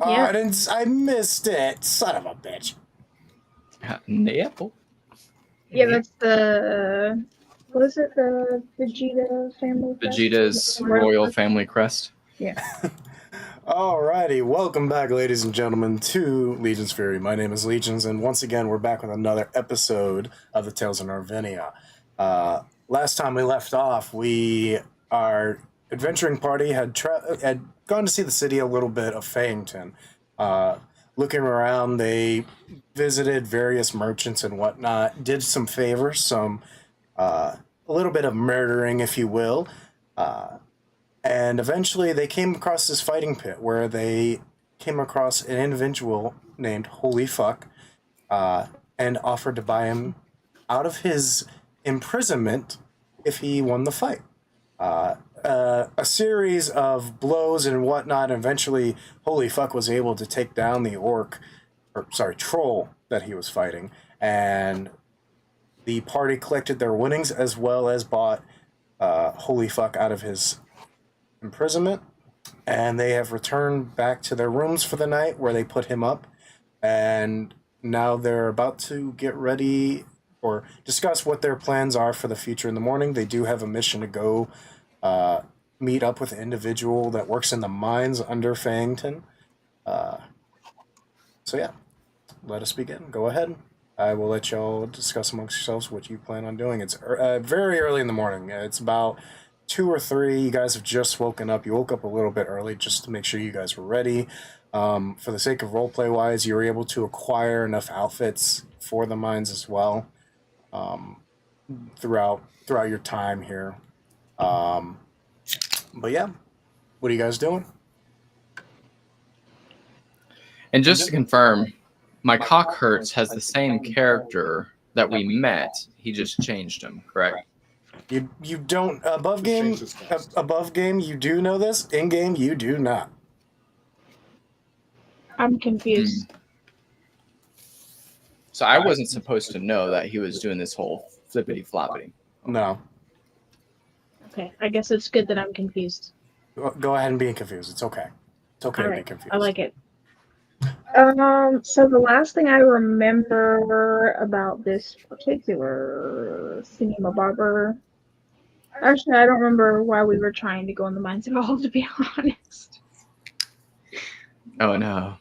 Oh, Yeah. I missed it. Son of a bitch. Nipple. Yeah, that's the. What is it? The Vegeta family crest? Vegeta's Royal Family Crest. Yeah. Alrighty, welcome back, ladies and gentlemen, to Legion's Fury. My name is Legions, and once again, we're back with another episode of the Tales of Narvinia. Last time we left off, our adventuring party had gone to see the city a little bit of Fayington. Looking around, they visited various merchants and whatnot, did some favors, a little bit of murdering, if you will. And eventually they came across this fighting pit where they came across an individual named Holy Fuck and offered to buy him out of his imprisonment if he won the fight. A series of blows and whatnot, and eventually Holy Fuck was able to take down the troll that he was fighting, and the party collected their winnings as well as bought Holy Fuck out of his imprisonment, and they have returned back to their rooms for the night where they put him up, and now they're about to get ready or discuss what their plans are for the future in the morning. They do have a mission to go meet up with an individual that works in the mines under Fangton. So yeah, let us begin. Go ahead. I will let y'all discuss amongst yourselves what you plan on doing. It's very early in the morning. It's about 2 or 3. You guys have just woken up. You woke up a little bit early just to make sure you guys were ready. For the sake of roleplay wise, you were able to acquire enough outfits for the mines as well throughout your time here. But yeah, what are you guys doing? And just to confirm, my Cockhurts has the same character that we met. He just changed him, correct? You don't above game you do know this. In game you do not. I'm confused. So I wasn't supposed to know that he was doing this whole flippity floppity. No. Okay, I guess it's good that I'm confused. Go ahead and be confused. It's okay. It's okay to be confused. I like it. So the last thing I remember about this particular thingamabobber, actually, I don't remember why we were trying to go in the mines at all, to be honest. Oh no.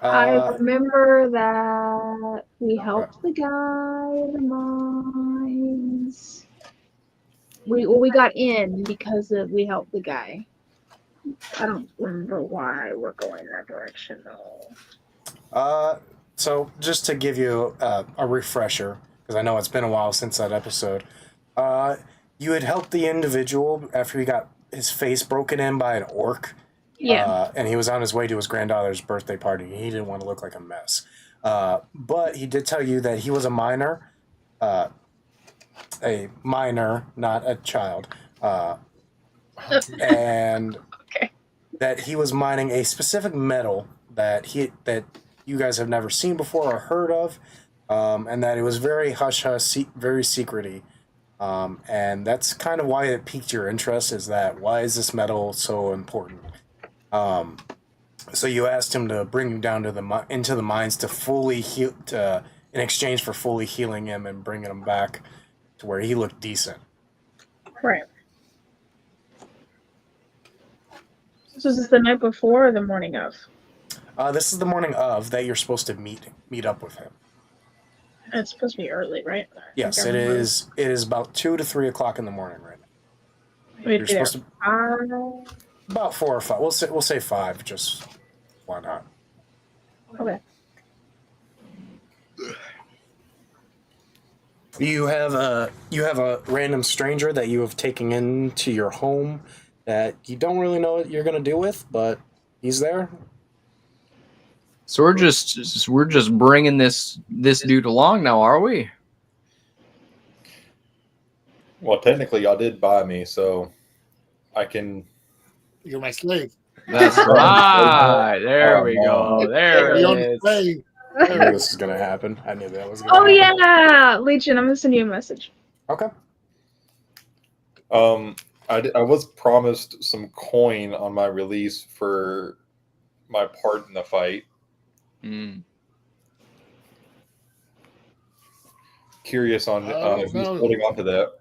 I remember that we helped the guy in the mines. We got in because we helped the guy. I don't remember why we're going that direction though. So just to give you a refresher, because I know it's been a while since that episode, you had helped the individual after he got his face broken in by an orc. Yeah. And he was on his way to his granddaughter's birthday party. He didn't want to look like a mess. But he did tell you that he was a minor, not a child. And okay. That he was mining a specific metal that you guys have never seen before or heard of, and that it was very hush-hush, very secrety. And that's kind of why it piqued your interest, is that why is this metal so important? So you asked him to bring him down to into the mines to fully heal, in exchange for fully healing him and bringing him back to where he looked decent. Right. So is this the night before or the morning of? This is the morning of that you're supposed to meet up with him. It's supposed to be early, right? Yes, it is. It is about 2 to 3 o'clock in the morning right now. You're supposed to about 4 or 5. We'll say 5. Just why not? Okay. You have a random stranger that you have taken into your home that you don't really know what you're gonna do with, but he's there. So we're just bringing this dude along now, are we? Well, technically, y'all did buy me, so I can. You're my slave. That's right. There we go. There it is. Slave. I knew this was gonna happen. I knew that was gonna happen. Yeah, Legion, I'm gonna send you a message. Okay. I was promised some coin on my release for my part in the fight. Mm. Curious on who's no. holding on to that.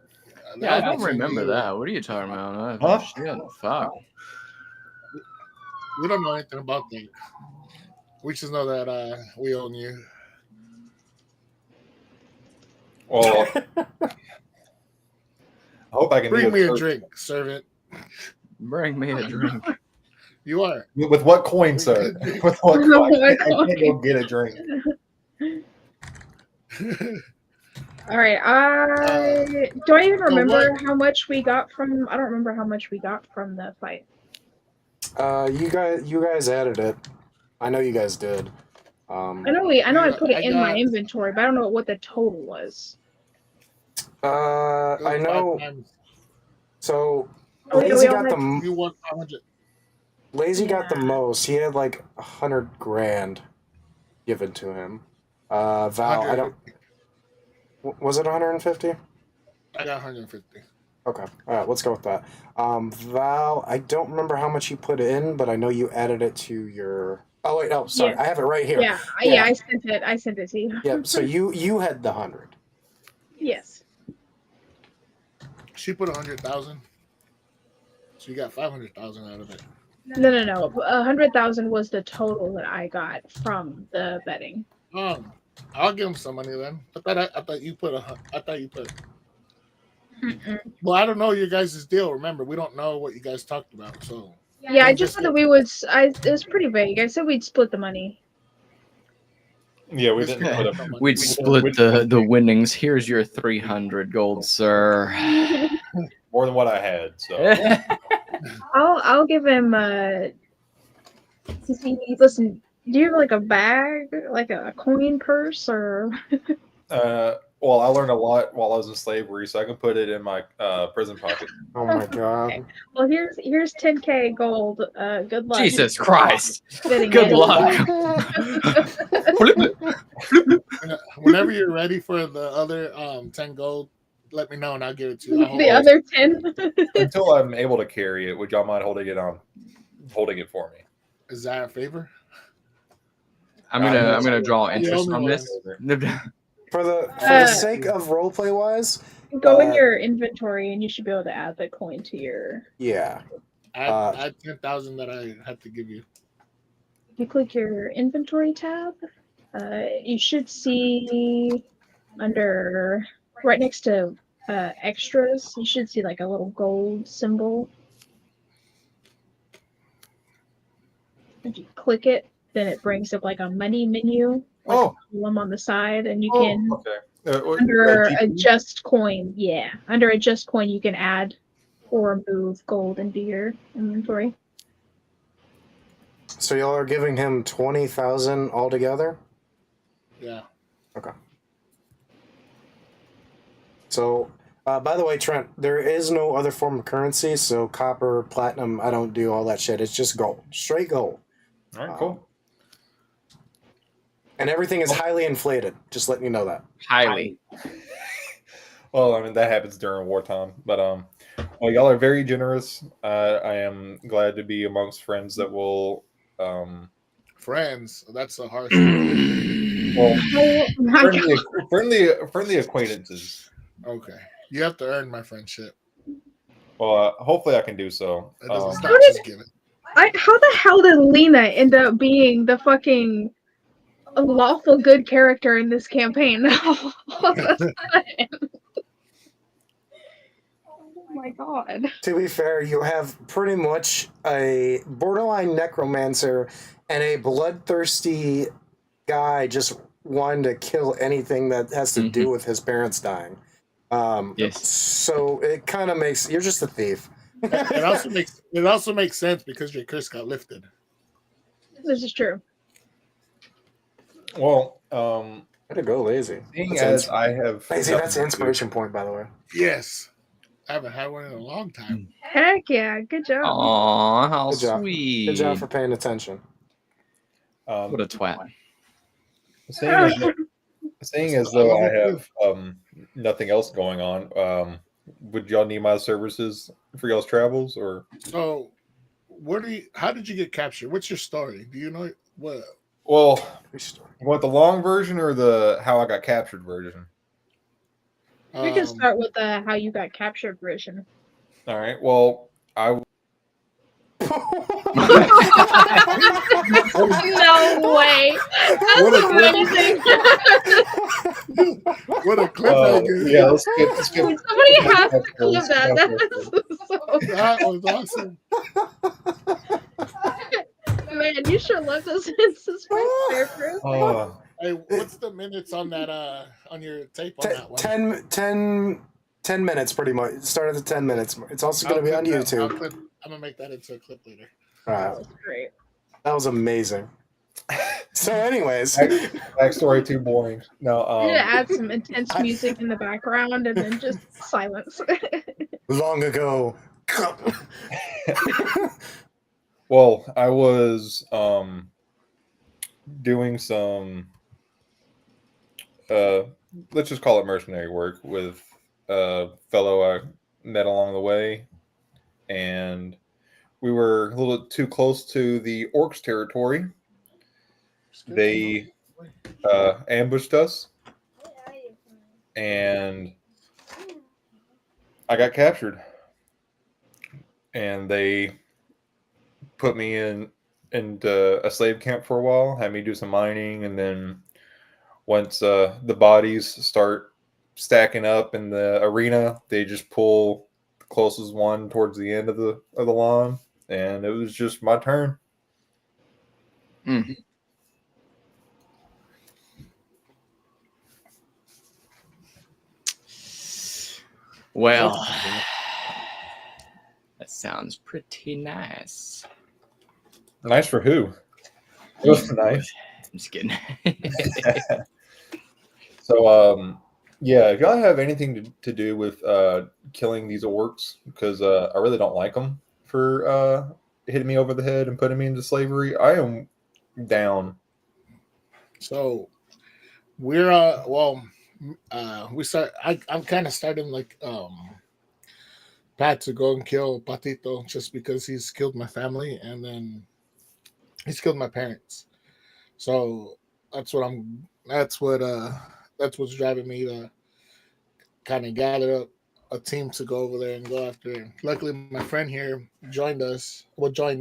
Yeah, I That was don't between remember you. that. What are you talking about? Huh? Shit, fuck. We don't know anything about that. We just know that we own you. Well, I hope I can Bring be me a of drink, servant. Bring me a drink. You are. With what coin, sir? With what coin? I can't go get a drink. All right. I don't even so remember what- how much we got from. I don't remember how much we got from the fight. You guys added it. I know you guys did. I know I put it I in my got- inventory, but I don't know what the total was. I know. 5 times. So Oh, yeah, Lazy we all got had- the You won 500. Lazy got the Yeah. most. He had like 100 grand given to him. Val, I don't. Was it 150? I got 150. Okay. All right. Let's go with that. Val, I don't remember how much you put in, but I know you added it to your. Oh wait, no, sorry, Yeah. I have it right here. Yeah, Yeah. I sent it. I sent it to you. Yep. So you had the 100. Yes. She put 100,000. So you got 500,000 out of it. No. 100,000 was the total that I got from the betting. I'll give him some money then. I thought you put I thought you put. Mm-mm. Well, I don't know your guys' deal. Remember, we don't know what you guys talked about. So Yeah, I Don't just just said that we would. It was pretty vague. I said we'd split the money. Yeah, we Just didn't kidding. put a. We'd split the winnings. Here's your 300 gold, sir. More than what I had. So I'll give him. Listen. Do you have like a bag, like a coin purse, or? well, I learned a lot while I was in slavery, so I can put it in my prison pocket. Oh my god. Well, here's 10K gold. Good luck. Jesus Christ. Getting Good it. luck. Whenever you're ready for the other 10 gold, let me know and I'll give it to you. I'll hold The it. other 10. Until I'm able to carry it, would y'all mind holding it for me? Is that a favor? I'm gonna draw interest only on one. this. For the Uh, sake of roleplay wise, Go in your inventory and you should be able to add the coin to your. yeah. I had 10,000 that I had to give you. If you click your inventory tab, you should see under right next to extras. You should see like a little gold symbol. If you click it, then it brings up like a money menu, like Oh. a column on the side, and you can Okay. under GP? adjust coin. Yeah, under adjust coin, you can add or move gold into your inventory. So y'all are giving him 20,000 altogether? Yeah. Okay. So, by the way, Trent, there is no other form of currency. So copper, platinum, I don't do all that shit. It's just gold, straight gold. All right, cool. And everything is highly inflated. Just letting you know that. Highly. Well, I mean that happens during wartime, but well, y'all are very generous. I am glad to be amongst friends that will Friends. That's a harsh. well, Oh my god. friendly acquaintances. Okay. You have to earn my friendship. Well, hopefully I can do so. It doesn't stop How did- just giving. How the hell did Lena end up being the fucking lawful good character in this campaign? All of a sudden? Oh my god. To be fair, you have pretty much a borderline necromancer and a bloodthirsty guy just wanting to kill anything that has to do with his parents dying. Yes. So it kind of makes you're just a thief. It also makes sense because your curse got lifted. This is true. Well, Way to go, Lazy. seeing That's as ins- I have Lazy, that's an inspiration point, by the way. Yes. I haven't had one in a long time. Heck yeah, good job. Aw, how Good job. sweet. Good job for paying attention. What a twat. Seeing as though I have nothing else going on, would y'all need my services for y'all's travels or? So How did you get captured? What's your story? Do you know what? Well, you want the long version or the how I got captured version? We can start with the how you got captured version. All right. Well, No way. That's amazing. What a cliffhanger! Yeah, let's skip. Somebody has to clip that. That was awesome. Man, you sure left us in suspense there, Chris. Hey, what's the minutes on that? On your tape on that one? 10 minutes, pretty much. Start at the 10 minutes. It's also going to be on YouTube. I'm gonna make that into a clip later. That was great. That was amazing. So, anyways, backstory too boring. No, I'm gonna add some intense music in the background and then just silence. long ago. Well, I was doing some let's just call it mercenary work with a fellow I met along the way, and we were a little too close to the orcs territory. They ambushed us, and I got captured, and they put me in a slave camp for a while, had me do some mining, and then once the bodies start stacking up in the arena, they just pull the closest one towards the end of the line, and it was just my turn. Well, that sounds pretty nice. Nice for who? It was nice. I'm just kidding. So, yeah, if y'all have anything to do with killing these orcs, because I really don't like them for hitting me over the head and putting me into slavery, I am down. So we're I'm kind of starting like Pat to go and kill Patito just because he's killed my family and then he's killed my parents. So that's what's driving me to kind of gather up a team to go over there and go after him. Luckily my friend here joined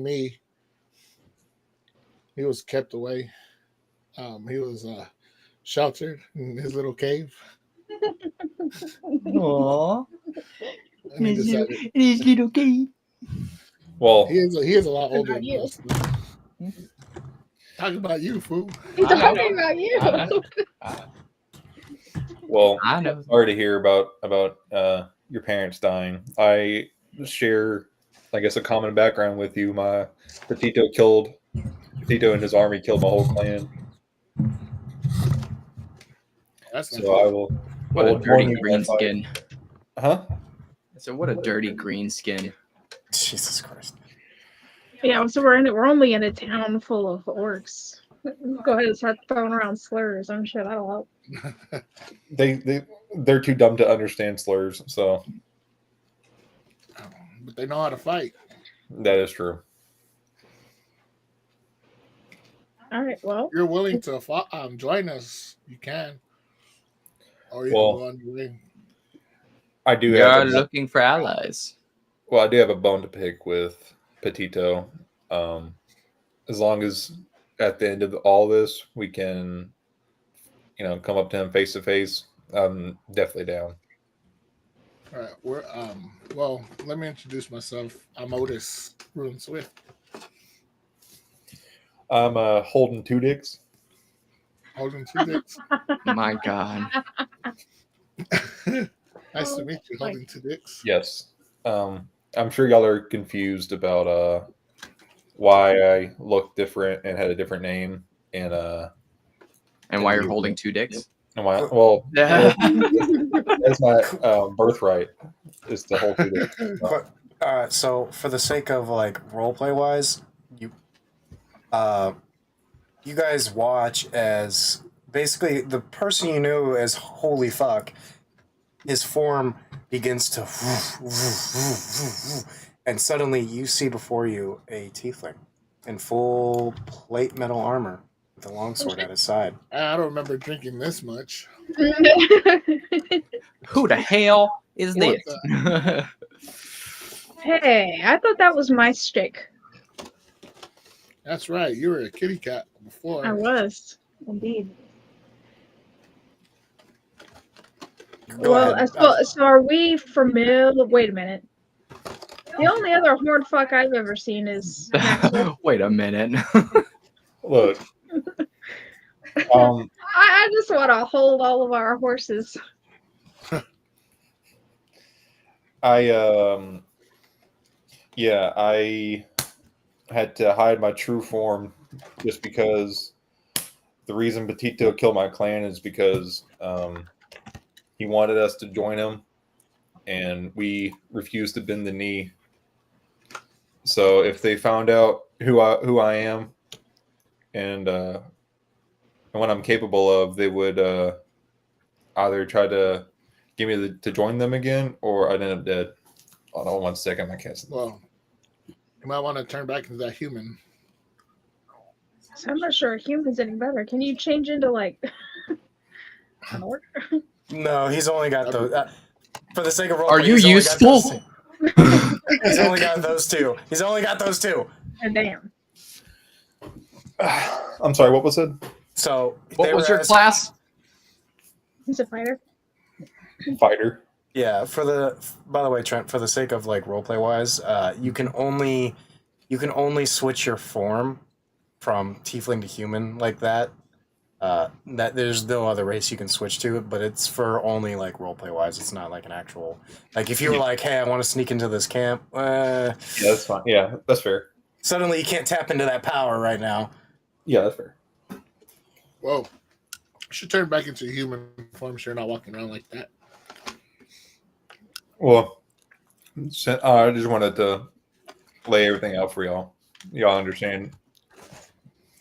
me. He was kept away. He was sheltered in his little cave. Aww. His little cave. Well, he is a lot older than you. us. Talking about you, fool. Talking about you. Well, I know. Sorry to hear about your parents dying. I share, I guess, a common background with you. My Petito and his army killed my whole clan. So I will. What will a dirty join you in green that fight. skin. Huh? So what a dirty green skin. Jesus Christ. Yeah, so we're only in a town full of orcs. Go ahead and start throwing around slurs. I'm sure that'll help. They're too dumb to understand slurs, so But they know how to fight. that is true. All right, well. If you're willing to join us, you can. Or you Well, can go on your way. I do You're have looking for allies. I do have a bone to pick with Petito. As long as at the end of all this we can, come up to him face to face, I'm definitely down. All right, we're well, let me introduce myself. I'm Otis Ruin Swift. I'm holding two dicks. Holding two dicks. My God. Nice to meet you, holding two dicks. Yes. I'm sure y'all are confused about why I look different and had a different name and why you're holding two dicks? and why that's my birthright is to hold two dicks. But so for the sake of like roleplay wise, you guys watch as basically the person you knew as holy fuck, his form begins to and suddenly you see before you a tiefling in full plate metal armor with a longsword at his side. I don't remember drinking this much. Who the hell is What this? Hey, I thought that was my stick. That's right. You were a kitty cat before. I was, indeed. Go Well, ahead. so are we familiar? Wait a minute. The only other horned fuck I've ever seen is Maxwell. Wait a minute. Look, I just want to hold all of our horses. I had to hide my true form just because the reason Petito killed my clan is because he wanted us to join him, and we refused to bend the knee. So if they found out who I am and what I'm capable of, they would either try to get me to join them again, or I'd end up dead. Hold on 1 second, my cat's. Well, you might want to turn back into that human. So I'm not sure a human's any better. Can you change into like an orc? No, he's only got those. For the sake of roleplay, Are you he's only got those useful? two. He's only got those two. He's only got those two. Oh, damn. I'm sorry, what was it? So What was your class? He's a fighter. Fighter. Yeah, by the way, Trent, for the sake of like roleplay wise, you can only switch your form from tiefling to human like that. That there's no other race you can switch to, but it's for only like roleplay wise. It's not like an actual like if you were like, hey, I want to sneak into this camp. Yeah, that's fine. Yeah, that's fair. Suddenly you can't tap into that power right now. Yeah, that's fair. Whoa. You should turn back into a human form so you're not walking around like that. Well, I just wanted to lay everything out for y'all. Y'all understand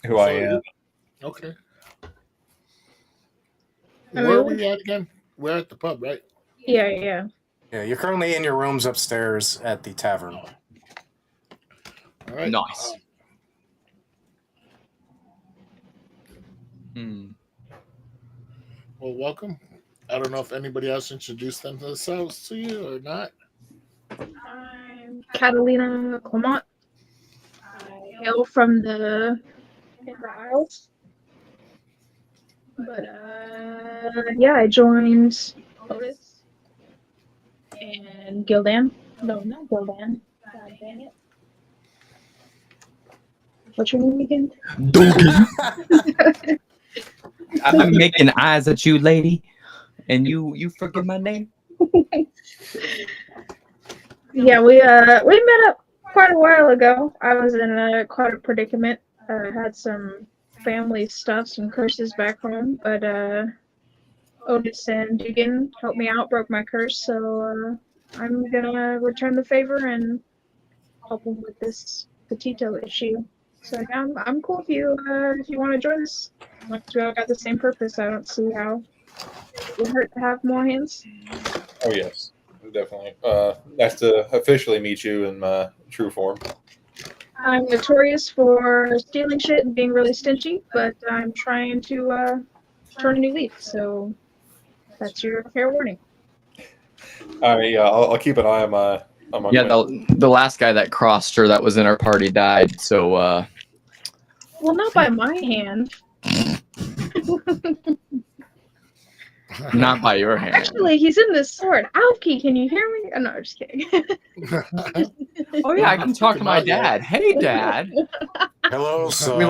who I am. Okay. I Where are mean, we at again? We're at the pub, right? Yeah. Yeah, you're currently in your rooms upstairs at the tavern. All right. Nice. Well, welcome. I don't know if anybody else introduced themselves to you or not. I'm Catalina Clement. I hail from the Isles. But yeah, I joined Otis and Gildan. No, not Gildan. God dang it. What's your name again? I'm making eyes at you, lady, and you forget my name. Yeah, we met up quite a while ago. I was in quite a predicament. Had some family stuff, some curses back home, but Otis and Dugan helped me out, broke my curse, so I'm gonna return the favor and help him with this Petito issue. So yeah, I'm cool if you want to join us. Like we all got the same purpose. I don't see how it would hurt to have more hands. Oh yes, definitely. Nice to officially meet you in my true form. I'm notorious for stealing shit and being really stingy, but I'm trying to turn a new leaf. So that's your fair warning. Yeah, I'll keep an eye on my. Yeah, the last guy that crossed her that was in our party died. So Well, not by my hand. not by your hand. Actually, he's in this sword. Alki, can you hear me? Oh, no, I'm just kidding. Oh yeah, I can talk to my dad. Hey, Dad. Hello, son. We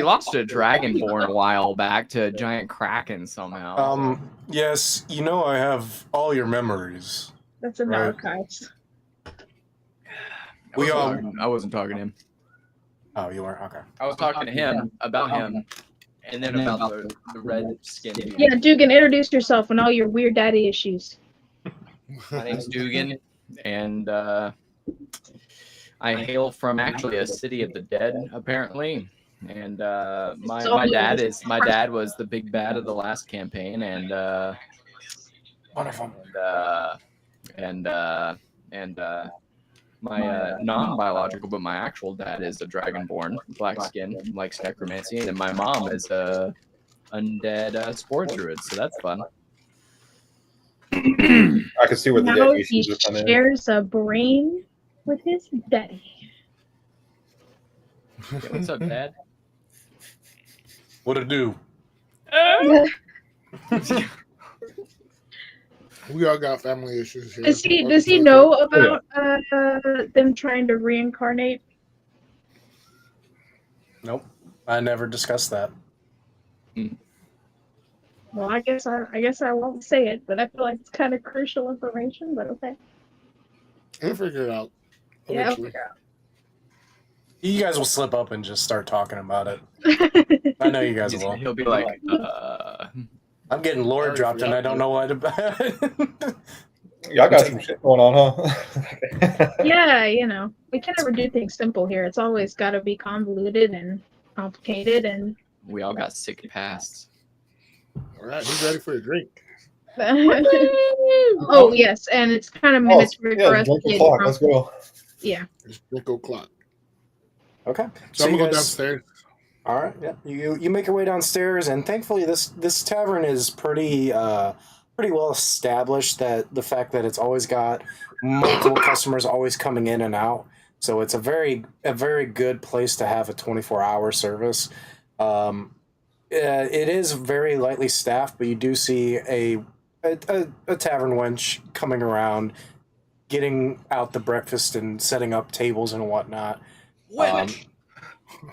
lost a dragonborn a while back to a giant kraken somehow. Yes, you know I have all your memories. That's in the Right. archives. I wasn't talking to him. Oh, you weren't? Okay. I was talking to him about him, and then about the red skin. Yeah, Dugan, introduce yourself and all your weird daddy issues. My name's Dugan, and I hail from actually a city of the dead, apparently. And my dad was the big bad of the last campaign, and One of them. and my non-biological, but my actual dad is a dragonborn, black skin, likes necromancy, and my mom is a undead spore druid. So that's fun. I can see where the Now daddy he issues would come in. shares a brain with his daddy. Yeah, what's up, Dad? What it do? We all got family issues here. Does he Welcome to the know club. about them trying to reincarnate? Nope. I never discussed that. Well, I guess I won't say it, but I feel like it's kind of crucial information. But okay, We'll figure it out. yeah, I'll Eventually. figure out. You guys will slip up and just start talking about it. I know you guys will. He'll be like, I'm getting lore dropped and I don't know what about it. Y'all got some shit going on, huh? Yeah, we can never do things simple here. It's always got to be convoluted and complicated. And we all got sick pasts. All right, who's ready for a drink? oh yes, and it's kind of mandatory for us drink to the get clock. drunk. Let's go. Yeah. It's drink o'clock. Okay. So I'm you gonna go guys- downstairs. All right. Yeah. You make your way downstairs, and thankfully this tavern is pretty well established. That the fact that it's always got multiple customers always coming in and out, so it's a very good place to have a 24-hour service. It is very lightly staffed, but you do see a tavern wench coming around, getting out the breakfast and setting up tables and whatnot.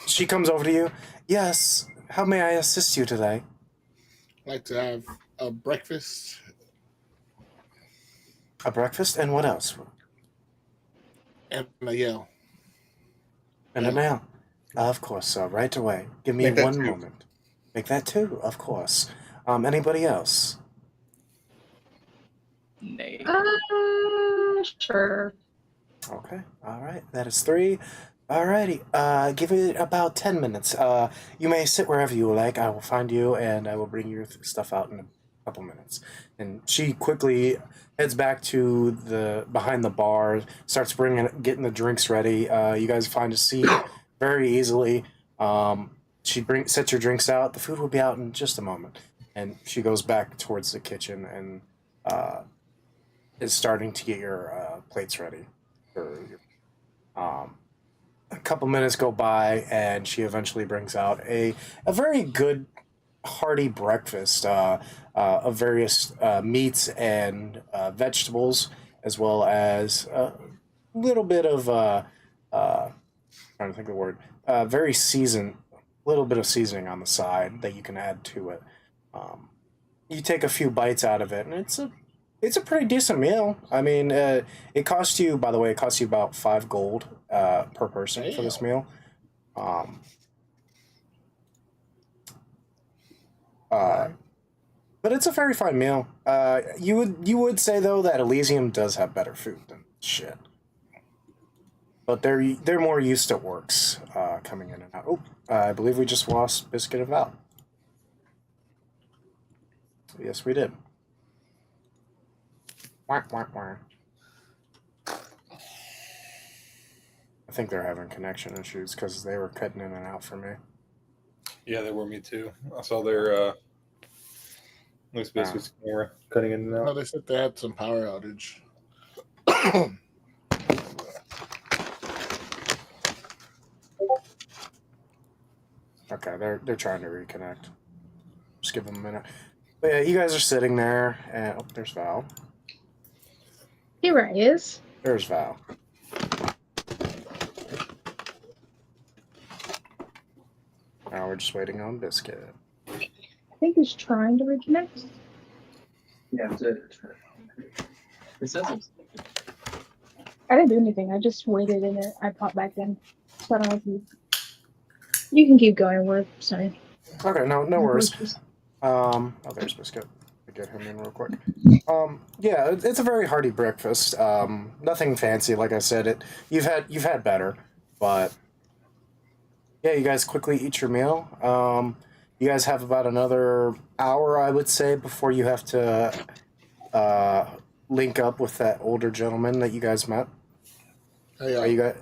She comes over to you. Yes, how may I assist you today? I'd like to have a breakfast. A breakfast and what else? And a yell. And a nail. Of course, sir. Right away. Give me Make that 1 two. moment. Make that 2, of course. Anybody else? Nay. Sure. Okay. All right. That is 3. Alrighty. Give it about 10 minutes. You may sit wherever you like. I will find you and I will bring your stuff out in a couple minutes. And she quickly heads back to the behind the bar, starts getting the drinks ready. You guys find a seat very easily. She sets your drinks out. The food will be out in just a moment. And she goes back towards the kitchen and is starting to get your plates ready. A couple minutes go by, and she eventually brings out a very good, hearty breakfast of various meats and vegetables, as well as a little bit of trying to think of the word, very seasoned, little bit of seasoning on the side that you can add to it. You take a few bites out of it, and it's a pretty decent meal. I mean, it costs you, by the way, about 5 gold per person for this meal. But it's a very fine meal. You would say though that Elysium does have better food than shit. But they're more used to works coming in and out. Oh, I believe we just lost Biscuit and Val. Yes, we did. Wah, wah, wah. I think they're having connection issues because they were cutting in and out for me. Yeah, they were me too. I saw their loose biscuits camera cutting in and No, out. they said they had some power outage. Okay, they're trying to reconnect. Just give them a minute. But yeah, you guys are sitting there, and oh, there's Val. Here I is. There's Val. Now we're just waiting on Biscuit. I think he's trying to reconnect. Yeah, it says I didn't do anything. I just waited and I popped back in. So I don't know if you can keep going. We're sorry. Okay, no worries. Oh, there's Biscuit. I'll get him in real quick. Yeah, it's a very hearty breakfast. Nothing fancy, like I said. You've had better, but yeah, you guys quickly eat your meal. You guys have about another hour, I would say, before you have to link up with that older gentleman that you guys met. Hey, Are you guys?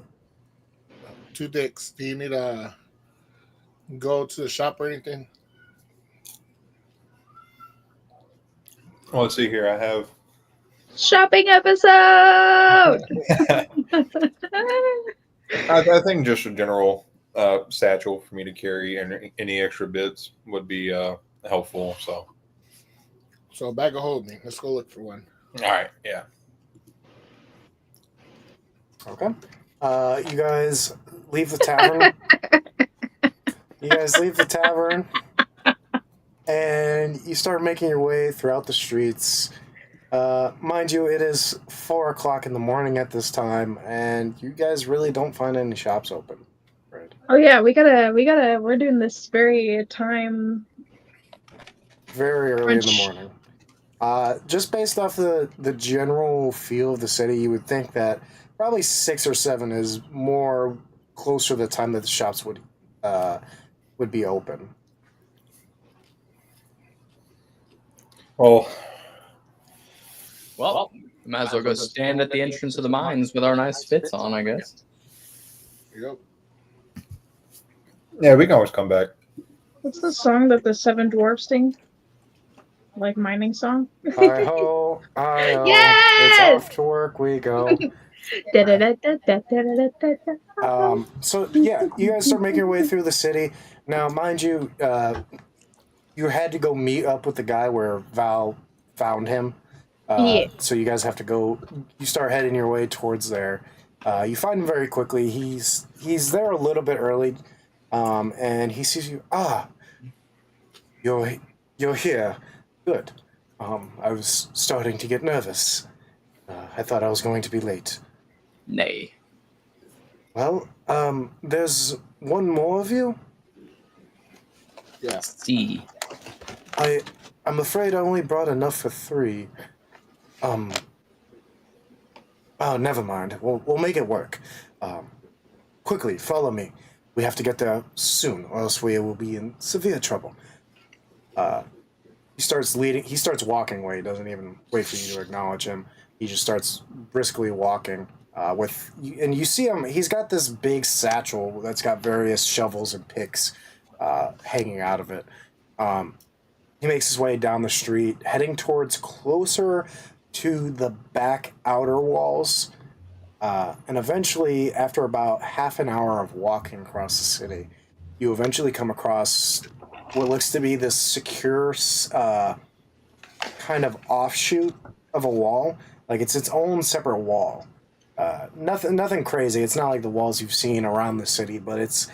Two dicks. Do you need to go to the shop or anything? Well, let's see here. I have. Shopping episode. I think just a general satchel for me to carry, and any extra bits would be helpful. So, So a bag of holding. Let's go look for one. all right, yeah. Okay. You guys leave the tavern. And you start making your way throughout the streets. Mind you, it is 4 o'clock in the morning at this time, and you guys really don't find any shops open. Right. Oh yeah, we're doing this very time. Very early in the Crunch. morning. Just based off the general feel of the city, you would think that probably 6 or 7 is more closer to the time that the shops would be open. Well, might as well go stand at the entrance of the mines with our nice fits on, I guess. Yep. Yeah, we can always come back. What's the song that the Seven Dwarfs sing? Like mining song? Hi-ho, hi-ho. Yes! It's off to work we go. So, yeah, you guys start making your way through the city. Now, mind you, you had to go meet up with the guy where Val found him. Yeah. So you guys have to go. You start heading your way towards there. You find him very quickly. He's there a little bit early, and he sees you. You're here. Good. I was starting to get nervous. I thought I was going to be late. Nay. Well, there's one more of you. Yeah. See. I'm afraid I only brought enough for 3. Oh, never mind. We'll make it work. Quickly, follow me. We have to get there soon, or else we will be in severe trouble. He starts walking away. He doesn't even wait for you to acknowledge him. He just starts briskly walking. And you see him. He's got this big satchel that's got various shovels and picks hanging out of it. He makes his way down the street, heading towards closer to the back outer walls. And eventually, after about half an hour of walking across the city, you eventually come across what looks to be this secure kind of offshoot of a wall. Like it's its own separate wall. Nothing crazy. It's not like the walls you've seen around the city, but it's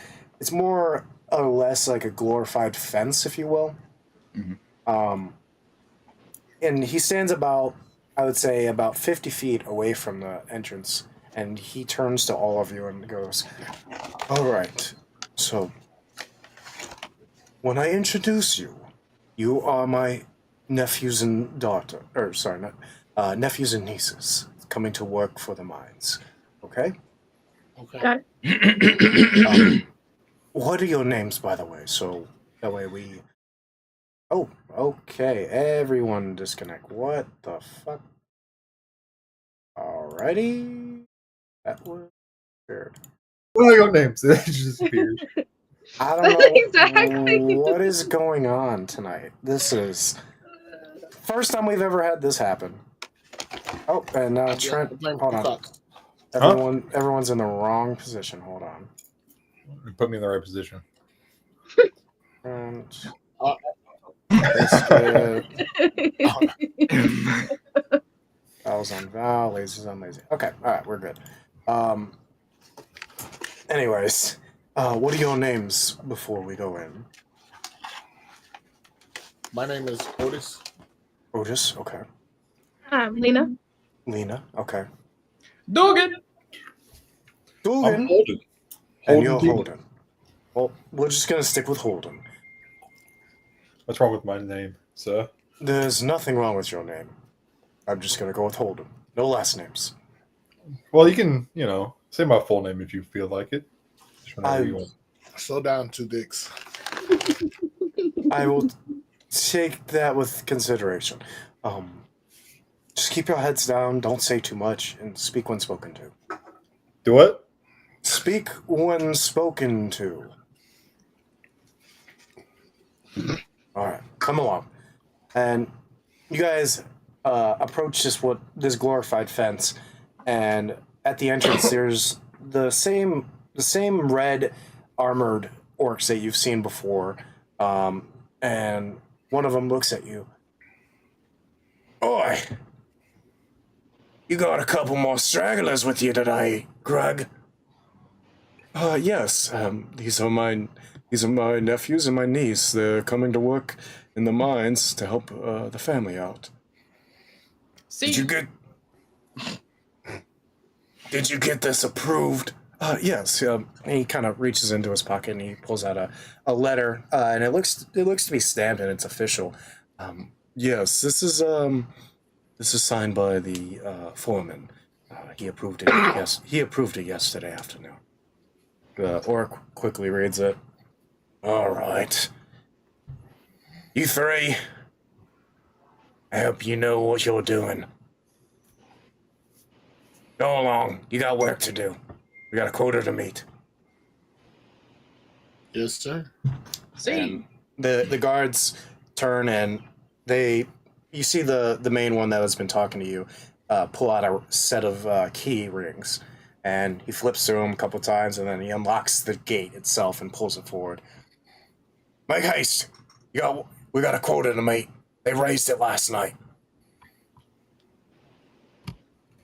more or less like a glorified fence, if you will. Mm-hmm. And he stands about 50 feet away from the entrance, and he turns to all of you and goes, "All right, so when I introduce you, you are my nephews and nephews and nieces coming to work for the mines. Okay? Okay. Got it. What are your names, by the way? So that way we... Oh, okay. Everyone disconnect. What the fuck? Alrighty. That was weird. What are your names? It just disappeared. I don't know Exactly. what is going on tonight. This is first time we've ever had this happen. Oh, and now Trent. Hold on. Everyone's in the wrong position. Hold on. Put me in the right position. Trent. Uh, Biscuit. Val's on Val. Lazy's on Lazy. Okay. All right. We're good. Anyways, what are your names before we go in? My name is Otis. Otis. Okay. Lena. Lena. Okay. Dugan! Dugan. Holden. And you're Holden. Holden. Well, we're just gonna stick with Holden. What's wrong with my name, sir? There's nothing wrong with your name. I'm just gonna go with Holden. No last names. Well, you can, say my full name if you feel like it. Just whenever I- you want. Slow down, two dicks. I will take that with consideration. Just keep your heads down, don't say too much, and speak when spoken to. Do what? Speak when spoken to. All right, come along. And you guys approach this glorified fence, and at the entrance there's the same red armored orcs that you've seen before, and one of them looks at you. Oi, you got a couple more stragglers with you today, Greg? Yes. These are my nephews and my niece. They're coming to work in the mines to help the family out. See, Did you get this approved? Yes. He kind of reaches into his pocket and he pulls out a letter, and it looks to be stamped and it's official. Yes, this is signed by the foreman. He approved it. Yes, he approved it yesterday afternoon. The orc quickly reads it. All right. You three, I hope you know what you're doing. Go along. You got work to do. We got a quota to meet. Yes, sir. And the guards turn and you see the main one that has been talking to you pull out a set of key rings, and he flips through them a couple times, and then he unlocks the gate itself and pulls it forward. Make haste. We got a quota to meet. They raised it last night.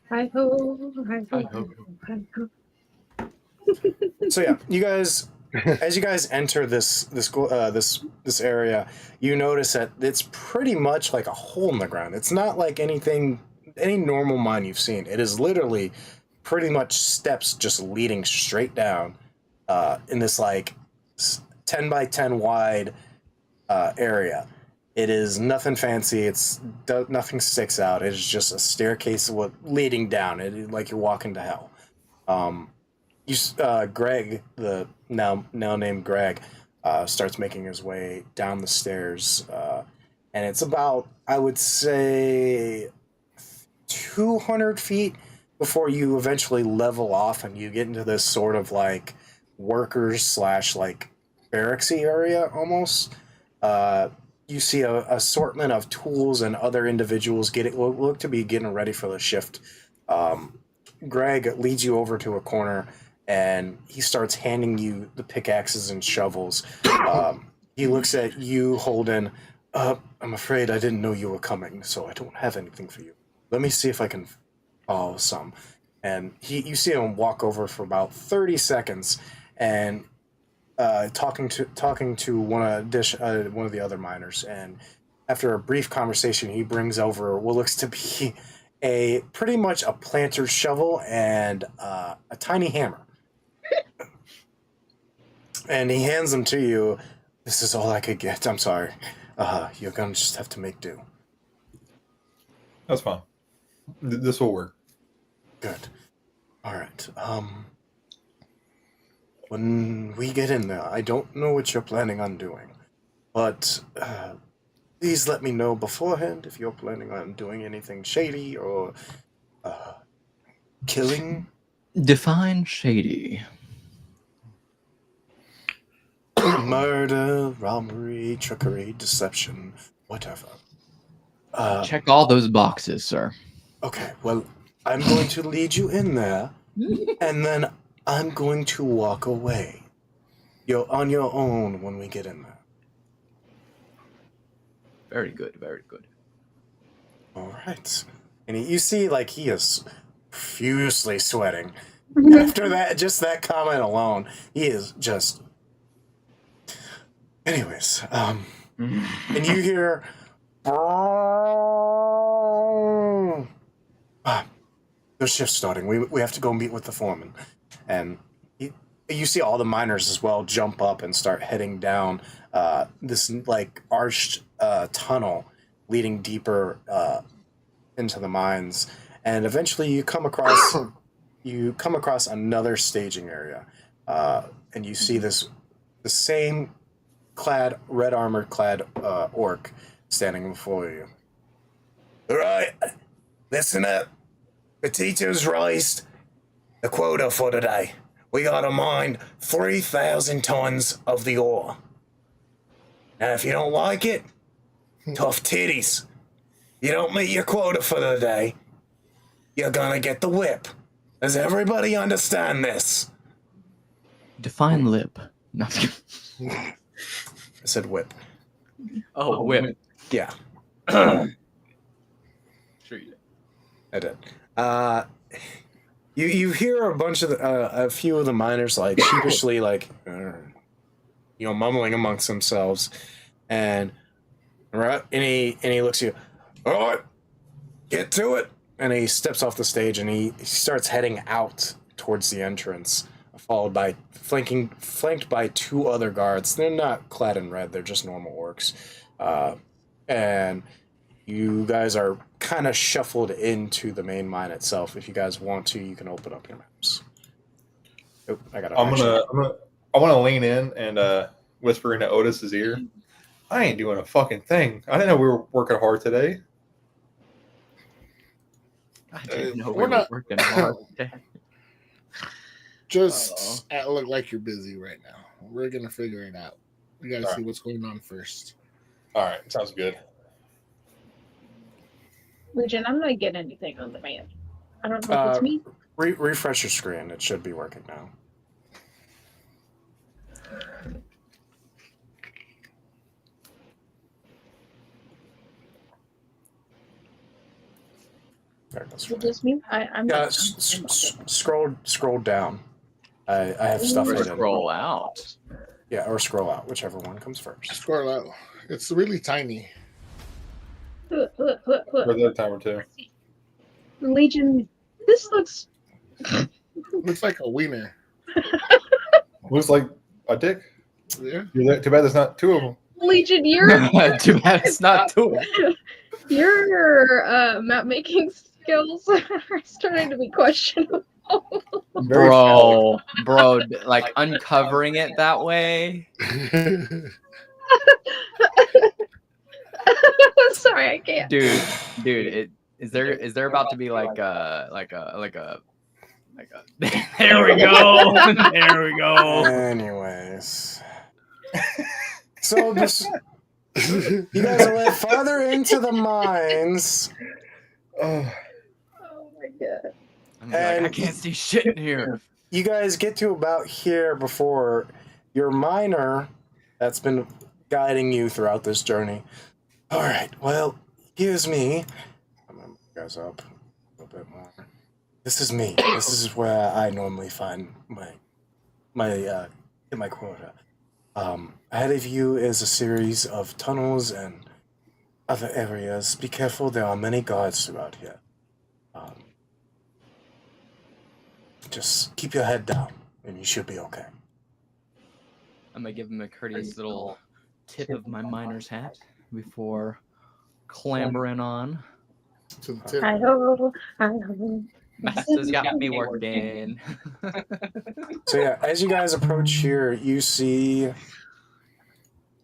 Hi ho, hi ho, hi ho. So yeah, you guys, as you guys enter this area, you notice that it's pretty much like a hole in the ground. It's not like any normal mine you've seen. It is literally pretty much steps just leading straight down in this like 10 by 10 wide area. It is nothing fancy. Nothing sticks out. It is just a staircase leading down. Like you're walking to hell. Greg, the now named Greg, starts making his way down the stairs, and it's about, I would say, 200 feet before you eventually level off and you get into this sort of like workers / like barracksy area almost. You see a assortment of tools and other individuals look to be getting ready for the shift. Greg leads you over to a corner and he starts handing you the pickaxes and shovels. He looks at you, Holden. I'm afraid I didn't know you were coming, so I don't have anything for you. Let me see if I can follow some. And you see him walk over for about 30 seconds and talking to one of the other miners. And after a brief conversation, he brings over what looks to be pretty much a planter's shovel and a tiny hammer. And he hands them to you. This is all I could get. I'm sorry. You're gonna just have to make do. That's fine. This will work. Good. All right. When we get in there, I don't know what you're planning on doing, but please let me know beforehand if you're planning on doing anything shady or killing. Define shady. Murder, robbery, trickery, deception, whatever. Check all those boxes, sir. Okay, well, I'm going to lead you in there, and then I'm going to walk away. You're on your own when we get in there. Very good, very good. All right. And you see, like, he is profusely sweating. After that, just that comment alone, he is just... Anyways, and you hear... the shift's starting. We have to go meet with the foreman. And you see all the miners as well jump up and start heading down this like arched tunnel leading deeper into the mines. And eventually you come across another staging area, and you see the same red armor clad orc standing before you. All right, listen up. Potatoes raised. The quota for today. We gotta mine 3,000 tons of the ore. Now, if you don't like it, tough titties. You don't meet your quota for the day, you're gonna get the whip. Does everybody understand this? Define lip. No. I said whip. Oh, whip. Yeah, Sure you did. I did. You hear a bunch of a few of the miners like sheepishly mumbling amongst themselves, and he looks at you. All right, get to it. And he steps off the stage and he starts heading out towards the entrance, followed by flanked by two other guards. They're not clad in red; they're just normal orcs, and you guys are kind of shuffled into the main mine itself. If you guys want to, you can open up your maps. Oh, I want to lean in and whisper into Otis's ear. I ain't doing a fucking thing. I didn't know we were working hard today. I didn't know we're we were not- working hard. Just look like you're busy right now. We're gonna figure it out. We gotta All see what's going on first. All right, sounds good. Legion, I'm not getting anything on the man. I don't know if it's me. Refresh your screen. It should be working now. There, that's Is it right. just me? I'm Yeah, not. scroll down. I have stuff Or hidden. scroll out. Yeah, or scroll out, whichever one comes first. Scroll out. It's really tiny. For the time or two. Legion, this looks. Looks like a wiener. Looks like a dick. Yeah. Too bad there's not two of them. Legion, Too bad it's not two. your map making skills are starting to be questionable. Very phallic. Bro, like uncovering it that way. Sorry, I can't. Dude, is there about to be like a there we go. There we go. Anyways. So this, you guys are led farther into the mines. Oh my god. I'm like, I can't see shit in here. You guys get to about here before your miner that's been guiding you throughout this journey. All right, well, here's me. I'm gonna move you guys up a little bit more. This is me. This is where I normally find my quota. Ahead of you is a series of tunnels and other areas. Be careful, there are many guards throughout here. Just keep your head down, and you should be okay. I'm gonna give him a courteous little tip of my miner's hat before clambering on. To the tip. I hope. Master's got me working. So yeah, as you guys approach here, you see a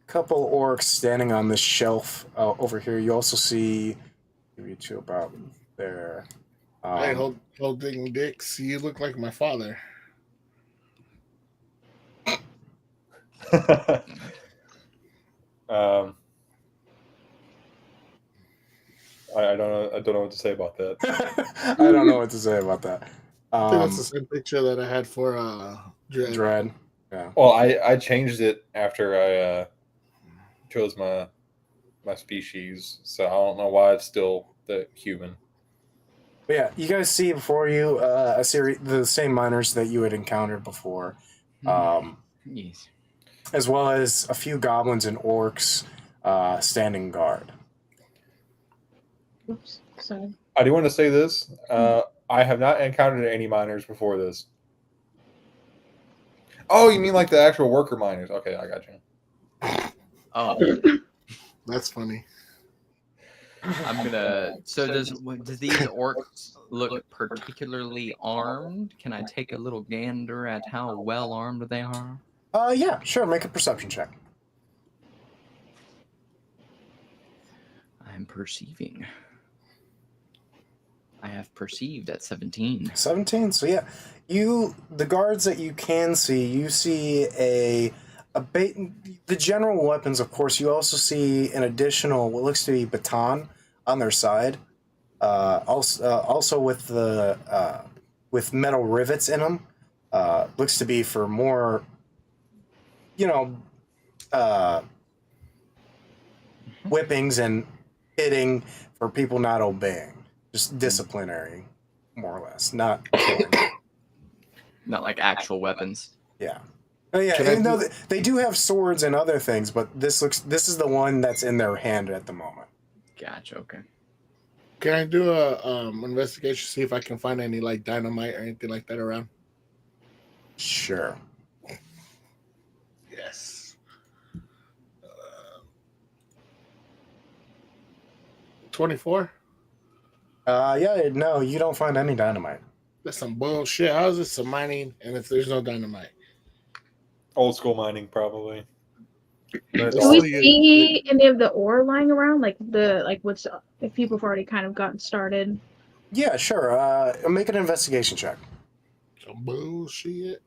couple orcs standing on this shelf over here. You also see maybe two about there. Hey, holding dicks. You look like my father. I don't know what to say about that. I don't know what to say about that. I think that's the same picture that I had for Dread. Yeah. Well, I changed it after I chose my species, so I don't know why it's still the human. But yeah, you guys see before you a series the same miners that you had encountered before, Yes. as well as a few goblins and orcs standing guard. Oops, sorry. I do want to say this. I have not encountered any miners before this. Oh, you mean like the actual worker miners? Okay, I got you. Oh, That's funny. I'm gonna. So does these orcs look particularly armed? Can I take a little gander at how well armed they are? Yeah, sure. Make a perception check. I'm perceiving. I have perceived at 17. 17. So yeah, the guards that you can see, you see the general weapons. Of course, you also see an additional what looks to be baton on their side. Also with metal rivets in them. Looks to be for more, you know, uh, whippings and hitting for people not obeying. Just disciplinary, more or less, not killing. Not like actual weapons. Yeah. Oh yeah, Can I even though do- they do have swords and other things, but this is the one that's in their hand at the moment. Gotcha. Okay. Can I do a investigation, see if I can find any like dynamite or anything like that around? Sure. Yes. 24? Yeah, no, you don't find any dynamite. That's some bullshit. How is this some mining and if there's no dynamite? Old school mining, probably. But Do Oh, we you- see any of the ore lying around? Like what's if people have already kind of gotten started? Yeah, sure. Make an investigation check. Some bullshit.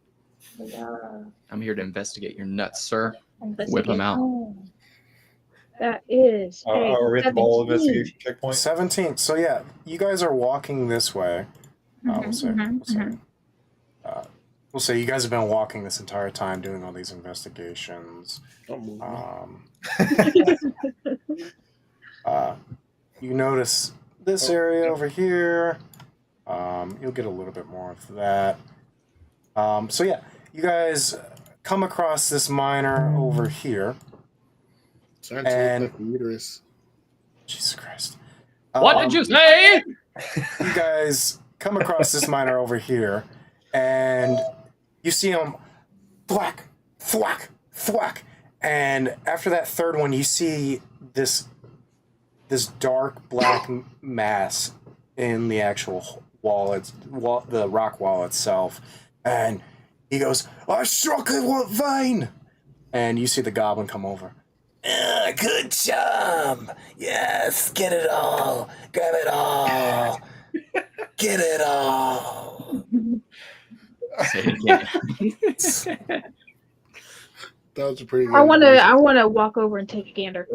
I'm here to investigate your nuts, sir. Investigate. Whip 'em out. Oh, that is are we at the ball 17. investigation checkpoint? 17. So yeah, you guys are walking this way. We'll say. We'll say you guys have been walking this entire time doing all these investigations. Don't move me. You notice this area over here. You'll get a little bit more of that. So yeah, you guys come across this miner over here. Starting to And- look like a uterus. Jesus Christ. What did you say? You guys come across this miner over here, and you see him thwack, thwack, thwack. And after that third one, you see this dark black mass in the actual the rock wall itself. And he goes, "I struck a vein!" And you see the goblin come over. Good job! Yes, get it all! Grab it all! Get it all! Say it again. That was a pretty good. I wanna walk over and take a gander.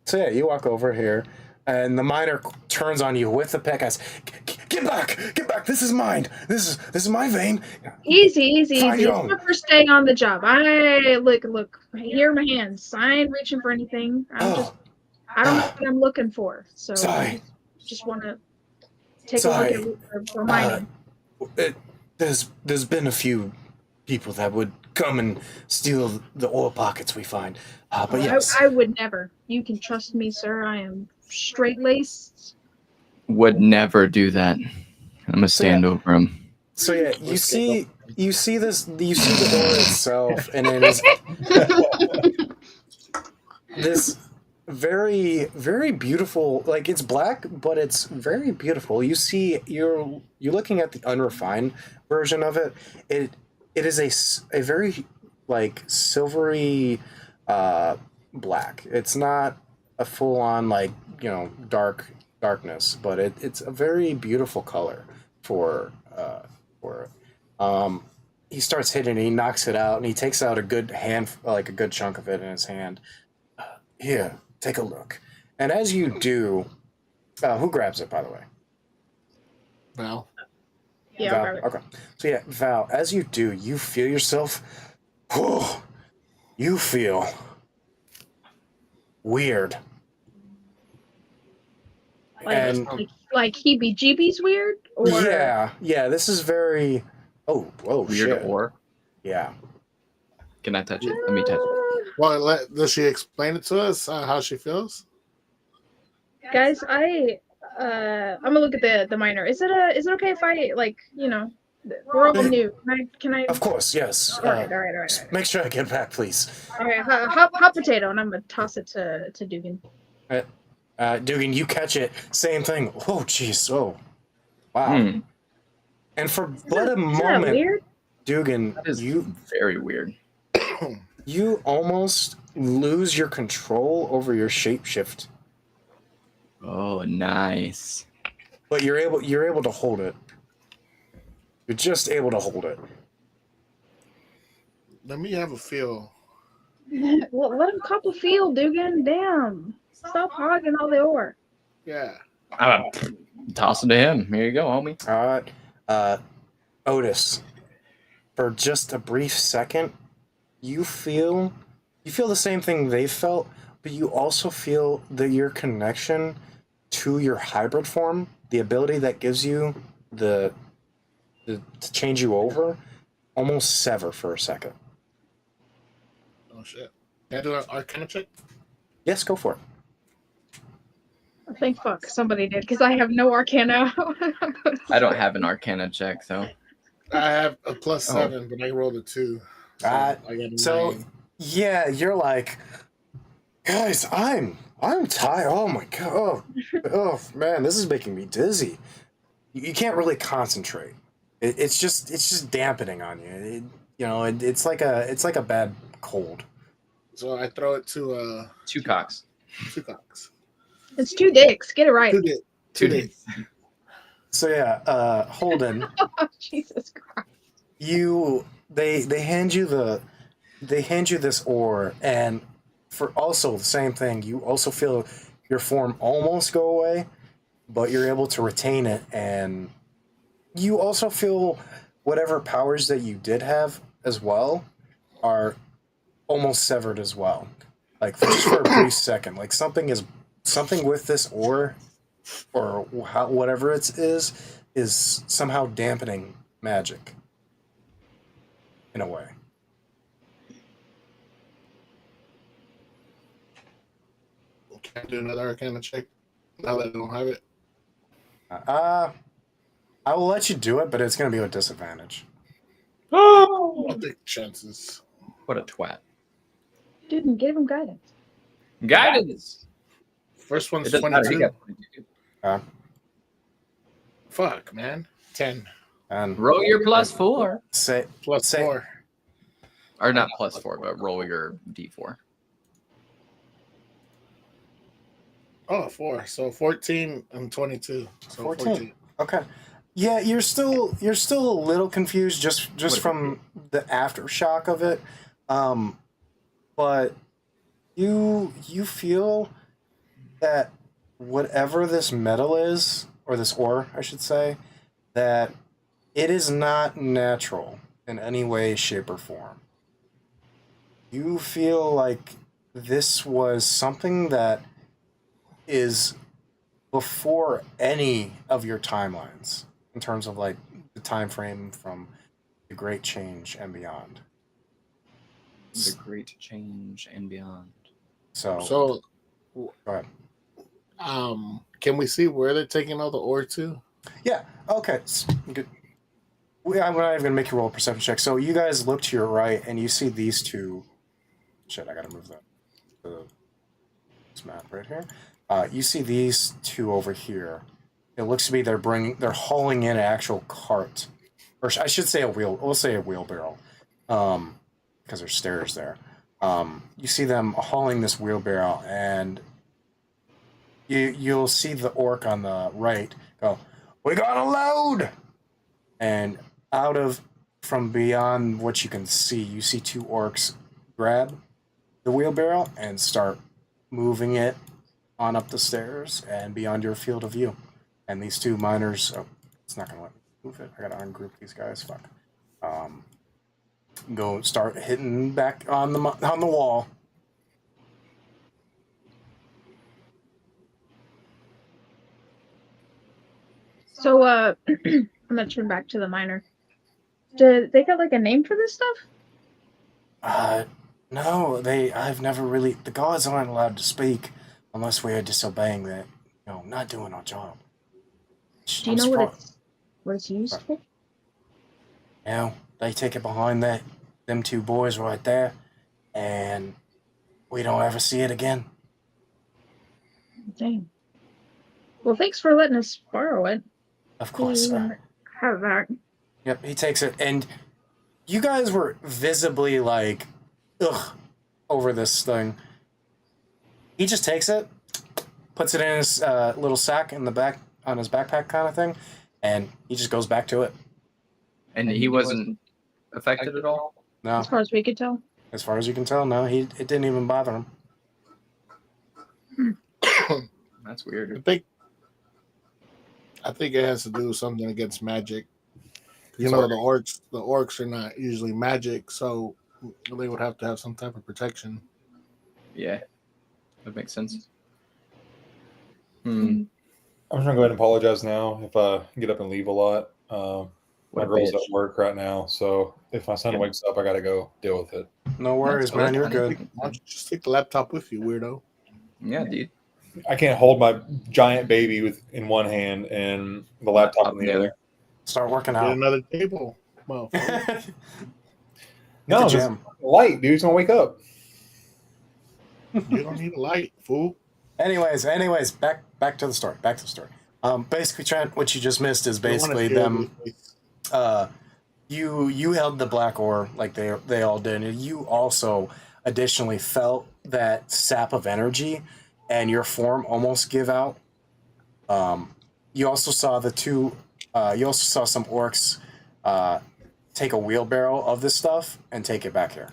So yeah, you walk over here, and the miner turns on you with the pickaxe. Get back! Get back! This is mine! This is my vein! Easy. Find It's your own. not for staying on the job. I look. Here are my hands. I ain't reaching for anything. I don't know what I'm looking for. So Sorry. just want to take Sorry. a look for mining. There's been a few people that would come and steal the ore pockets we find. But yes. I would never. You can trust me, sir. I am straight laced. Would never do that. I'm gonna stand over him. So yeah, you see the ore itself, and it is this very, very beautiful. Like, it's black, but it's very beautiful. You see, you're looking at the unrefined version of it. It is a very like silvery black. It's not a full on like darkness, but it's a very beautiful color for it. He starts hitting it, he knocks it out, and he takes out a good chunk of it in his hand. Here, take a look. And as you do, who grabs it, by the way? Val. Yeah, Val? I'll grab it. Okay. So yeah, Val, as you do, you feel yourself. Oh, you feel weird. And Like heebie-jeebies weird? Or yeah, this is very. Oh, Weird shit. ore. Yeah. Can I touch it? Let me touch it. Well, does she explain it to us how she feels? Guys, I'm gonna look at the miner. Is it okay if I we're all new. Can I Of course, yes. all right. Just make sure I get back, please. All right, hot potato, and I'm gonna toss it to Dugan. Dugan, you catch it. Same thing. Oh, jeez. Oh, wow. And for but a Isn't that moment, weird? Dugan, That is you very weird. almost lose your control over your shapeshift. Oh, nice. but you're able to hold it. You're just able to hold it. Let me have a feel. Well, let him cop a feel, Dugan. Damn. Stop hogging all the ore. Yeah. Toss it to him. Here you go, homie. All right, Otis. For just a brief second, you feel the same thing they felt, but you also feel that your connection to your hybrid form, the ability that gives you the to change you over, almost sever for a second. Oh shit. Can I do an Arcana check? Yes, go for it. Thank fuck somebody did, because I have no Arcana. I don't have an Arcana check, so. I have a Oh. +7, but I rolled a 2. So Uh, I got a so 9. yeah, you're like, guys, I'm tired. Oh my god. Oh man, this is making me dizzy. You can't really concentrate. It's just dampening on you. It's like a bad cold. So I throw it to 2 cocks. 2 cocks. It's 2 dicks. Get it right. 2 dicks. 2 dicks. So yeah, Holden, Jesus Christ. they hand you this ore, and for also the same thing, you also feel your form almost go away, but you're able to retain it, and you also feel whatever powers that you did have as well are almost severed as well. Like just for a brief second, like something with this ore or whatever it is somehow dampening magic in a way. Can I do another Arcana check now that I don't have it? I will let you do it, but it's going to be with disadvantage. Oh! I'll take chances. What a twat. Dude, give him guidance. Guidance! First one's It doesn't matter. He 22. got 22. Fuck, man. 10. And Roll your +4. say Plus say 4. Or not +4, but roll your d4. Oh, 4. So 14 and 22. So 14. Okay. Yeah, you're still a little confused just What? from the aftershock of it. But you feel that whatever this metal is, or this ore, I should say, that it is not natural in any way, shape, or form. You feel like this was something that is before any of your timelines in terms of like the time frame from the Great Change and beyond. The Great Change and beyond. So So, go ahead. can we see where they're taking all the ore to? Yeah. Okay. Good. I'm not even gonna make you roll a perception check. So you guys look to your right and you see these two. Shit, I gotta move that. This map right here. You see these two over here. It looks to be they're hauling in an actual cart, or I should say a wheel. We'll say a wheelbarrow, because there's stairs there. You see them hauling this wheelbarrow, and you'll see the orc on the right go, "We got a load!" And from beyond what you can see, you see two orcs grab the wheelbarrow and start moving it on up the stairs and beyond your field of view. And these two miners, it's not gonna let me move it. I gotta ungroup these guys. Fuck. Go start hitting back on the wall. So, I'm gonna turn back to the miner. Do they got like a name for this stuff? No, I've never really. The gods aren't allowed to speak unless we are disobeying that. Not doing our job. Do you know what it's used for? They take it behind them two boys right there, and we don't ever see it again. Dang. Well, thanks for letting us borrow it. Of course. Have that. Yep, he takes it, and you guys were visibly like, ugh, over this thing. He just takes it, puts it in his little sack in the back on his backpack kind of thing, and he just goes back to it. And he wasn't affected at all? No, As far as we could tell. as far as you can tell, no, it didn't even bother him. That's I weird. think it has to do with something against magic. You know, Sorry. the orcs are not usually magic, so they would have to have some type of protection. Yeah. That makes sense. Hmm. I'm just gonna go ahead and apologize now if I get up and leave a lot. What My a girl's bitch. at work right now, so if my son Yeah. wakes up, I gotta go deal with it. No worries, That's man. You're fine. good. Why don't you just take the laptop with you, weirdo? Yeah, dude. I can't hold my giant baby in one hand and the laptop in the other. Start working Get out. another table. Well, No, the just gym. light, dude. He's gonna wake up. you don't need a light, fool. Anyways, back to the story. Back to the story. Basically, Trent, what you just missed is I don't wanna basically hear them. this. You held the black ore like they all did, and you also additionally felt that sap of energy, and your form almost give out. You also saw the two. You also saw some orcs take a wheelbarrow of this stuff and take it back here.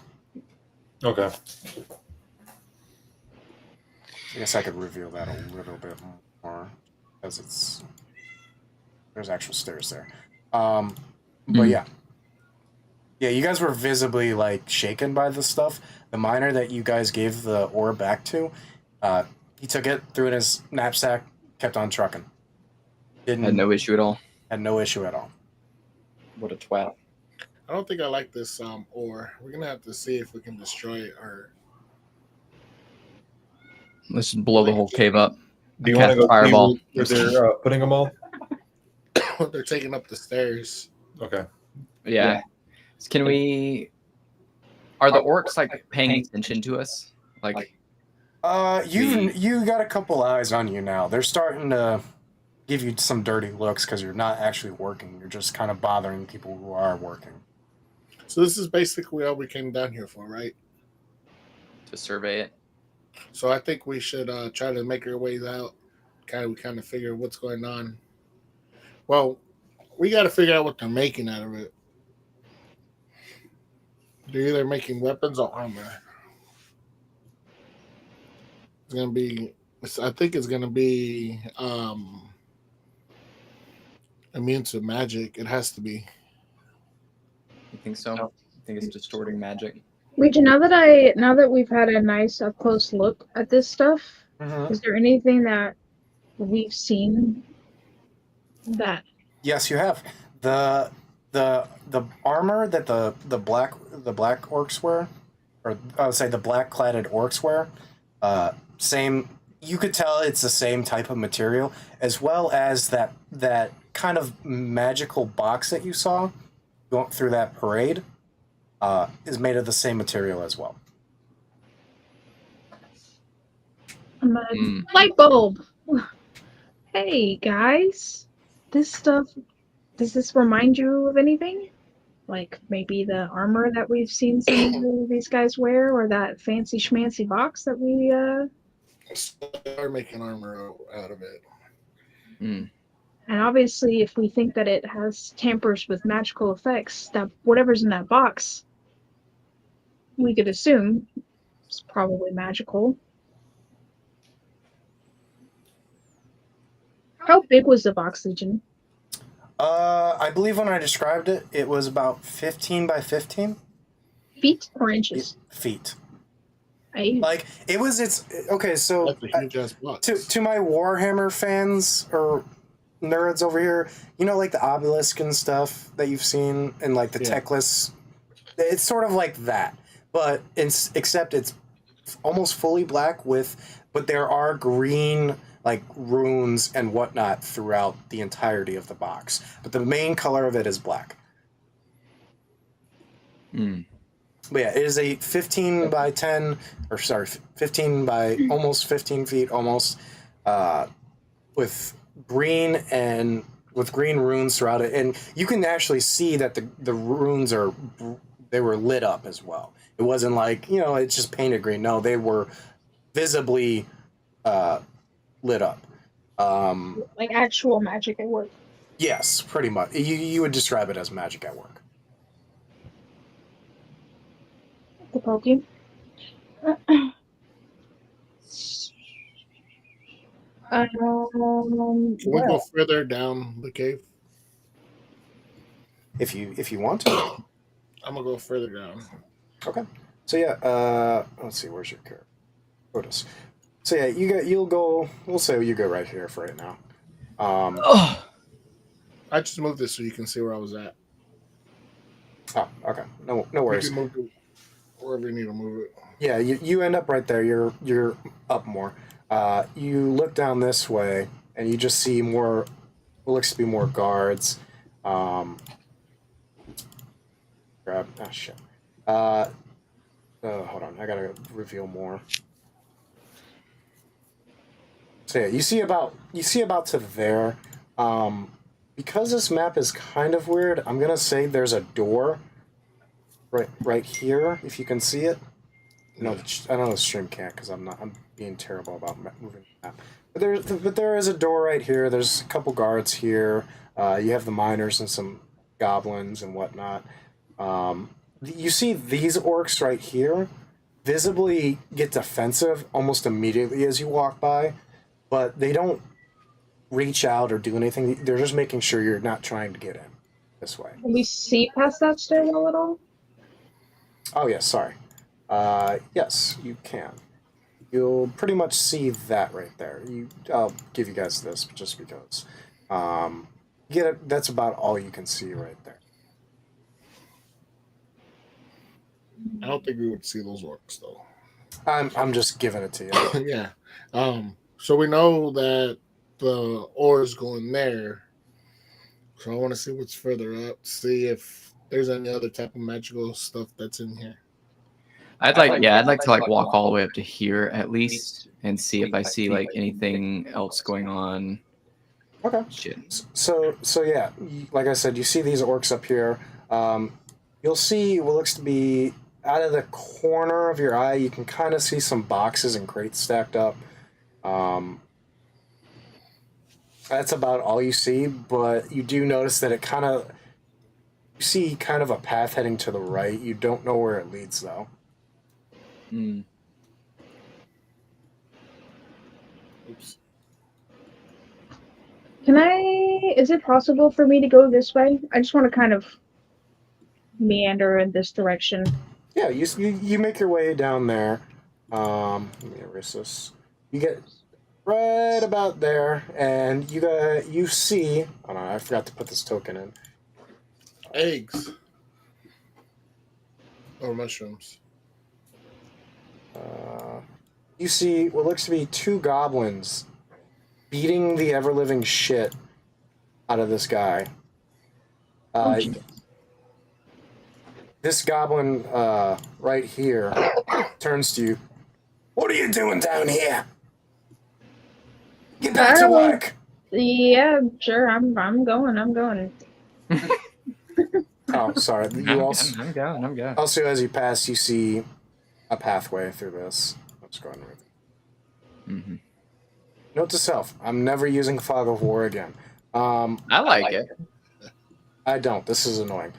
Okay. I guess I could reveal that a little bit more because there's actual stairs there. But yeah, you guys were visibly like shaken by this stuff. The miner that you guys gave the ore back to, he took it, threw it in his knapsack, kept on trucking. Had no issue at all. Had no issue at all. What a twat. I don't think I like this ore. We're gonna have to see if we can destroy it or Let's just blow the whole cave up. Do you Cast want to go fireball. see where they're putting them all? they're taking up the stairs. Okay. Yeah. Can we? Are the orcs like paying attention to us? Like, You got a couple eyes on you now. They're starting to give you some dirty looks because you're not actually working. You're just kind of bothering people who are working. So this is basically all we came down here for, right? to survey it? So I think we should try to make our ways out. We kind of figure what's going on. Well, we got to figure out what they're making out of it. They're either making weapons or armor. It's gonna be. I think it's gonna be immune to magic. It has to be. You think so? You think it's distorting magic? Legion, now that we've had a nice up close look at this stuff, is there anything that we've seen that? Yes, you have the armor that the black orcs wear, or I would say the black cladded orcs wear. Same. You could tell it's the same type of material, as well as that kind of magical box that you saw going through that parade. Is made of the same material as well. I'm a light bulb. Hey guys, this stuff. Does this remind you of anything? Like maybe the armor that we've seen some of these guys wear, or that fancy schmancy box that we They're making armor out of it. Mm. And obviously, if we think that it has tampers with magical effects, that whatever's in that box, we could assume it's probably magical. How big was the box, Legion? I believe when I described it, it was about 15 by 15 Feet or inches? feet. Like It's okay. So That's a huge ass box. to my Warhammer fans or nerds over here, you know, like the obelisk and stuff that you've seen and like the tech lists. It's sort of like that, but except it's almost fully black but there are green like runes and whatnot throughout the entirety of the box. But the main color of it is black. Mm. But yeah, it is a 15 by 10, or sorry, 15 by almost 15 feet, almost, with green runes throughout it, and you can actually see that the runes they were lit up as well. It wasn't like, you know, it's just painted green. No, they were visibly lit up. Like actual magic at work. Yes, pretty much. You would describe it as magic at work. The Pokey. Can we go Well, further down the cave? If you want to. I'm gonna go further down. Okay. So yeah, let's see, where's your character? Otis. So yeah, you'll go, we'll say you go right here for right now. Oh, I just moved this so you can see where I was at. Oh, okay. No You worries. can move it wherever you need to move it. Yeah, you end up right there. You're up more. You look down this way, and you just see more. What looks to be more guards. Grab. Ah, shit. Hold on. I gotta reveal more. So yeah, you see about to there. Because this map is kind of weird, I'm gonna say there's a door. Right here, if you can see it. No, I know the stream can't because I'm being terrible about moving the map. But there is a door right here. There's a couple guards here. You have the miners and some goblins and whatnot. You see these orcs right here visibly get defensive almost immediately as you walk by, but they don't reach out or do anything. They're just making sure you're not trying to get in this way. can we see past that stairwell at all? Oh yes, sorry. Yes, you can. You'll pretty much see that right there. I'll give you guys this just because. That's about all you can see right there. I don't think we would see those orcs though. I'm just giving it to you. Yeah. So we know that the ore is going there. So I want to see what's further up, see if there's any other type of magical stuff that's in here. I'd like to like walk all the way up to here at least and see if I see like anything else going on. Okay. Shit. So yeah, like I said, you see these orcs up here. You'll see what looks to be out of the corner of your eye. You can kind of see some boxes and crates stacked up. That's about all you see, but you do notice that you see kind of a path heading to the right. You don't know where it leads though. Hmm. Oops. Is it possible for me to go this way? I just want to kind of meander in this direction. Yeah, you make your way down there. Let me erase this. You get right about there, and you see. Oh no, I forgot to put this token in. Eggs. Or mushrooms. You see what looks to be two goblins beating the ever living shit out of this guy. This goblin right here turns to you. What are you doing down here? Get back to work. Yeah, sure. I'm going. Oh, sorry. You also I'm going. also as you pass, you see a pathway through this. I'm just going with it. Mm-hmm. Note to self: I'm never using Fog of War again. I like it. I don't. This is annoying.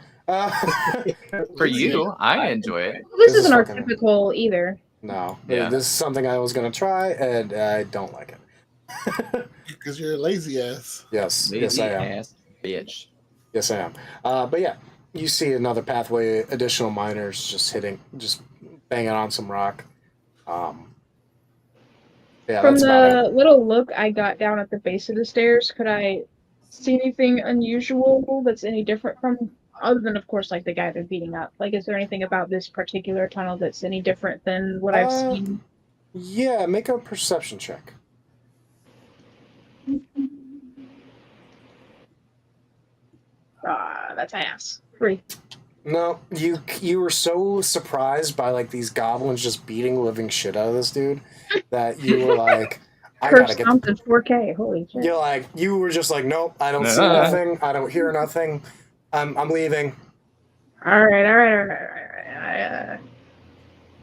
For you, I enjoy it. This This is isn't our fucking- typical either. No, Yeah. this is something I was gonna try, and I don't like it. Because you're a lazy ass. Yes, yes, Lazy I am. ass bitch. Yes, I am. But yeah, you see another pathway. Additional miners just banging on some rock. Yeah, From that's about the it. little look I got down at the base of the stairs, could I see anything unusual that's any different from, other than, of course, like the guy they're beating up? Like, is there anything about this particular tunnel that's any different than what I've seen? Yeah, make a perception check. That's ass. 3. No, you were so surprised by like these goblins just beating living shit out of this dude that you were like, I gotta Curse get. counted 4K. Holy shit. You were just like, nope, I don't see nothing, I don't hear nothing, I'm leaving. All right.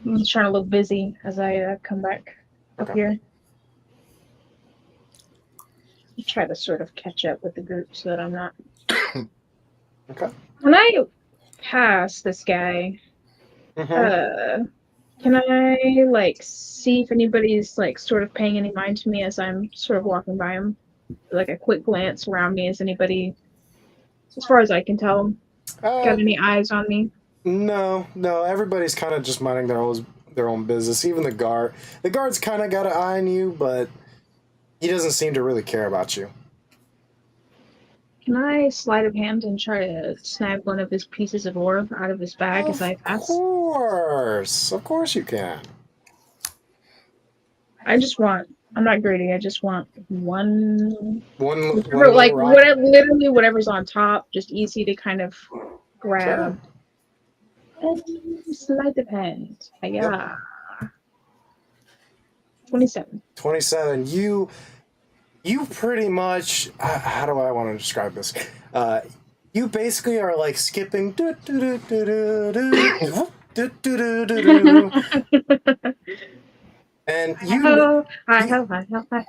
I'm just trying to look busy as I come back up Okay. here. try to sort of catch up with the group so that I'm not. Okay. When I pass this guy, Mm-hmm. can I like see if anybody's like sort of paying any mind to me as I'm sort of walking by him? Like a quick glance around me. Is anybody, as far as I can tell, got any eyes on me? No. Everybody's kind of just minding their own business. Even the guard. The guard's kind of got an eye on you, but he doesn't seem to really care about you. Can I sleight of hand and try to snag one of his pieces of ore out of his bag as I pass? Of course you can. I just want. I'm not greedy. I just want one. One Whatever, like little rock. literally whatever's on top, just easy to kind of grab. And sleight of hand. Yeah. 27. 27. You pretty much. How do I want to describe this? You basically are like skipping. And you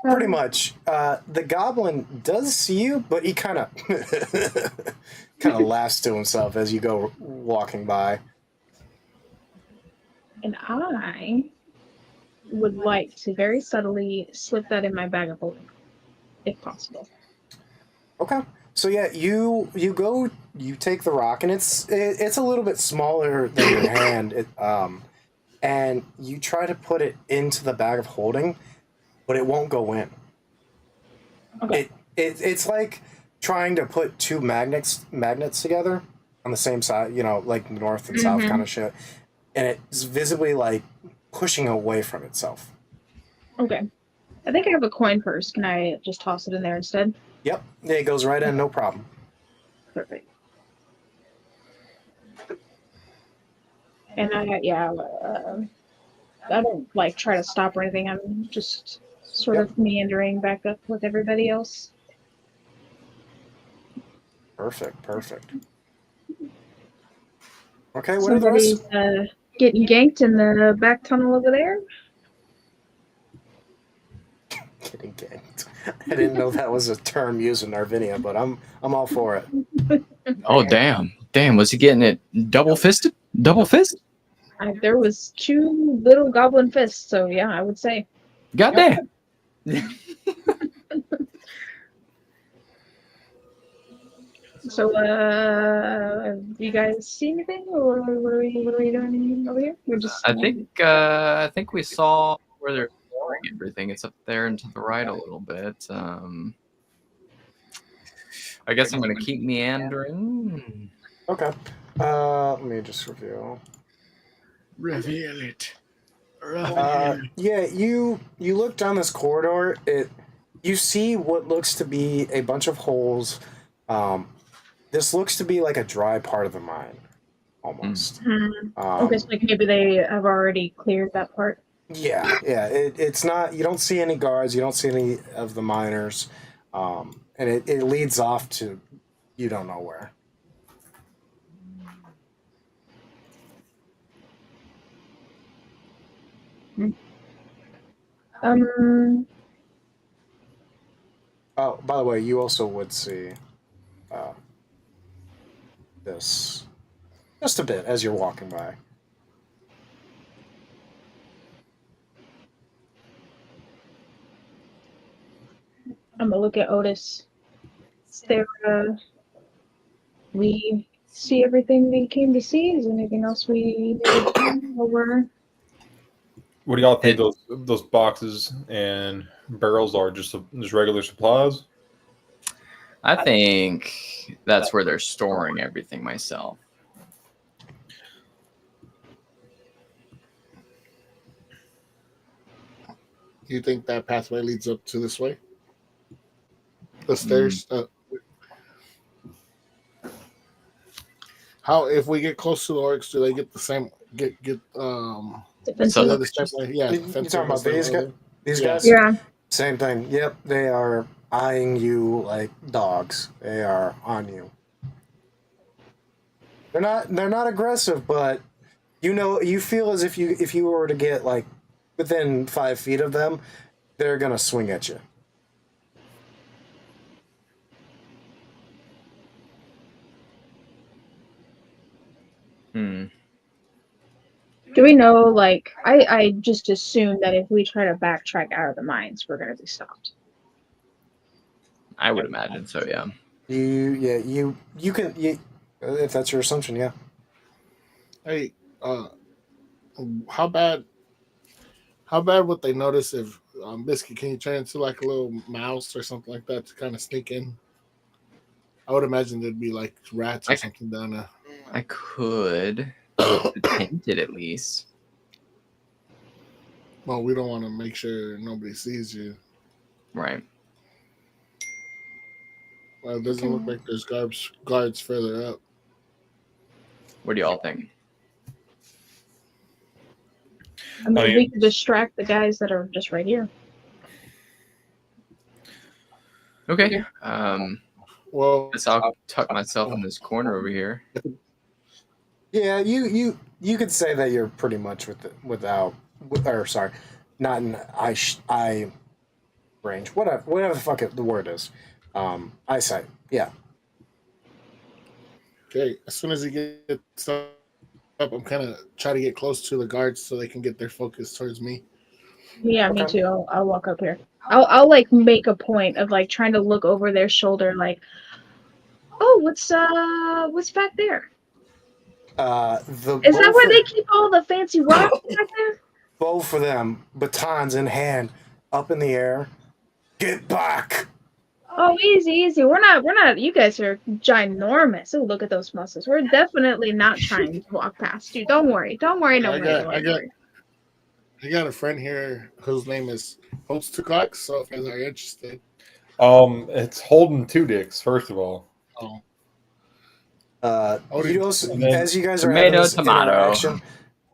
pretty much the goblin does see you, but he kind of laughs to himself as you go walking by. And I would like to very subtly slip that in my bag of holding, if possible. Okay. So yeah, you take the rock, and it's a little bit smaller than your hand. And you try to put it into the bag of holding, but it won't go in. Okay. It's like trying to put two magnets together on the same side, like north and south kind of shit, and it's visibly like pushing away from itself. Okay. I think I have a coin purse. Can I just toss it in there instead? Yep, it goes right in, no problem. Perfect. And I don't like try to stop or anything. I'm just sort of meandering back up with everybody else. Perfect. Okay, what are the Somebody's rest? getting ganked in the back tunnel over there. Getting ganked. I didn't know that was a term used in Narvinia, but I'm all for it. Oh, damn. Was he getting it double fisted? Double fist? There was 2 little goblin fists, so yeah, I would say. Goddamn. So, have you guys see anything, or what are we doing over here? We're just. I think we saw where they're storing everything. It's up there and to the right a little bit. I guess I'm gonna keep meandering. Okay. Let me just review. Reveal it. Yeah, you look down this corridor. You see what looks to be a bunch of holes. This looks to be like a dry part of the mine, almost. Okay, so like maybe they have already cleared that part. Yeah. It's not. You don't see any guards. You don't see any of the miners, and it leads off to you don't know where. Oh, by the way, you also would see this just a bit as you're walking by. I'm gonna look at Otis. Is there, we see everything we came to see? Is there anything else we did over? What do y'all think those boxes and barrels are? Just regular supplies? I think that's where they're storing everything myself. You think that pathway leads up to this way? The stairs? How if we get close to the orcs, do they get the same So, the same way? Yeah, You talking about these guys? These guys? Yeah. Same thing. Yep, they are eyeing you like dogs. They are on you. They're not aggressive, but you feel as if you were to get like within 5 feet of them, they're gonna swing at you. Hmm. Do we know, like, I just assume that if we try to backtrack out of the mines, we're going to be stopped. I would imagine so. Yeah. You can if that's your assumption, yeah. Hey, how bad? How bad would they notice if Biscuit? Can you turn into like a little mouse or something like that to kind of sneak in? I would imagine there'd be like rats or something down there. I could attempt it at least. Well, we don't want to make sure nobody sees you. Right. Well, it doesn't look like there's guards further up. What do y'all think? I mean, Oh, yeah. we could distract the guys that are just right here. Okay. Well, Guess I'll tuck myself in this corner over here. Yeah, you could say that you're pretty much not in eye range, whatever the fuck the word is, eyesight. Yeah. okay. As soon as he gets up, I'm kind of trying to get close to the guards so they can get their focus towards me. Yeah, me Okay. too. I'll walk up here. I'll like make a point of like trying to look over their shoulder, like, oh, what's back there? Is that where they keep all the fancy rocks back there? both for them, batons in hand, up in the air. Get back! Oh, easy. We're not. You guys are ginormous. Oh, look at those muscles. We're definitely not trying to walk past you. Don't worry. Don't worry. I got a friend here whose name is Holtz Tukak, so if you guys are interested. It's holding 2 dicks, first of all. Oh. You also, And then- as you guys are having Tomato, this tomato. interaction,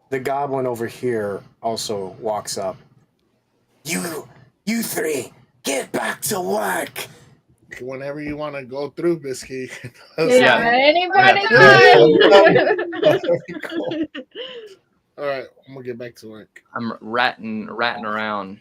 the goblin over here also walks up. You three, get back to work. Whenever you want to go through, Bisky. Yeah, anybody good? All right, I'm gonna get back to work. I'm ratting around.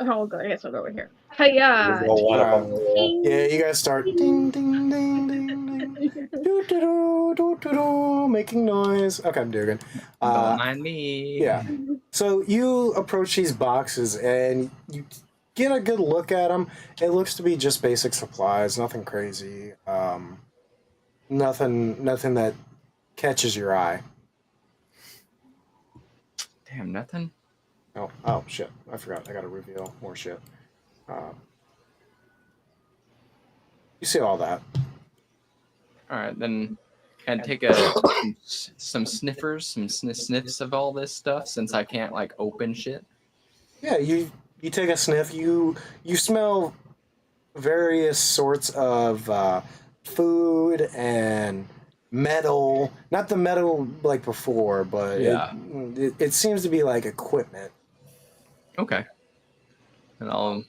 I'll go. I guess I'll go over here. Hiya! There's a lot on the wall. Yeah, you guys start ding ding ding ding ding, doo doo doo doo doo, making noise. Okay, I'm doing good. Don't mind me. Yeah. So you approach these boxes and you get a good look at them. It looks to be just basic supplies, nothing crazy. Nothing that catches your eye. Damn, nothing. Oh shit! I forgot. I gotta reveal more shit. You see all that? All right, then can I take some sniffers, some sniffs of all this stuff since I can't like open shit. Yeah, you take a sniff. You smell various sorts of food and metal. Not the metal like before, but Yeah. it seems to be like equipment. Okay. And I'll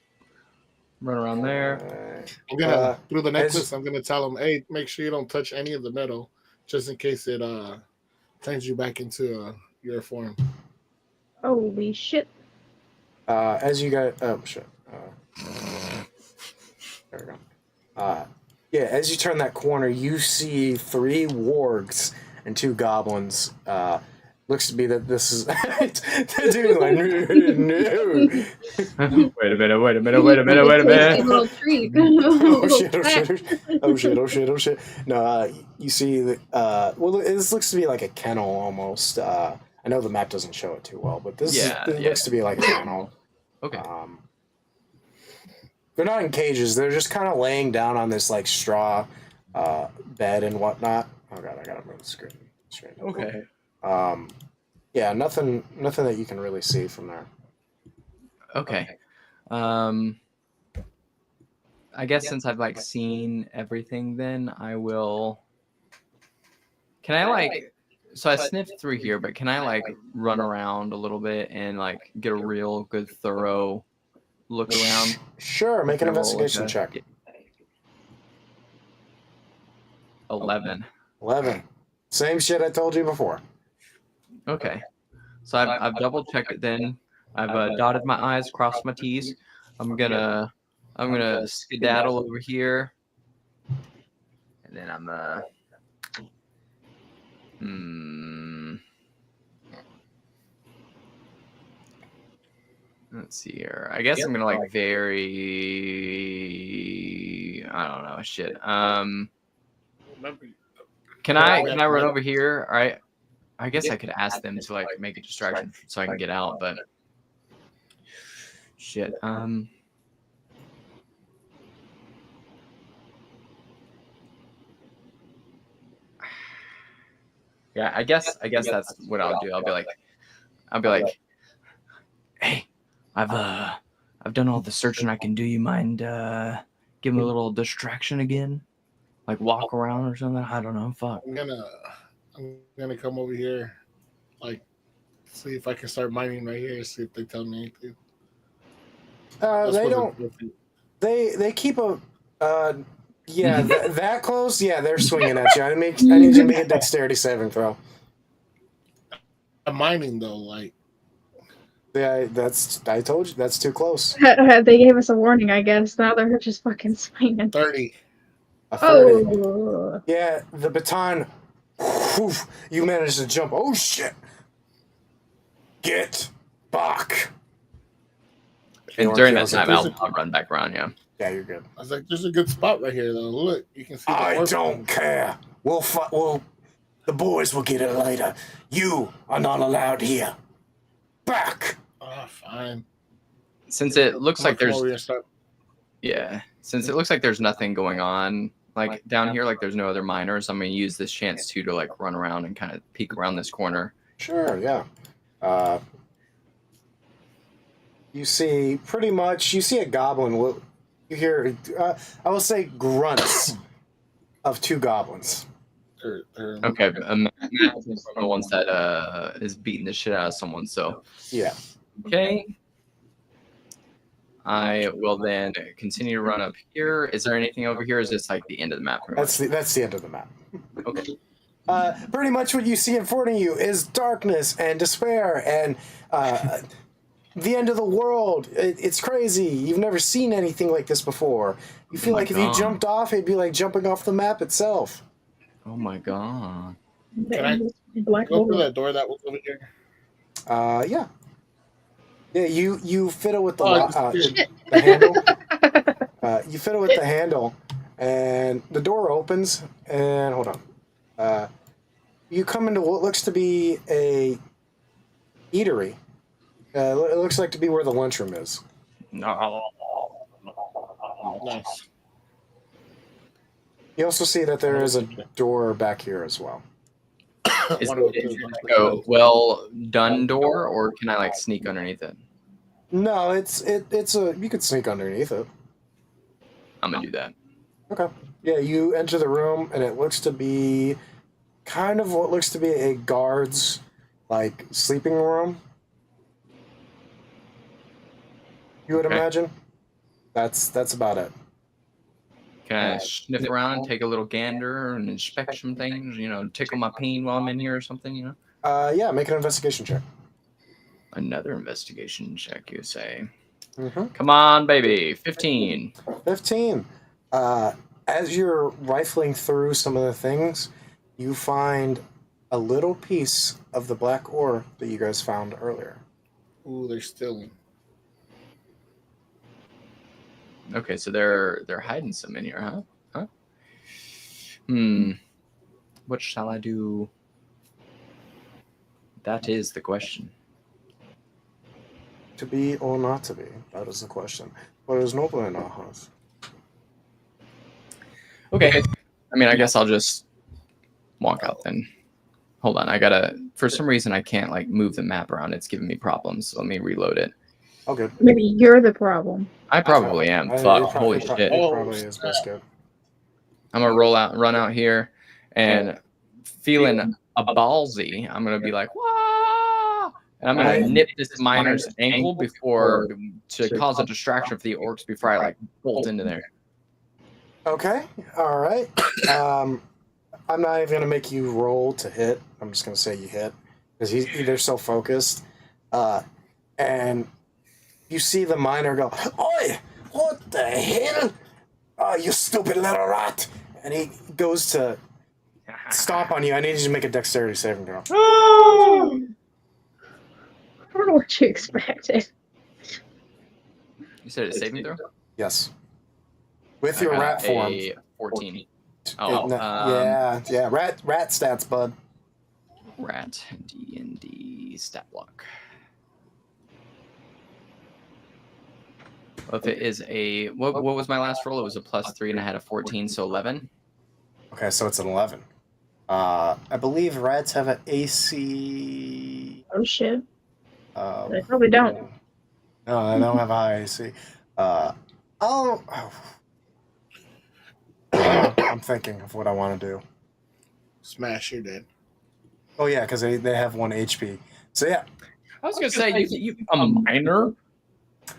run around there. I'm gonna through the as- necklace. I'm gonna tell them, hey, make sure you don't touch any of the metal, just in case it turns you back into your form. Holy shit! As you guys, oh shit. There we go. Yeah, as you turn that corner, you see 3 wargs and 2 goblins. Looks to be that this is. Dude, like, no. Wait a minute. Tasty little treat. Oh shit. No, you see that. Well, this looks to be like a kennel almost. I know the map doesn't show it too well, but this looks to be like a kennel. Okay. They're not in cages. They're just kind of laying down on this like straw bed and whatnot. Oh god, I gotta move the screen. Okay. Yeah, nothing that you can really see from there. Okay. I guess since I've like seen everything, then I will. Can I like? So I sniffed through here, but can I like run around a little bit and like get a real good thorough look around? Sure, make an Roll like investigation a- check. 11. 11. Same shit I told you before. Okay. So I've double checked it. Then I've dotted my I's, crossed my T's. I'm gonna skedaddle over here, and then I'm Let's see here. I guess I'm gonna like very. I don't know. Shit. Remember, Can I run over here? All right. I guess I could ask them to like make a distraction so I can get out, but shit. Yeah, I guess that's what I'll do. I'll be like, hey, I've done all the searching I can do. You mind give me a little distraction again? Like walk around or something? I don't know. Fuck. I'm gonna come over here, like, see if I can start mining right here. See if they tell me anything. They don't. They keep a. Yeah, that close. Yeah, they're swinging at you. I need you to make a dexterity saving throw. I'm mining though, like. Yeah, I told you that's too close. They gave us a warning, I guess. Now they're just fucking swinging. 30. A 30. Oh. Yeah, the baton. Whew, you managed to jump. Oh shit! Get back. And during that time, I'll run back around. Yeah. Yeah, you're good. I was like, "There's a good spot right here, though. Look, you can see." I don't care. The boys will get it later. You are not allowed here. Back. Oh, fine. Since it looks like there's Since it looks like there's nothing going on like down here, like there's no other miners, I'm gonna use this chance to like run around and kind of peek around this corner. Sure, yeah. You see a goblin. You hear, I will say, grunts of two goblins. Okay, the ones that is beating the shit out of someone. So yeah. Okay. I will then continue to run up here. Is there anything over here? Or is this like the end of the map? That's the end of the map. Okay. Pretty much what you see in front of you is darkness and despair and the end of the world. It's crazy. You've never seen anything like this before. You feel like if you jumped off, it'd be like jumping off the map itself. Oh my god. Can I go through that door that was over here? Yeah. Yeah, you fiddle with the handle. You fiddle with the handle, and the door opens. And hold on, you come into what looks to be a eatery. It looks like to be where the lunchroom is. Nice. You also see that there is a door back here as well. Is it a well done door, or can I like sneak underneath it? No, it's you could sneak underneath it. I'm gonna do that. Okay. Yeah, you enter the room, and it looks to be kind of what looks to be a guard's like sleeping room. You would imagine. That's about it. Can I sniff around, take a little gander, and inspect some things? You know, tickle my peen while I'm in here or something. You know. Yeah, make an investigation check. Another investigation check, you say? Mm-hmm. Come on, baby. 15. 15. As you're rifling through some of the things, you find a little piece of the black ore that you guys found earlier. Ooh, they're stealing. Okay, so they're hiding some in here, huh? What shall I do? That is the question. To be or not to be? That is the question. What is noble in our hearts? Okay. I mean, I guess I'll just walk out then. Hold on, for some reason I can't like move the map around. It's giving me problems. So let me reload it. Okay. Maybe you're the problem. I probably am. Fuck. Holy shit. It probably is best good. I'm gonna run out here, and feeling a ballsy, I'm gonna be like, "Wah!" And I'm gonna nip this miner's ankle to cause a distraction for the orcs before I like bolt into there. Okay. All right. I'm not even gonna make you roll to hit. I'm just gonna say you hit because they're so focused, and you see the miner go, "Oi! What the hell? Oh, you stupid little rat!" And he goes to stomp on you. I need you to make a dexterity saving throw. I don't know what you expected. You said a saving throw? Yes. With I your got rat form. a 14. Yeah. Rat stats, bud. Rat D&D stat block. Well, if it is a what was my last roll? It was a +3 and I had a 14, so 11. Okay, so it's an 11. I believe rats have an AC. Oh shit. Uh, They probably don't. No, they don't have a high AC. I'm thinking of what I want to do. Smash, you're dead. Oh yeah, because they have 1 HP. So yeah. I was gonna say you a minor.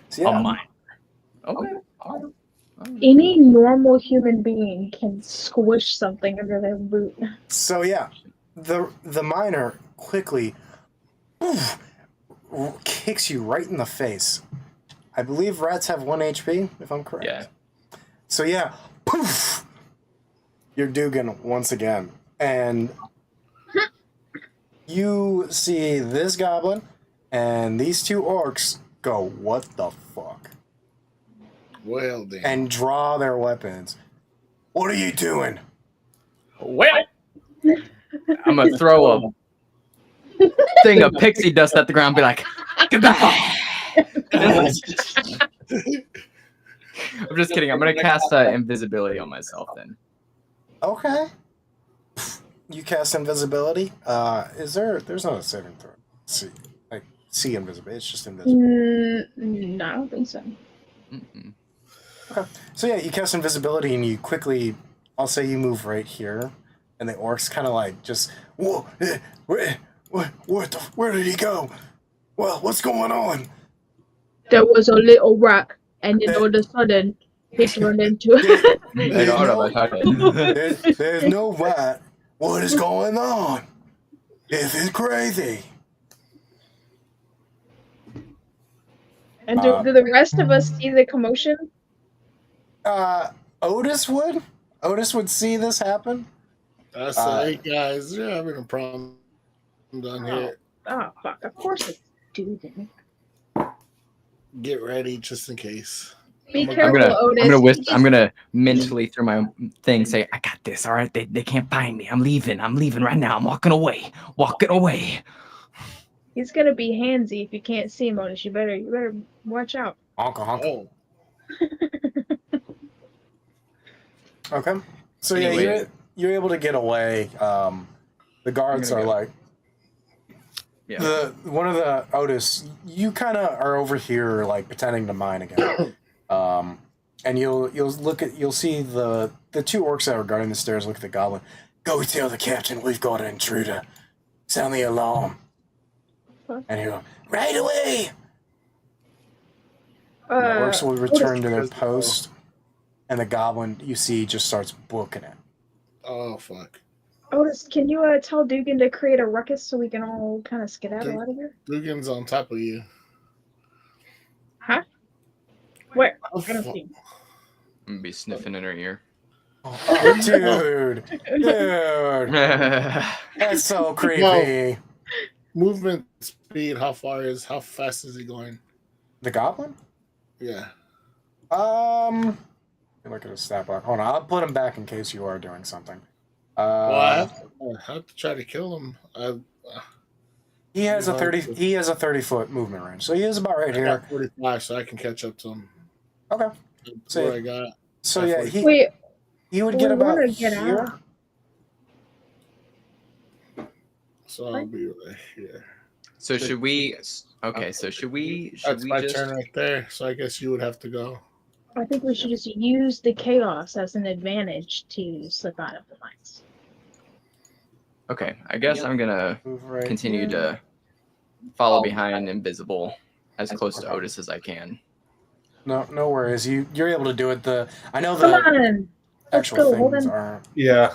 So, yeah. A minor. Okay. All right. Any normal human being can squish something under their boot. So yeah, the miner quickly kicks you right in the face. I believe rats have 1 HP, if I'm correct. Yeah. So yeah, poof! You're Dugan once again, and you see this goblin and these 2 orcs go, "What the fuck?" Well, then. and draw their weapons. What are you doing? Well, I'm gonna throw a thing of pixie dust at the ground and be like, goodbye. I'm just kidding. I'm gonna cast invisibility on myself then. Okay. You cast invisibility. There's not a saving throw. See invisibility. It's just invisible. No, I don't think so. Mm-mm. Okay. So yeah, you cast invisibility and you quickly, I'll say you move right here, and the orcs kind of like just, whoa, where did he go? Well, what's going on? There was a little rat, and then all of a sudden, he turned into. There's no rat. What is going on? This is crazy. And do the rest of us see the commotion? Otis would see this happen. I said, hey guys, you're having a problem down here. Oh fuck! Of course it's Dugan. Get ready just in case. Be careful, Otis. I'm gonna mentally through my thing say, I got this. All right, they can't find me. I'm leaving right now. I'm walking away. He's gonna be handsy if you can't see him, Otis. You better watch out. Honka. Oh, Okay. So Anyway. yeah, you're able to get away. The guards are go. like, Yeah. one of the Otis. You kind of are over here like pretending to mine again. And you'll see the 2 orcs that are guarding the stairs. Look at the goblin. Go tell the captain we've got an intruder. Sound the alarm. And he'll go, right away. The orcs will return to their post, and the goblin you see just starts booking it. oh fuck. Otis, can you tell Dugan to create a ruckus so we can all kind of skedaddle out of here? Dugan's on top of you. Huh? Where? Oh, I don't fuck. see. I'm gonna be sniffing in her ear. Oh, dude, that's so creepy. Movement speed, how fast is he going? The goblin? Yeah. Look at his stat block. Hold on, I'll put him back in case you are doing something. Well, I have to try to kill him. He has a 30. He has a 30-foot movement range, so he is about right I here. got 45, so I can catch up to him. Okay. That's So- what I got. So yeah, he Wait, would we get about wanna get here. out. So I'll be right here. So should we? Okay. So should we That's my just? turn right there. So I guess you would have to go. I think we should just use the chaos as an advantage to slip out of the mines. Okay. I guess I'm gonna Move right continue here. to follow behind invisible as close to Otis as I can. No worries. You're able to do it. I know Come the on! Let's actual go, things Holden. aren't. Yeah.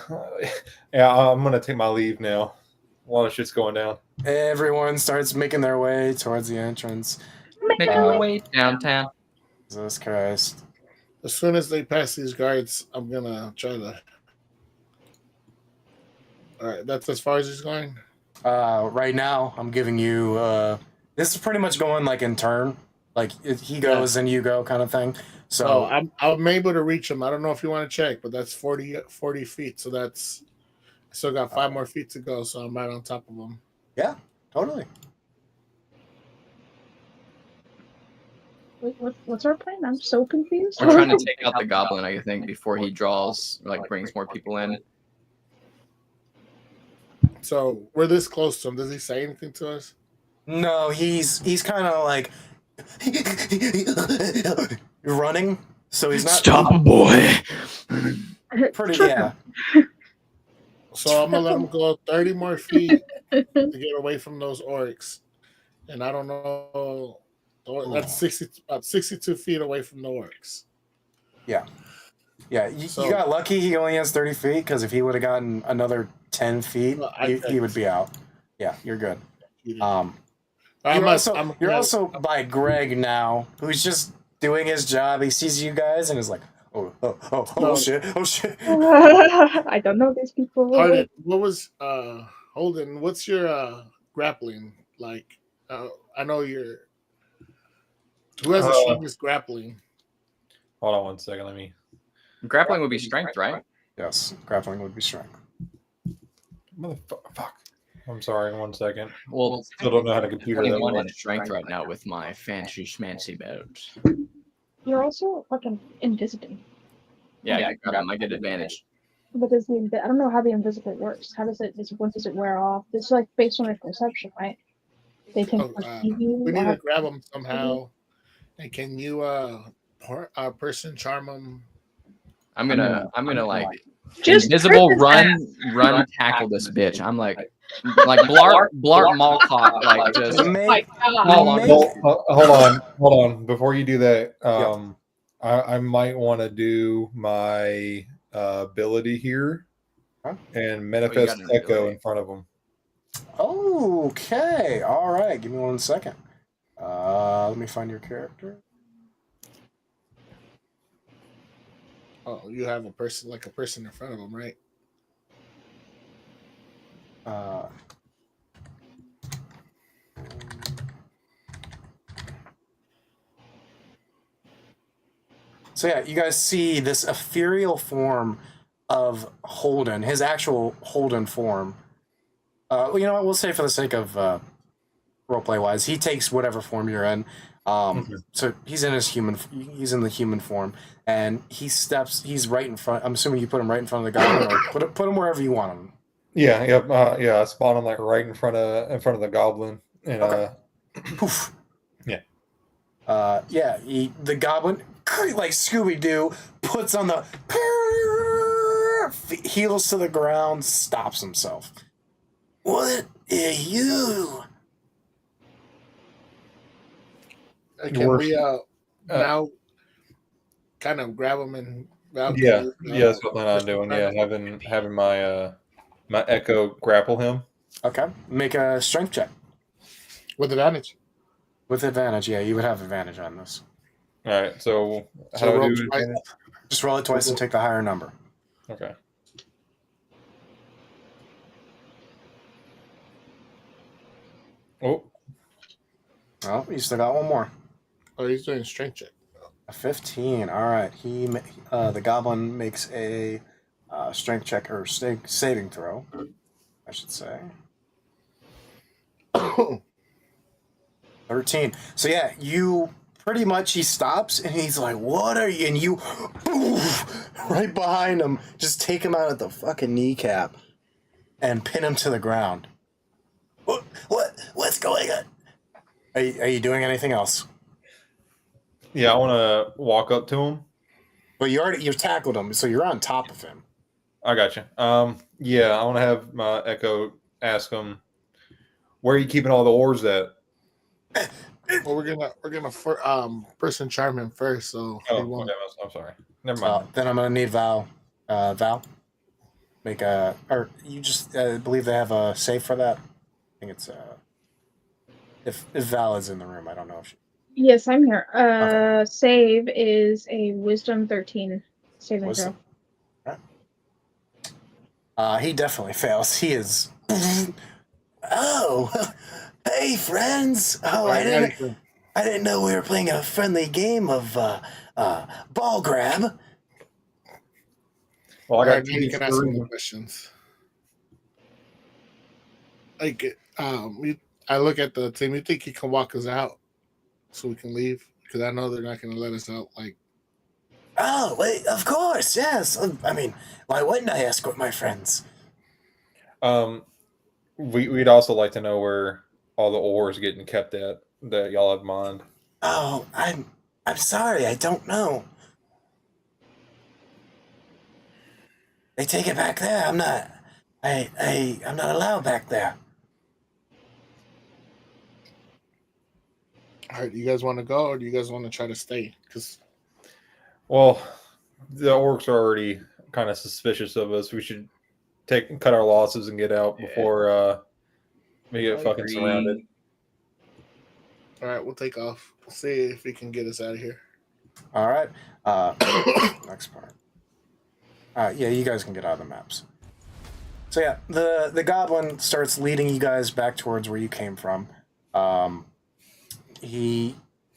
I'm gonna take my leave now. While it's just going down. Everyone starts making their way towards the entrance. Making our way downtown. Jesus Christ. As soon as they pass these guards, I'm gonna try to All right, that's as far as he's going. Right now, I'm giving you. This is pretty much going like in turn, like he goes and you go kind of thing. So I'm able to reach him. I don't know if you want to check, but that's 40 feet. So that's I still got 5 more feet to go. So I'm right on top of him. yeah, totally. Wait, what's our plan? I'm so confused. We're trying to take out the goblin, I think, before he draws, like brings more people in. So we're this close to him. Does he say anything to us? No, he's kind of like running, so he's not Stop, boy. pretty. Yeah, So I'm gonna let him go 30 more feet to get away from those orcs, and I don't know. That's about 62 feet away from the orcs. yeah. You got lucky. He only has 30 feet because if he would have gotten another 10 feet, he would be out. Yeah, you're good. You're also by Greg now, who's just doing his job. He sees you guys and is like, oh shit. I don't know these people. Harden, what was Holden? What's your grappling like? I know you're. Who has the strongest grappling? Hold on one second. Let me. Grappling would be strength, right? Yes, grappling would be strength. Motherfucker. Fuck. I'm sorry. 1 second. Well, Still don't know how to computer that. 21 in strength right now with my fancy schmancy bows. You're also fucking invisible. Yeah, I get advantage. But does I don't know how the invisible works. How does it? When does it wear off? It's like based on their perception, right? They can perceive you. We need to grab them somehow. And can you person charm them? I'm gonna like just invisible run tackle this bitch. I'm like Blart Malcott, like just hold on. Before you do that, I might want to do my ability here and manifest echo in front of them. Okay, all right. Give me 1 second. Let me find your character. Oh, you have a person in front of them, right? So yeah, you guys see this ethereal form of Holden, his actual Holden form. You know what? We'll say for the sake of roleplay wise, he takes whatever form you're in. So he's in the human form, and he's right in front. I'm assuming you put him right in front of the goblin, or put him wherever you want him. Yeah, yep, I spawn him like right in front of the goblin, and poof. Yeah. The goblin, like Scooby Doo, puts on the heels to the ground, stops himself. What are you? Can we now kind of grab them and that's what I'm doing. Yeah, having my my echo grapple him. Okay, make a strength check with advantage. With advantage, yeah, you would have advantage on this. All right, so how do I do it? Just roll it twice and take the higher number. Okay. Oh. Well, you still got one more. Oh, he's doing a strength check. A 15. All right. The goblin makes a strength check or saving throw, I should say. 13. So yeah, you pretty much, he stops and he's like, "What are you?" And you, poof, right behind him, just take him out at the fucking kneecap and pin him to the ground. What's going on? Are you doing anything else? Yeah, I want to walk up to him. But you tackled him, so you're on top of him. I got you. Yeah, I want to have my echo ask him, "Where are you keeping all the ores at?" Well, we're gonna person charm him first. So okay, I'm sorry. Never mind. Then I'm gonna need Val. Val, make a or you just believe they have a save for that. I think it's if Val is in the room, I don't know if she. Yes, I'm here. Okay. Save is a Wisdom 13 saving throw. He definitely fails. He is. Oh, hey friends! Oh, All right, yeah, I didn't know we were playing a friendly game of ball grab. Well, I all got right, now you can ask me the TV3. questions. Like, I look at the team. You think he can walk us out so we can leave? Because I know they're not going to let us out. Like, Oh, wait, of course, yes. I mean, why wouldn't I escort my friends? We'd also like to know where all the ores getting kept at that y'all have mined. Oh, I'm sorry, I don't know. They take it back there. I'm not allowed back there. all right, do you guys want to go or do you guys want to try to stay? Because Well, the orcs are already kind of suspicious of us. We should cut our losses and get out before we get fucking surrounded. all right, we'll take off. We'll see if we can get us out of here. All right. Next part. Yeah, you guys can get out of the maps. So yeah, the goblin starts leading you guys back towards where you came from. You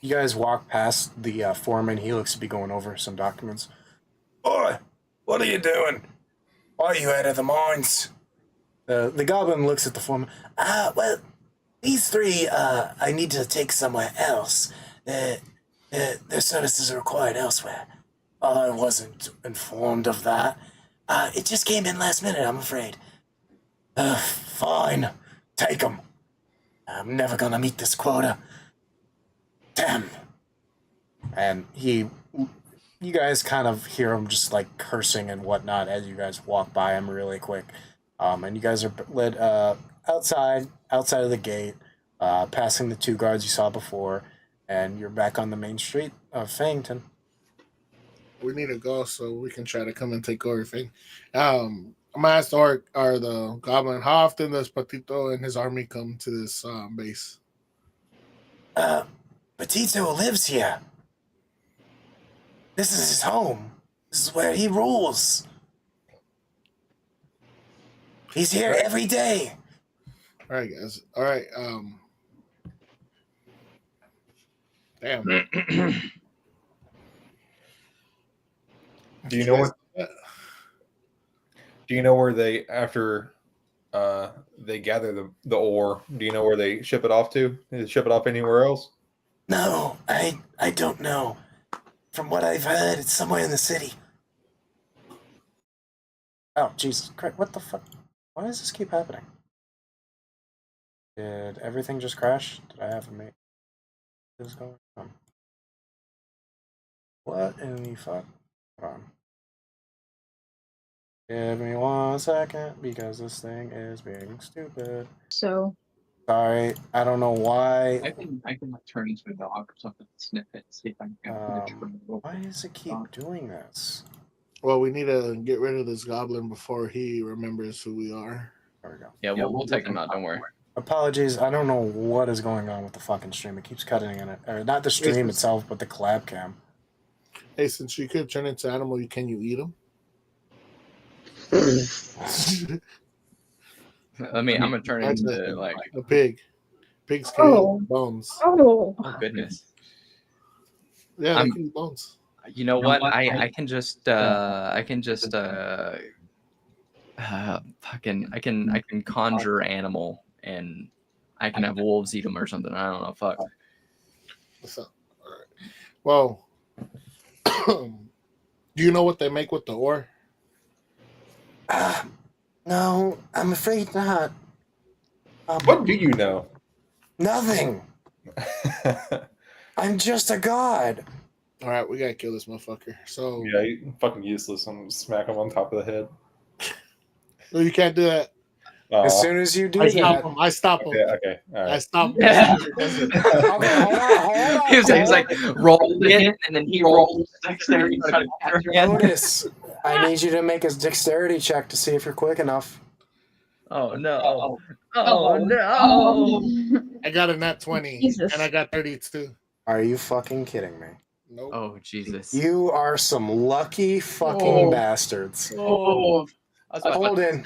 guys walk past the foreman. He looks to be going over some documents. Boy, what are you doing? Why are you out of the mines? The goblin looks at the foreman. Well, these three, I need to take somewhere else. Their services are required elsewhere. I wasn't informed of that. It just came in last minute, I'm afraid. Fine. Take them. I'm never gonna meet this quota. Damn. And you guys kind of hear him just like cursing and whatnot as you guys walk by him really quick. And you guys are led outside of the gate, passing the two guards you saw before, and you're back on the main street of Fangton. We need to go so we can try to come and take everything. I'm gonna ask the orc or the goblin, how often does Patito and his army come to this base? Petito lives here. This is his home. This is where he rules. He's here every day. All right, guys. All right. Damn. Do you know what? Do you know where they after they gather the ore? Do you know where they ship it off to? Do they ship it off anywhere else? No, I don't know. From what I've heard, it's somewhere in the city. Oh, Jesus Christ, what the fuck? Why does this keep happening? Did everything just crash? Did I have a mate? What is going on? What in the fuck? Hold on. Give me 1 second, because this thing is being stupid. So Sorry, I don't know why. I can like turn into a dog or something, sniff it, see if I can get Why does it keep doing this? Well, we need to get rid of this goblin before he remembers who we are. There we go. Yeah, we'll take him out. Don't worry. Apologies, I don't know what is going on with the fucking stream. It keeps cutting in it. Or not the stream itself, but the collab cam. Hey, since you could turn into animal, can you eat them? I'm gonna turn into like a pig. Pigs can eat bones. Oh goodness. Yeah, they can eat bones. You know what? I can conjure animal and I can have wolves eat them or something. I don't know. Fuck. So, all right. Well, do you know what they make with the ore? No, I'm afraid not. What do you know? Nothing. I'm just a god. All right, we gotta kill this motherfucker. So yeah, he's fucking useless. I'm gonna smack him on top of the head. No, you can't do that. As soon as you do that, I stop him. Okay, all right. I stop him. Yeah. Hold on. He was like rolled it, and then he rolled dexterity. Notice, I need you to make a dexterity check to see if you're quick enough. Oh no! Oh no! I got a nat 20, Jesus. and I got 32. Are you fucking kidding me? Nope. Oh Jesus! You are some lucky fucking bastards. Oh, Holden,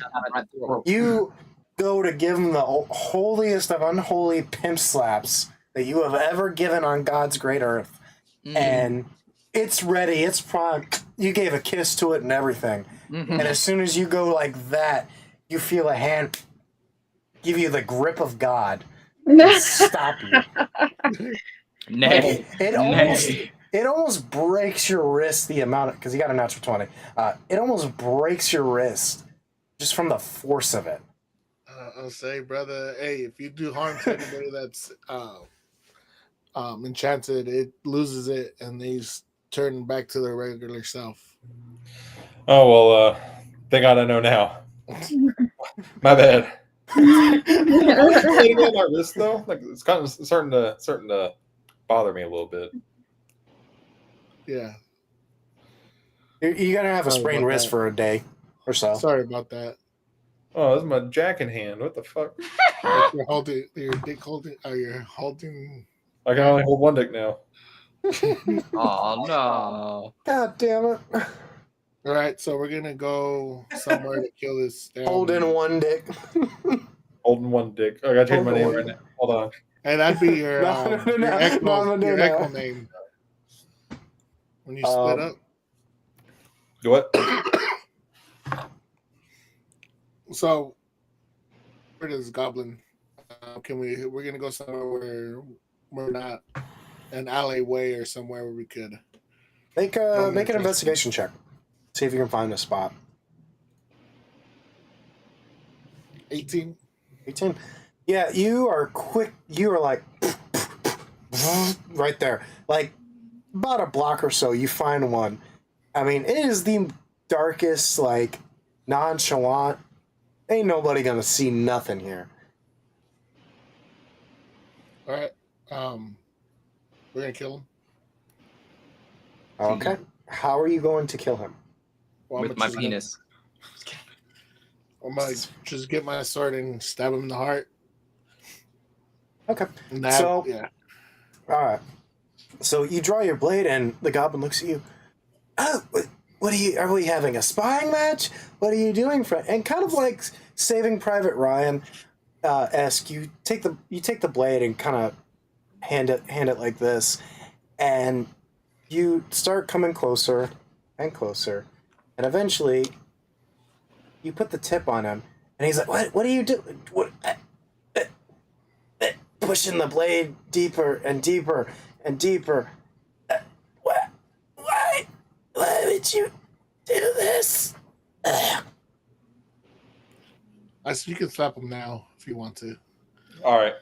you go to give him the holiest of unholy pimp slaps that you have ever given on God's great earth. And it's ready. It's prompt. You gave a kiss to it and everything. And as soon as you go like that, you feel a hand give you the grip of God and stop you. Nay. It almost breaks your wrist the amount because you got a natural 20. It almost breaks your wrist just from the force of it. I'll say, brother, hey, if you do harm to anybody that's enchanted, it loses it and they turn back to their regular self. Oh well, thank God I know now. My bad. On my wrist though, like it's kind of starting to bother me a little bit. Yeah. You're gonna have a sprained wrist for a day or so. Sorry about that. Oh, this is my jack in hand. What the fuck? You're holding your dick holding. You're holding. I can only hold one dick now. Oh no! God damn it! All right, so we're gonna go somewhere to kill this. Holding one dick. Holding one dick. I gotta change my name right now. Hold on. And that'd be your your echo name. When you split up. Do what? So, where does Goblin? We're gonna go somewhere where we're not an alleyway or somewhere where we could make an investigation check. See if you can find a spot. 18. 18. Yeah, you are quick. You are like right there, like about a block or so. You find one. I mean, it is the darkest, like nonchalant. Ain't nobody gonna see nothing here. All right. We're gonna kill him. Okay. How are you going to kill him? Well, With my penis. I'm gonna just get my sword and stab him in the heart. Okay. All right. So you draw your blade, and the goblin looks at you. Oh, what are you? Are we having a sparring match? What are you doing, friend? And kind of like Saving Private Ryan, esque. You take the blade and kind of hand it like this, and you start coming closer and closer, and eventually you put the tip on him, and he's like, "What are you doing? What?" Pushing the blade deeper and deeper and deeper. Why would you do this? I said you can slap him now if you want to. All right.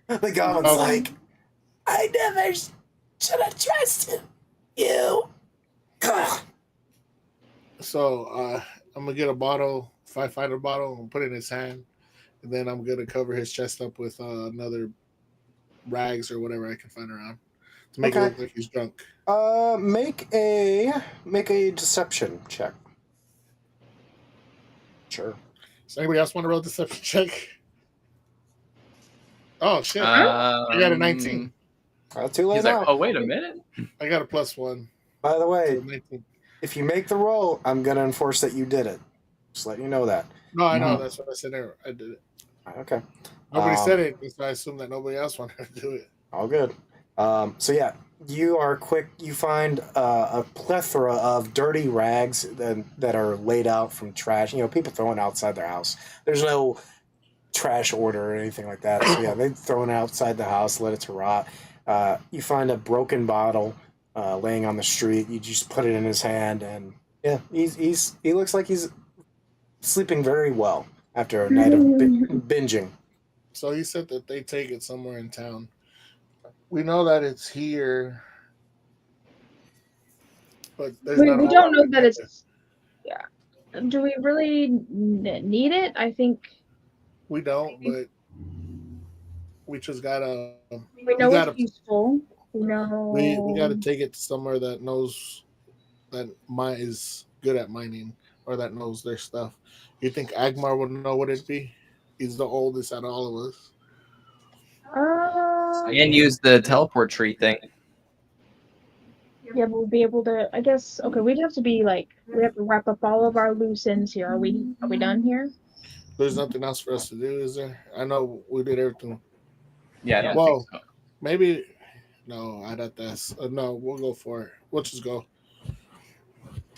The goblin's like, I never should have trusted you. So I'm gonna get a bottle, 500 bottle, and put it in his hand, and then I'm gonna cover his chest up with another rags or whatever I can find around to make it look like he's drunk. Make a deception check. Sure. Does anybody else want to roll a deception check? Oh shit! I got a 19. Too late He's now. like, oh wait a minute. I got a +1. By the way, So 19. if you make the roll, I'm gonna enforce that you did it. Just letting you know that. No, I know. That's what I said there. I did it. Okay. Nobody said it, so I assumed that nobody else wanted to do it. All good. So yeah, you are quick. You find a plethora of dirty rags that are laid out from trash. You know, people throwing outside their house. There's no trash order or anything like that. So yeah, they thrown it outside the house, let it to rot. You find a broken bottle laying on the street. You just put it in his hand, and yeah, he looks like he's sleeping very well after a night of binging. So he said that they take it somewhere in town. We know that it's here, but we don't know that it's. Yeah. Do we really need it? I think we don't, but we just gotta. We know it's useful. We know we gotta take it somewhere that knows that is good at mining or that knows their stuff. You think Agmar would know what it'd be? He's the oldest out of all of us. And use the teleport tree thing. Yeah, we'll be able to. I guess. Okay, we'd have to be like. We have to wrap up all of our loose ends here. Are we? Are we done here? There's nothing else for us to do, is there? I know we did everything. Yeah, I don't Well, think so. maybe. No, I'd have to ask. No, we'll go for it. We'll just go.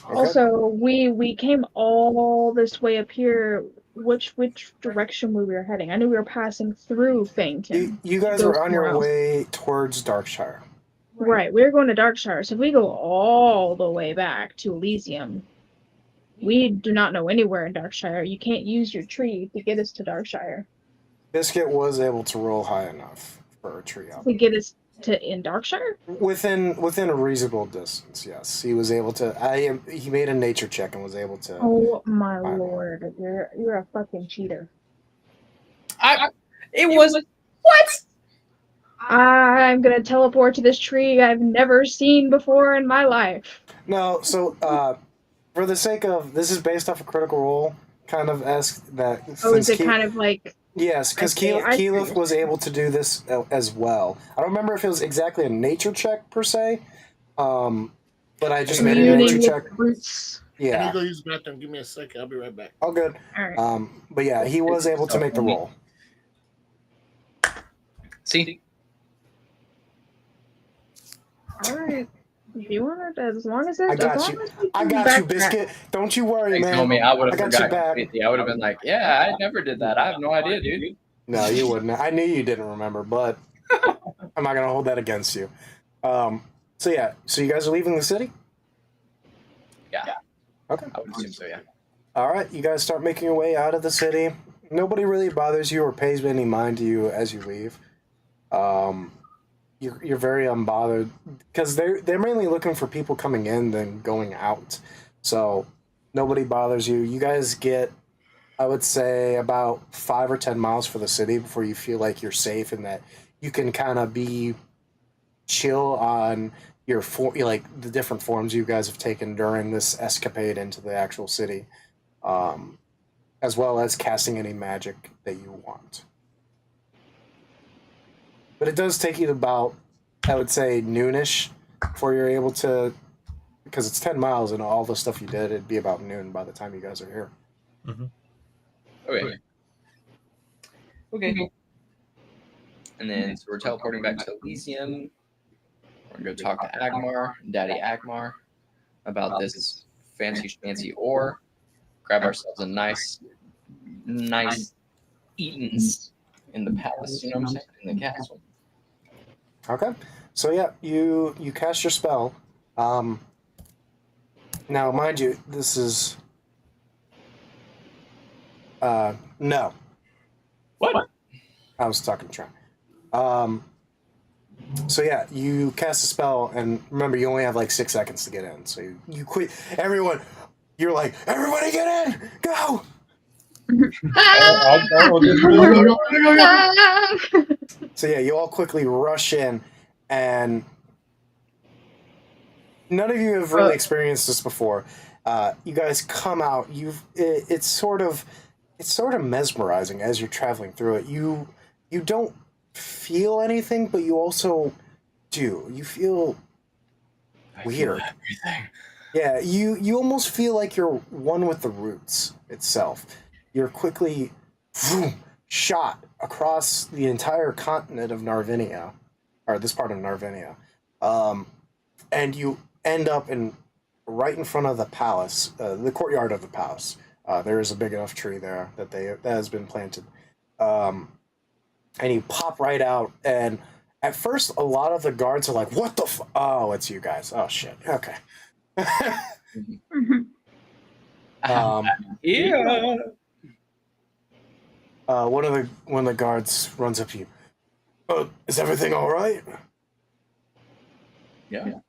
Okay. Also, we came all this way up here. Which direction we were heading? I knew we were passing through Fangton. You guys Go are on somewhere your else. way towards Darkshire. Right, we're going to Darkshire. So if we go all the way back to Elysium, we do not know anywhere in Darkshire. You can't use your tree to get us to Darkshire. Biscuit was able to roll high enough for a tree up. To get us to in Darkshire? Within a reasonable distance, yes. He was able to. He made a nature check and was able to. Oh my I know. lord, you're a fucking cheater. It was what? I'm gonna teleport to this tree I've never seen before in my life. No, so for the sake of this is based off a Critical Role kind of esque that. Oh, is it kind of like? Yes, because Keyleth was able to do this as well. I don't remember if it was exactly a nature check per se, but I just made a nature check. Roots. Can you Yeah, go use the bathroom? Give me a second. I'll be right back. all good. All right. But yeah, he was able to make the roll. See, All right. If you want it, as long as it, I got as you. long as we I can got back you, Biscuit. Don't you worry, thanks, man. homie. I would I have got your forgot back. completely. I would have been like, yeah, I never did that. I have no idea, dude. No, you wouldn't. I knew you didn't remember, but I'm not gonna hold that against you. So yeah, so you guys are leaving the city? Yeah. Okay. I would assume so, yeah. All right, you guys start making your way out of the city. Nobody really bothers you or pays any mind to you as you leave. You're very unbothered because they're mainly looking for people coming in than going out. So nobody bothers you. You guys get, I would say, about 5 or 10 miles for the city before you feel like you're safe and that you can kind of be chill on like the different forms you guys have taken during this escapade into the actual city, as well as casting any magic that you want. But it does take you about, I would say, noonish before you're able to, because it's 10 miles and all the stuff you did, it'd be about noon by the time you guys are here. Okay. Okay. And then so we're teleporting back to Elysium. We're gonna go talk to Agmar, Daddy Agmar, about this fancy ore. Grab ourselves a nice eatings in the palace. You know what I'm saying? In the castle. Okay. So yeah, you cast your spell. Now, mind you, this is no. What? I was talking to Trent. So yeah, you cast a spell, and remember, you only have like 6 seconds to get in. So you quit. You're like, everybody get in, go. So yeah, you all quickly rush in, and none of you have really experienced this before. You guys come out. It's sort of mesmerizing as you're traveling through it. You don't feel anything, but you also do. You feel weird. Everything. Yeah, you almost feel like you're one with the roots itself. You're quickly shot across the entire continent of Narvinia, or this part of Narvinia, and you end up right in front of the palace, the courtyard of the palace. There is a big enough tree there that has been planted, and you pop right out. And at first, a lot of the guards are like, "What the? Oh, it's you guys! Oh shit! Okay." Yeah. One of the guards runs up to you. Is everything all right? Yeah.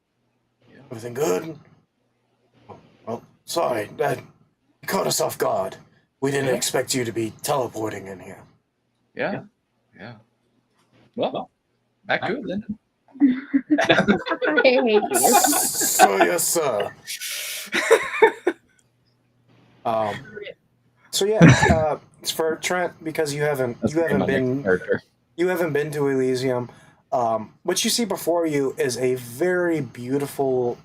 Everything good? Oh, well, sorry, that caught us off guard. We didn't expect you to be teleporting in here. Yeah. Well, back to it then. I hate you. So yes, sir. So yeah, it's for Trent because you haven't been to Elysium. what you see before you is a very beautiful.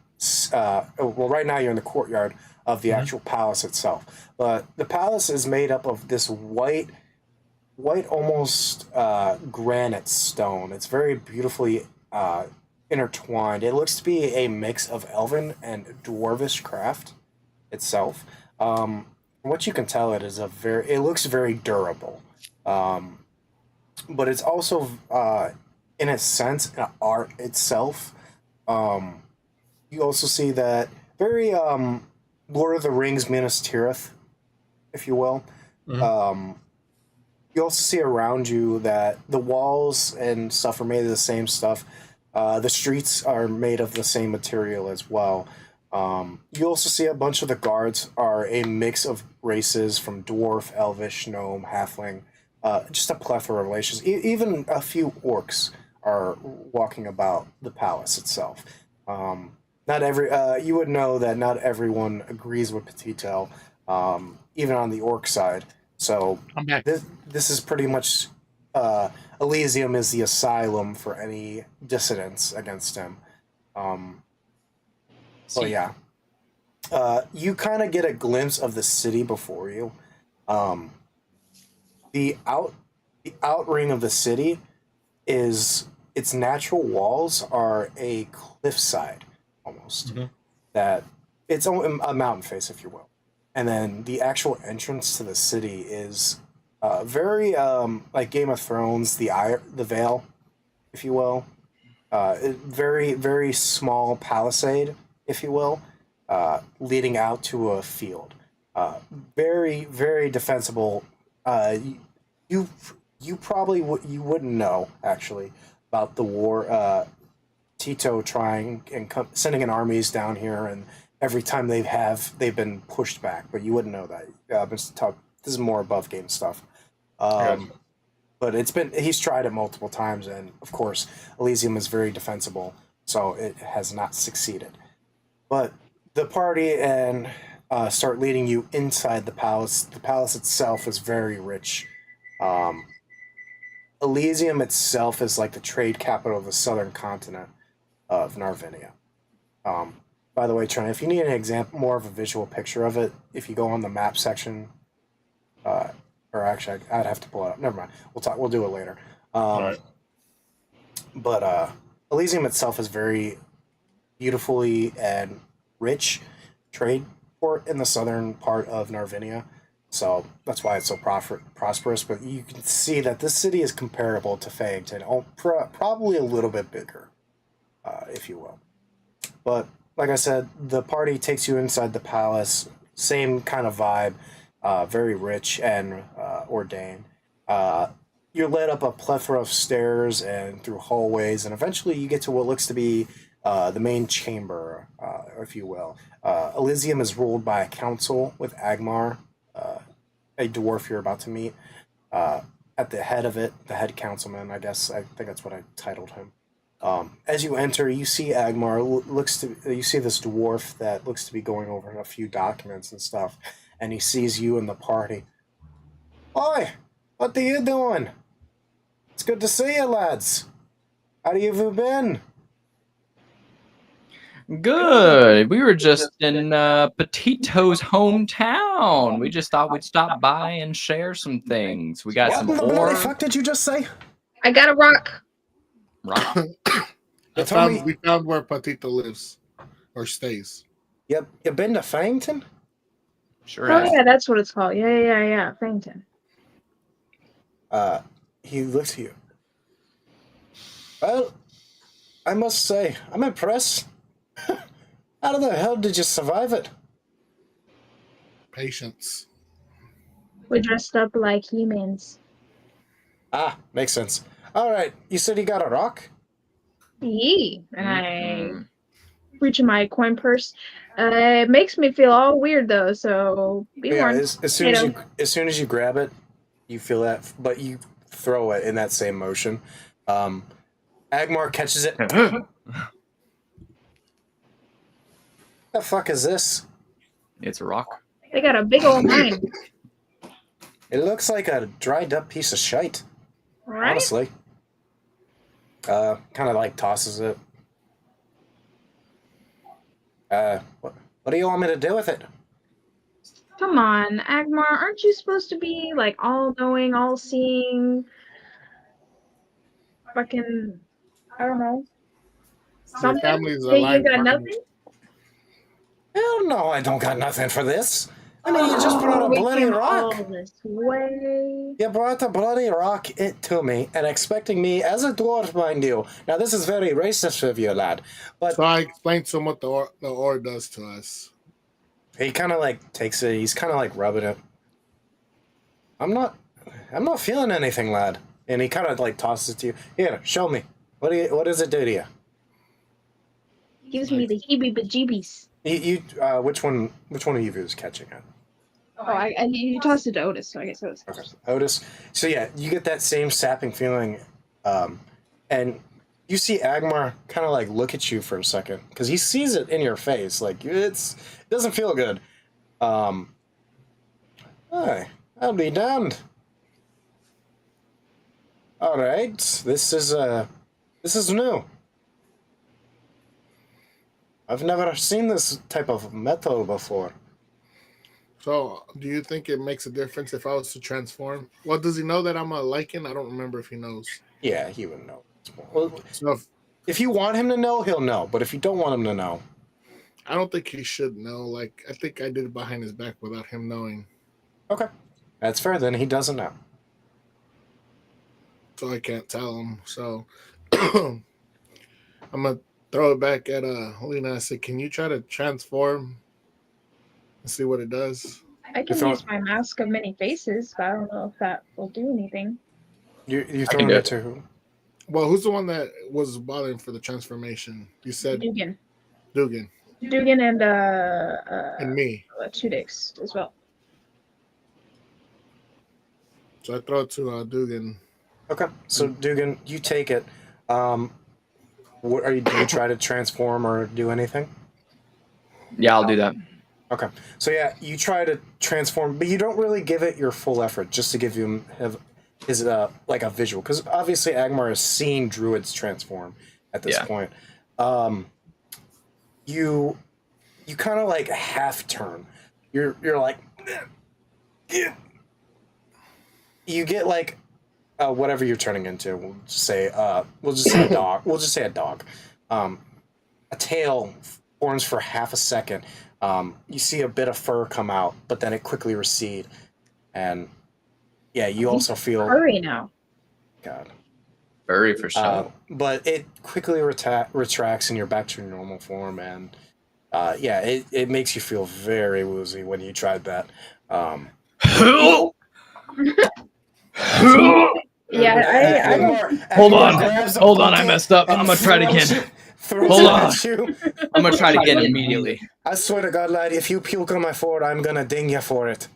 Well, right now you're in the courtyard of the actual palace itself, but the palace is made up of this white almost granite stone. It's very beautifully intertwined. It looks to be a mix of elven and dwarvish craft itself. From what you can tell, it looks very durable. Um, but it's also in a sense an art itself. Um, you also see that very Lord of the Rings Minas Tirith, if you will. Mhm. You also see around you that the walls and stuff are made of the same stuff. The streets are made of the same material as well. You also see a bunch of the guards are a mix of races from dwarf, elvish, gnome, halfling, just a plethora of races. Even a few orcs are walking about the palace itself. Not every you would know that not everyone agrees with Petito, even on the orc side. So I'm back. this is pretty much Elysium is the asylum for any dissidents against him. So yeah, you kind of get a glimpse of the city before you. Um, the out the out ring of the city is its natural walls are a cliffside almost Mhm. that it's a mountain face, if you will, and then the actual entrance to the city is very like Game of Thrones, the Vale, if you will, very very small palisade, if you will, leading out to a field. Uh, very very defensible. You you probably you wouldn't know actually about the war. Tito trying and sending in armies down here, and every time they've been pushed back, but you wouldn't know that. This is more above game stuff. Gotcha. But he's tried it multiple times, and of course, Elysium is very defensible, so it has not succeeded. But the party and start leading you inside the palace. The palace itself is very rich. Um, Elysium itself is like the trade capital of the southern continent of Narvinia. Um, by the way, Trent, if you need an example, more of a visual picture of it, if you go on the map section, uh, or actually, I'd have to pull it up. Never mind. We'll talk. We'll do it later. All right. But Elysium itself is very beautifully and rich trade port in the southern part of Narvinia. So that's why it's so prosperous. But you can see that this city is comparable to Fayington, probably a little bit bigger, if you will. But like I said, the party takes you inside the palace. Same kind of vibe, very rich and ordained. You're led up a plethora of stairs and through hallways, and eventually you get to what looks to be the main chamber, if you will. Elysium is ruled by a council with Agmar, a dwarf you're about to meet. At the head of it, the head councilman, I guess, I think that's what I titled him. As you enter, you see Agmar. You see this dwarf that looks to be going over a few documents and stuff, and he sees you and the party. Oi, what are you doing? It's good to see you, lads. How have you been? Good. We were just in Petito's hometown. We just thought we'd stop by and share some things. We got What some in the bloody ore. fuck did you just say? I got a rock. Rock. We found where Patito lives or stays. You been to Fangton? Sure Oh has. yeah, that's what it's called. Yeah. Fangton. He looks at you. Well, I must say, I'm impressed. How the hell did you survive it? Patience. We dressed up like humans. Ah, makes sense. All right, you said you got a rock? Yee. And I Mhm. reach in my coin purse. It makes me feel all weird though, so be Yeah, warned. as soon as you grab it, you feel that, but you throw it in that same motion. Agmar catches it. The fuck is this? It's a rock. They got a big old mine, It looks like a dried up piece of shite, right? honestly. Kind of like tosses it. What do you want me to do with it? Come on, Agmar, aren't you supposed to be like all knowing, all seeing? Fucking, I don't know. Your Something? family's Yeah, you aligned got partners. nothing? Hell no, I don't got nothing for this. I mean, you just brought a We bloody came rock. all this way. You brought a bloody rock it to me and expecting me as a dwarf, mind you. Now, this is very racist of you, lad. But So I explained to him what the ore does to us. he kind of like takes it. He's kind of like rubbing it. I'm not feeling anything, lad. And he kind of like tosses it to you. Here, show me. What does it do to you? Gives me the heebie-bejeebies. Which one of you is catching it? Oh, you tossed it to Otis, so I guess Otis. Okay. Otis. So yeah, you get that same sapping feeling, and you see Agmar kind of like look at you for a second because he sees it in your face. Like it doesn't feel good. Hey, I'll be damned. All right, this is new. I've never seen this type of metal before. So, do you think it makes a difference if I was to transform? Well, does he know that I'm a lichen? I don't remember if he knows. Yeah, he would know. Well, So, if you want him to know, he'll know. But if you don't want him to know, I don't think he should know. Like, I think I did it behind his back without him knowing. okay, that's fair. Then he doesn't know. So I can't tell him. So I'm gonna throw it back at Helena. I said, "Can you try to transform and see what it does?" I can use my mask of many faces, but I don't know if that will do anything. You throwing it to who? Well, who's the one that was bothering for the transformation? You said Dugan. Dugan. Dugan and Me. 2 days as well. So I throw it to Dugan. Okay, so Dugan, you take it. What do you try to transform or do anything? Yeah, I'll do that. Okay, so yeah, you try to transform, but you don't really give it your full effort, just to give him his like a visual, because obviously Agmar has seen druids transform at this point. You kind of like half turn. You're like, you get like. Whatever you're turning into, we'll just say a dog. We'll just say a dog. A tail forms for half a second. You see a bit of fur come out, but then it quickly recede, and yeah, you also feel furry now. God, Furry for sure. but it quickly retracts, and you're back to your normal form, and yeah, it makes you feel very woozy when you tried that. Yeah, Hold on, I messed up. I'm gonna try it again. Hold on. I'm gonna try it again immediately. I swear to God, lad, if you puke on my floor, I'm gonna ding you for it.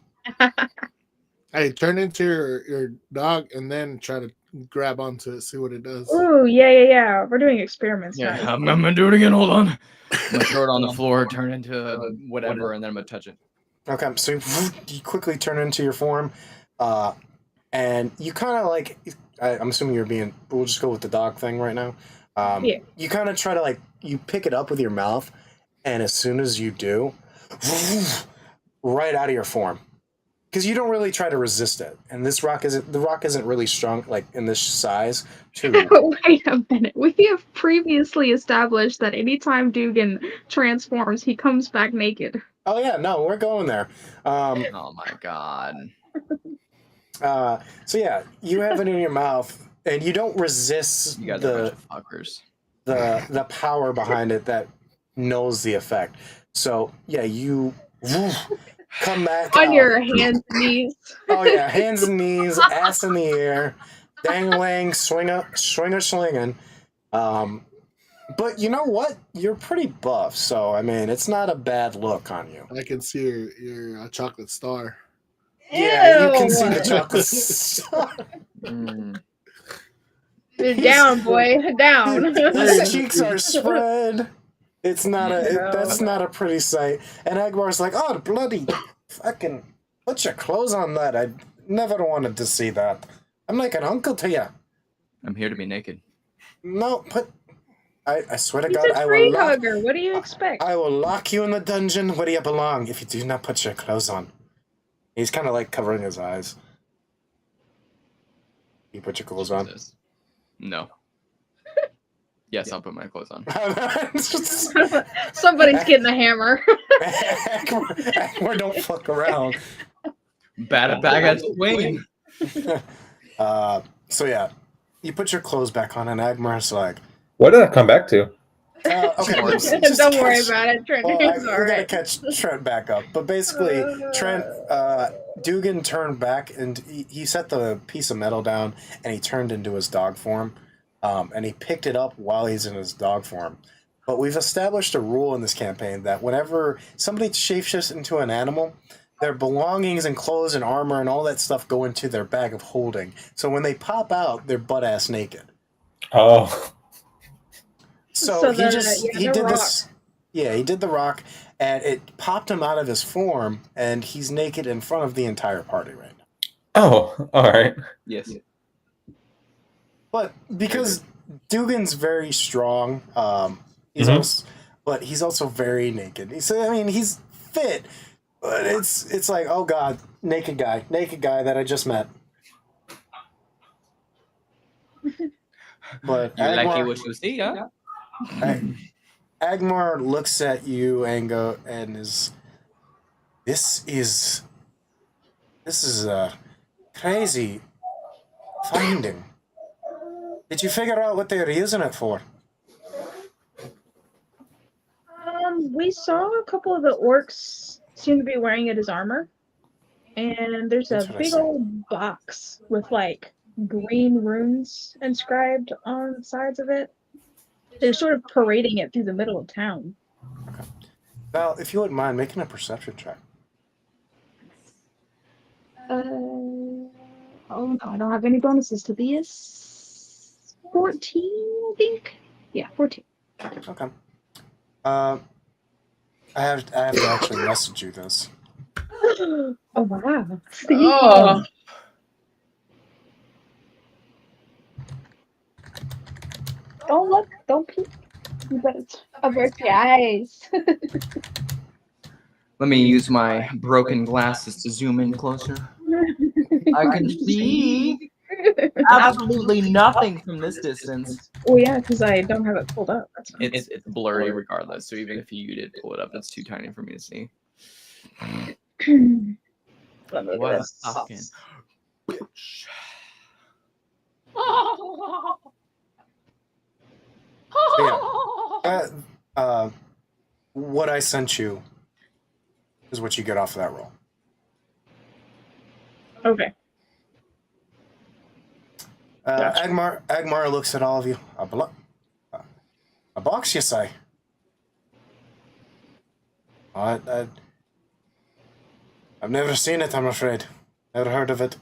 Hey, turn into your dog and then try to grab onto it, see what it does. Ooh, yeah. We're doing experiments. Yeah, now. I'm gonna do it again. Hold on. I'm gonna throw it on the floor, turn into whatever, and then I'm gonna touch it. Okay, so you quickly turn into your form, and you kind of like, I'm assuming we'll just go with the dog thing right now. Yeah. You kind of try to like, you pick it up with your mouth, and as soon as you do, right out of your form. Because you don't really try to resist it. And the rock isn't really strong, like in this size. Wait a minute. We have previously established that anytime Dugan transforms, he comes back naked. Oh yeah, no, we're going there. Oh my God. So yeah, you have it in your mouth, and you don't resist You guys are a bunch of fuckers. the power behind it that knows the effect. So yeah, you come back On out. your hands and knees. Oh yeah, hands and knees, ass in the air, dangling, slinging. But you know what? You're pretty buff, so I mean, it's not a bad look on you. I can see your chocolate star. Yeah, you can see the chocolate star. Down, boy, down. His cheeks are spread. It's not that's not a pretty sight. And Agmar's like, oh, bloody fucking put your clothes on, that. I never wanted to see that. I'm like an uncle to you. I'm here to be naked. No, put. I swear to He's God, a I will tree lock. hugger. What do you expect? I will lock you in the dungeon where you belong if you do not put your clothes on. He's kind of like covering his eyes. You put your clothes on. Jesus. No. Yes, I'll put my clothes on. Somebody's getting a hammer. Agmar don't fuck around. Bad bag at swing. So yeah, you put your clothes back on, and Agmar's like, What did I come back to? okay, Don't worry about it. Trent. Well, It's we gotta alright. catch Trent back up. But basically, Trent, Dugan turned back and he set the piece of metal down and he turned into his dog form. And he picked it up while he's in his dog form. But we've established a rule in this campaign that whenever somebody shapeshifts into an animal, their belongings and clothes and armor and all that stuff go into their bag of holding. So when they pop out, they're butt ass naked. Oh, So he the did rock. this. Yeah, he did the rock, and it popped him out of his form, and he's naked in front of the entire party right now. oh, all right. Yes. But because Dugan's very strong, he's Mhm. also, but he's also very naked. He's fit, but it's like, oh god, naked guy that I just met. But You like it what you see, huh? Agmar looks at you and this is a crazy finding. Did you figure out what they were using it for? We saw a couple of the orcs seem to be wearing it as armor, and there's a big Interesting. old box with like green runes inscribed on the sides of it. They're sort of parading it through the middle of town. Val, if you wouldn't mind making a perception check. Oh no, I don't have any bonuses to this. 14, I think. Yeah, 14. Okay. I have to actually message you this. Oh wow. Oh. Don't look, don't peek. You better avert your eyes. Let me use my broken glasses to zoom in closer. I can see absolutely nothing from this distance. Oh yeah, because I don't have it pulled up. That's fine. It's blurry regardless, so even if you did pull it up, it's too tiny for me to see. Let me What a do this. fucking bitch. What I sent you is what you get off of that roll. Okay. Gotcha. Agmar looks at all of you. A box, you say? I've never seen it, I'm afraid. Never heard of it.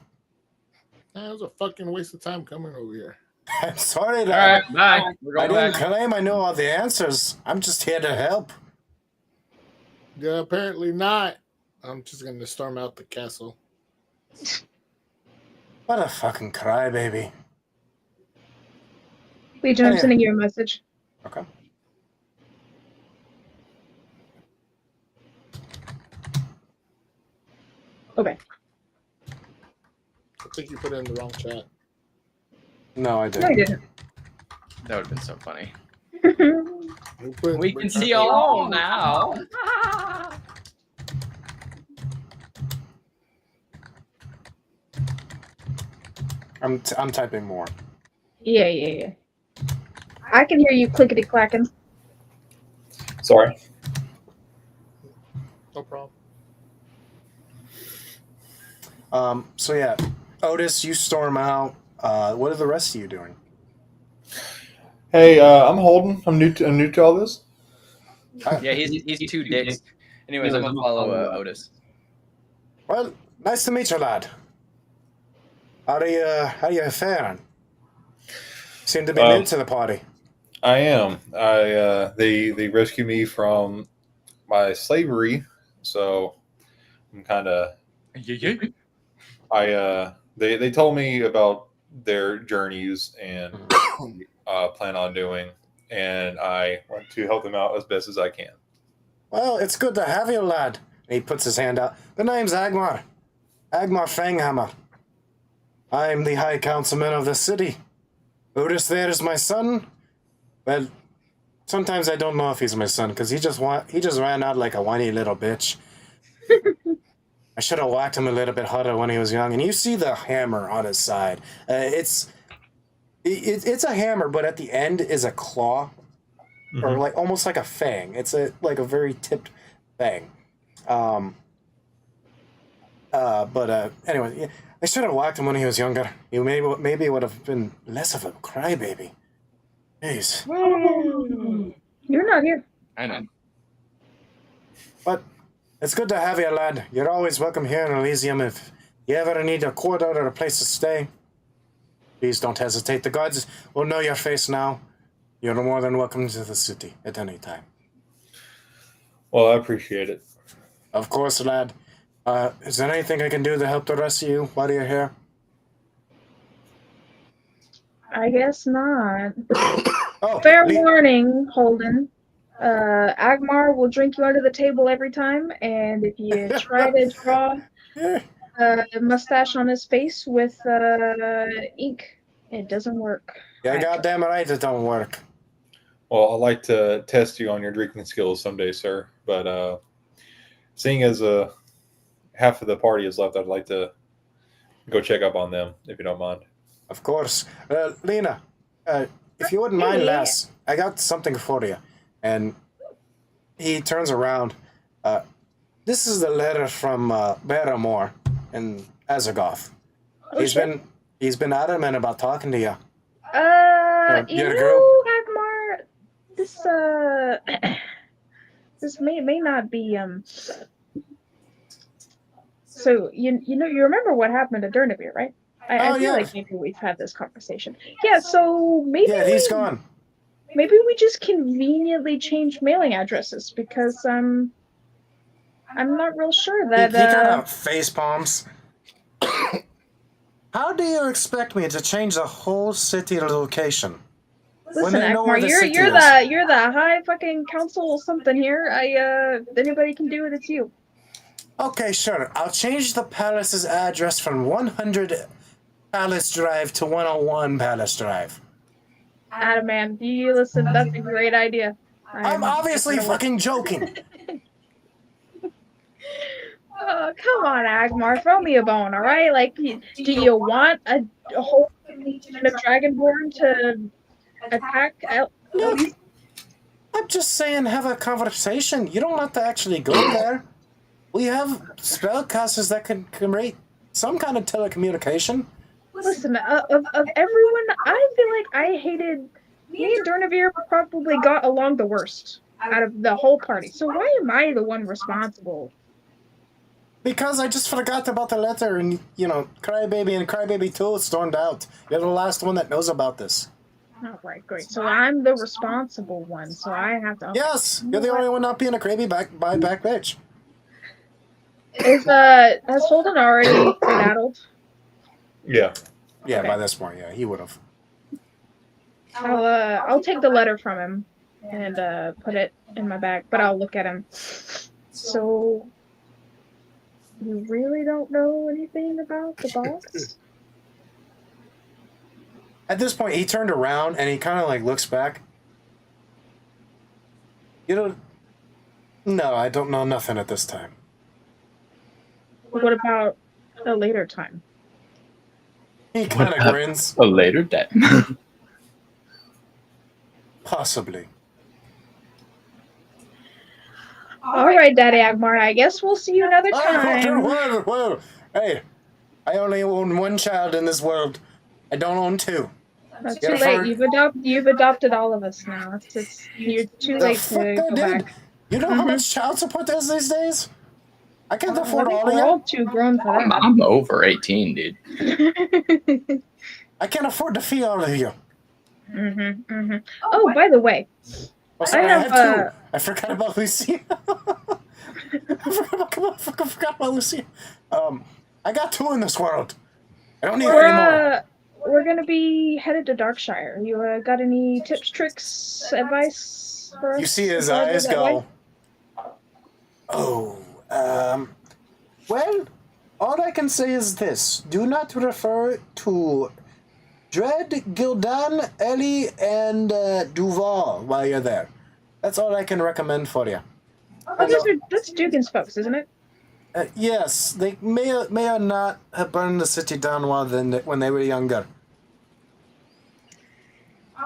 That was a fucking waste of time coming over here. I'm sorry, All lad. right, bye. We're I going didn't back. claim I knew all the answers. I'm just here to help. Yeah, apparently not. I'm just gonna storm out the castle. What a fucking crybaby. Legion, I'm Yeah. sending you a message. Okay. Okay. I think you put it in the wrong chat. No, I No, didn't. you didn't. That would have been so funny. You put- We can see all now. I'm typing more. Yeah. I can hear you clickety clacking. Sorry. No problem. So yeah, Otis, you storm out. What are the rest of you doing? Hey, I'm Holden. I'm new to all this. Yeah, he's two dicks. Anyways, I'm gonna follow Otis. Well, nice to meet you, lad. How are you faring? Seem to be new to the party. I am. They rescued me from my slavery, so I'm kind of. They told me about their journeys, and plan on doing, and I want to help them out as best as I can. Well, it's good to have you, lad. He puts his hand out. The name's Agmar. Agmar Fanghammer. I'm the High Councilman of the city. Otis there is my son. Well, sometimes I don't know if he's my son, because he just ran out like a whiny little bitch. I should have whacked him a little bit harder when he was young. And you see the hammer on his side. It's a hammer, but at the end is a claw, or like almost like a fang. It's like a very tipped fang. Anyway, yeah, I should have whacked him when he was younger. He maybe would have been less of a crybaby. Jeez. You're not here. I know. But it's good to have you, lad. You're always welcome here in Elysium. If you ever need a quarter or a place to stay, please don't hesitate. The guards will know your face now. You're more than welcome to the city at any time. Well, I appreciate it. Of course, lad. Is there anything I can do to help the rest of you while you're here? I guess not. Oh, Fair warning, Holden. Agmar will drink you under the table every time, and if you try to draw a mustache on his face with ink, it doesn't work. Yeah, goddamn right, it don't work. Well, I'd like to test you on your drinking skills someday, sir. But seeing as half of the party is left, I'd like to go check up on them, if you don't mind. Of course. Lena, if you wouldn't mind, lass, I got something for you. And he turns around. This is the letter from Barrymore in Azagoth. He's been adamant about talking to you. Agmar, this may not be So you remember what happened to Durnavir, right? I feel like maybe we've had this conversation. Yeah, so maybe he's gone. Maybe we just conveniently changed mailing addresses because I'm not real sure that he kind of face palms. How do you expect me to change the whole city location? Listen, Agmar, you're the high fucking council something here. If anybody can do it, it's you. Okay, sure. I'll change the palace's address from 100 Palace Drive to 101 Palace Drive. Adam, man, you listen. That's a great idea. I'm obviously fucking joking. Oh, come on, Agmar, throw me a bone, all right? Like, do you want a whole legion of Dragonborn to attack? Look, I'm just saying, have a conversation. You don't have to actually go there. We have spellcasters that can create some kind of telecommunication. Listen, of everyone, I feel like I hated... Me and Durnavir probably got along the worst out of the whole party. So why am I the one responsible? Because I just forgot about the letter and, Crybaby and Crybaby 2 stormed out. You're the last one that knows about this. Oh, right, great. So I'm the responsible one, so I have to... Yes! You're the only one not being a crazy back bitch. Has Holden already skedaddled? Yeah. Yeah, Okay. By this point, yeah, he would have. I'll take the letter from him and put it in my bag, but I'll look at him. So, you really don't know anything about the box? At this point, he turned around and he kind of looks back. No, I don't know nothing at this time. What about a later time? He kind of grins. A later day. Possibly. All right, Daddy Agmar, I guess we'll see you another time. Whoa. Hey, I only own one child in this world. I don't own two. That's too late. You've adopted all of us now. You're too late to go back. You know how much child support there is these days? I can't afford all of We're you. all too grown for that. I'm over 18, dude. I can't afford to feed all of you. Oh, by the way, Sorry, I have two. I forgot about Lucia. I forgot about Lucia. I got two in this world. I don't need any more. we're gonna be headed to Darkshire. You got any tips, tricks, advice for us? You see his while we're eyes that way? go. Oh, well, all I can say is this. Do not refer to Dread, Gildan, Ellie, and Duval while you're there. That's all I can recommend for you. Oh, that's Dugan's folks, isn't it? Yes, they may or not have burned the city down when they were younger.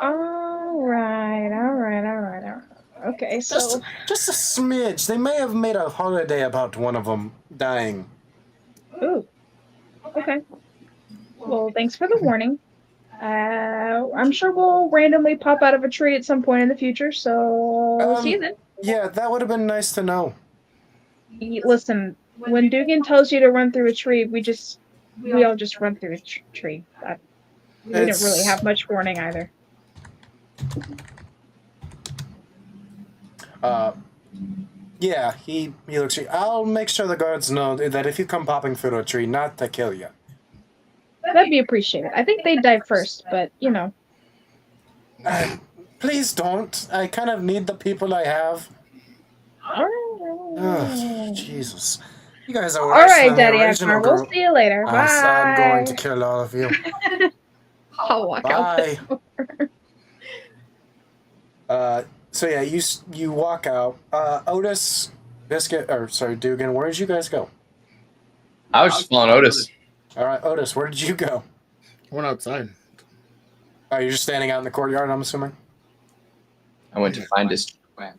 All right. Okay, so Just a smidge. They may have made a holiday about one of them dying. ooh, okay. Well, thanks for the warning. I'm sure we'll randomly pop out of a tree at some point in the future. So see you then. Yeah, that would have been nice to know. Listen, when Dugan tells you to run through a tree, we all just run through a tree. We didn't really have much warning either. Yeah, he looks at you. I'll make sure the guards know that if you come popping through a tree, not to kill you. That'd be appreciated. I think they'd die first, but you know. Please don't. I kind of need the people I have. Alright. Jesus. You guys are worse Alright, than the Daddy original Akbar. We'll group. see you later. Bye. I'm going to kill all of you. I'll walk out the Bye. So yeah, you walk out. Otis, Dugan, where did you guys go? I was just following Otis. All right, Otis, where did you go? Went outside. Oh, you're just standing out in the courtyard, I'm assuming? I went to find his friend.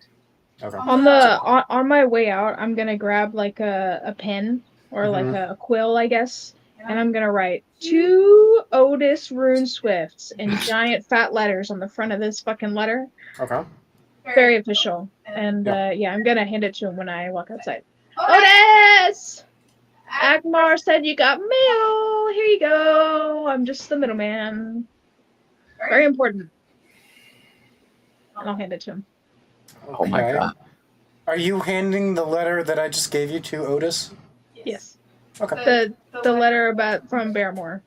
Okay. on my way out, I'm gonna grab like a pen or like a quill, I guess, and I'm gonna write to Otis Rune Swifts in giant fat letters on the front of this fucking letter. Okay. Very official. And yeah, I'm gonna hand it to him when I walk outside. Otis! Akbar said you got mail. Here you go. I'm just the middleman. Very important. And I'll hand it to him. Oh my god. Are you handing the letter that I just gave you to Otis? Yes. Okay. The letter from Barrymore.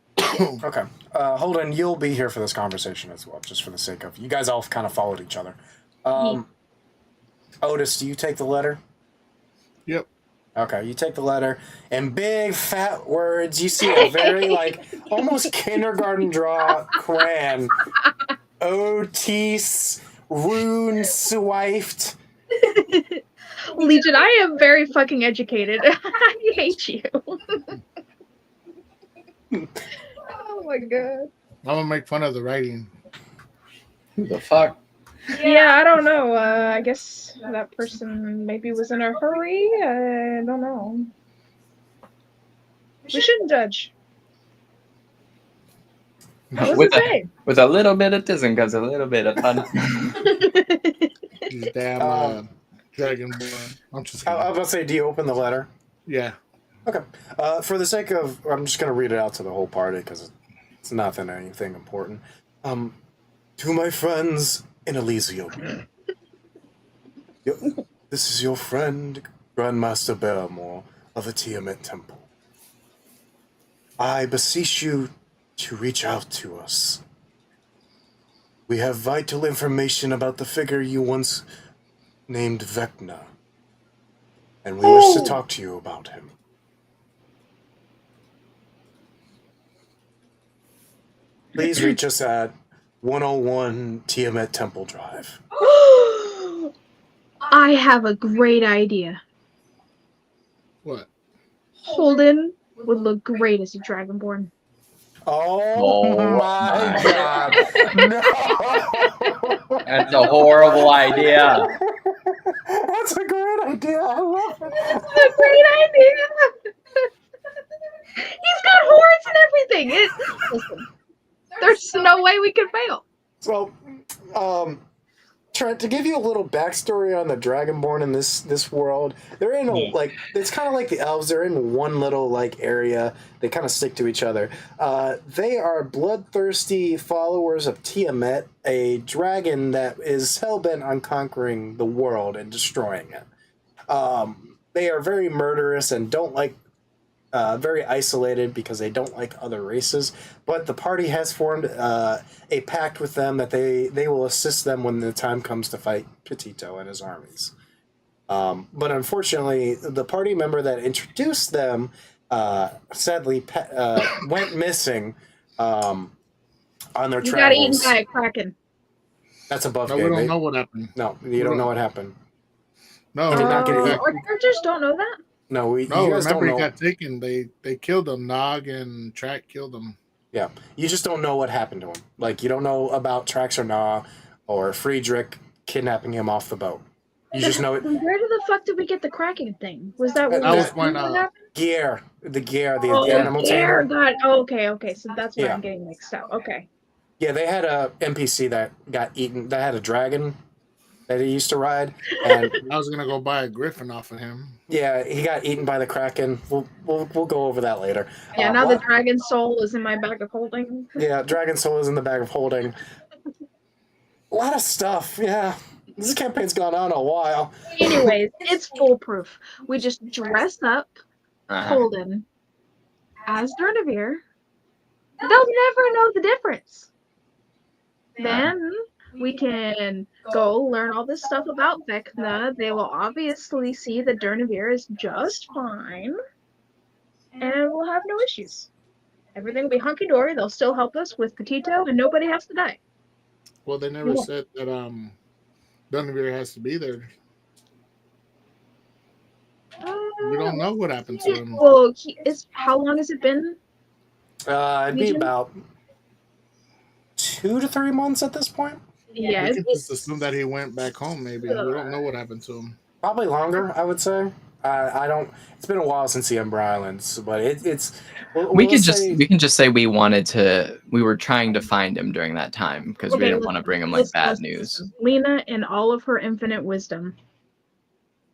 Okay. Holden, you'll be here for this conversation as well, just for the sake of you guys all kind of followed each other. Otis, do you take the letter? Yep. Okay, you take the letter. In big fat words, you see a very almost kindergarten draw crayon. Otis Rune Swift. Legion, I am very fucking educated. I hate you. Oh my god. I'm gonna make fun of the writing. Who the fuck? Yeah, I don't know. I guess that person maybe was in a hurry. I don't know. We shouldn't judge. What does it say? With a little bit of tism comes a little bit of fun. These damn dragonborn. I'm just I was kidding. about to say, do you open the letter? Yeah. Okay. For the sake of, I'm just going to read it out to the whole party because it's nothing, anything important. To my friends in Elysium, this is your friend, Grandmaster Barrymore of the Tiamat Temple. I beseech you to reach out to us. We have vital information about the figure you once named Vecna, and we wish to talk to you about him. Please reach us at 101 Tiamat Temple Drive. I have a great idea. What? Holden would look great as a Dragonborn. Oh my god. No! That's a horrible idea. That's a great idea. I love it. That's a great idea. He's got horns and everything. Listen, there's no way we could fail. So, Trent, to give you a little backstory on the Dragonborn in this world, they're in it's kind of like the elves. They're in one little area. They kind of stick to each other. They are bloodthirsty followers of Tiamat, a dragon that is hell-bent on conquering the world and destroying it. They are very murderous and don't like very isolated because they don't like other races. But the party has formed a pact with them that they will assist them when the time comes to fight Petito and his armies. But unfortunately, the party member that introduced them sadly went missing on their You got eaten travels. by a kraken. That's above No, game. we don't know what happened. No, you don't know what happened. No, did not get it. Our characters don't know that. No, you no. guys don't Remember, he know. got taken. They killed him. Nog and Track killed him. Yeah, you just don't know what happened to him. Like, you don't know about Trax or Nah or Friedrich kidnapping him off the boat. You just know it. Where the fuck did we get the kraken thing? Was that That when was when, happened? Gear, the Oh, animal Gare tamer. got. Oh, okay. So that's where Yeah. I'm getting mixed up. Okay. Yeah, they had a NPC that got eaten. That had a dragon that he used to ride, and I was gonna go buy a griffin off of him. yeah, he got eaten by the kraken. We'll go over that later. Yeah. Now the dragon soul is in my bag of holding. Yeah, dragon soul is in the bag of holding. A lot of stuff. Yeah, this campaign's gone on a while. Anyways, it's foolproof. We just dress up Holden as Durnavir. They'll never know the difference. Then we can go learn all this stuff about Vecna. They will obviously see that Durnavir is just fine. And we'll have no issues. Everything will be hunky-dory. They'll still help us with Petito, and nobody has to die. Well, they never said that Dunavir has to be there. We don't know what happened to him. Well, how long has it been? It'd be about 2 to 3 months at this point. Yeah, We can just assume that he went back home. Maybe we don't know what happened to him. Probably longer, I would say. I don't. It's been a while since the Ember Islands, but it's. We can just say we were trying to find him during that time because we didn't want to bring him like bad news. Lena, in all of her infinite wisdom,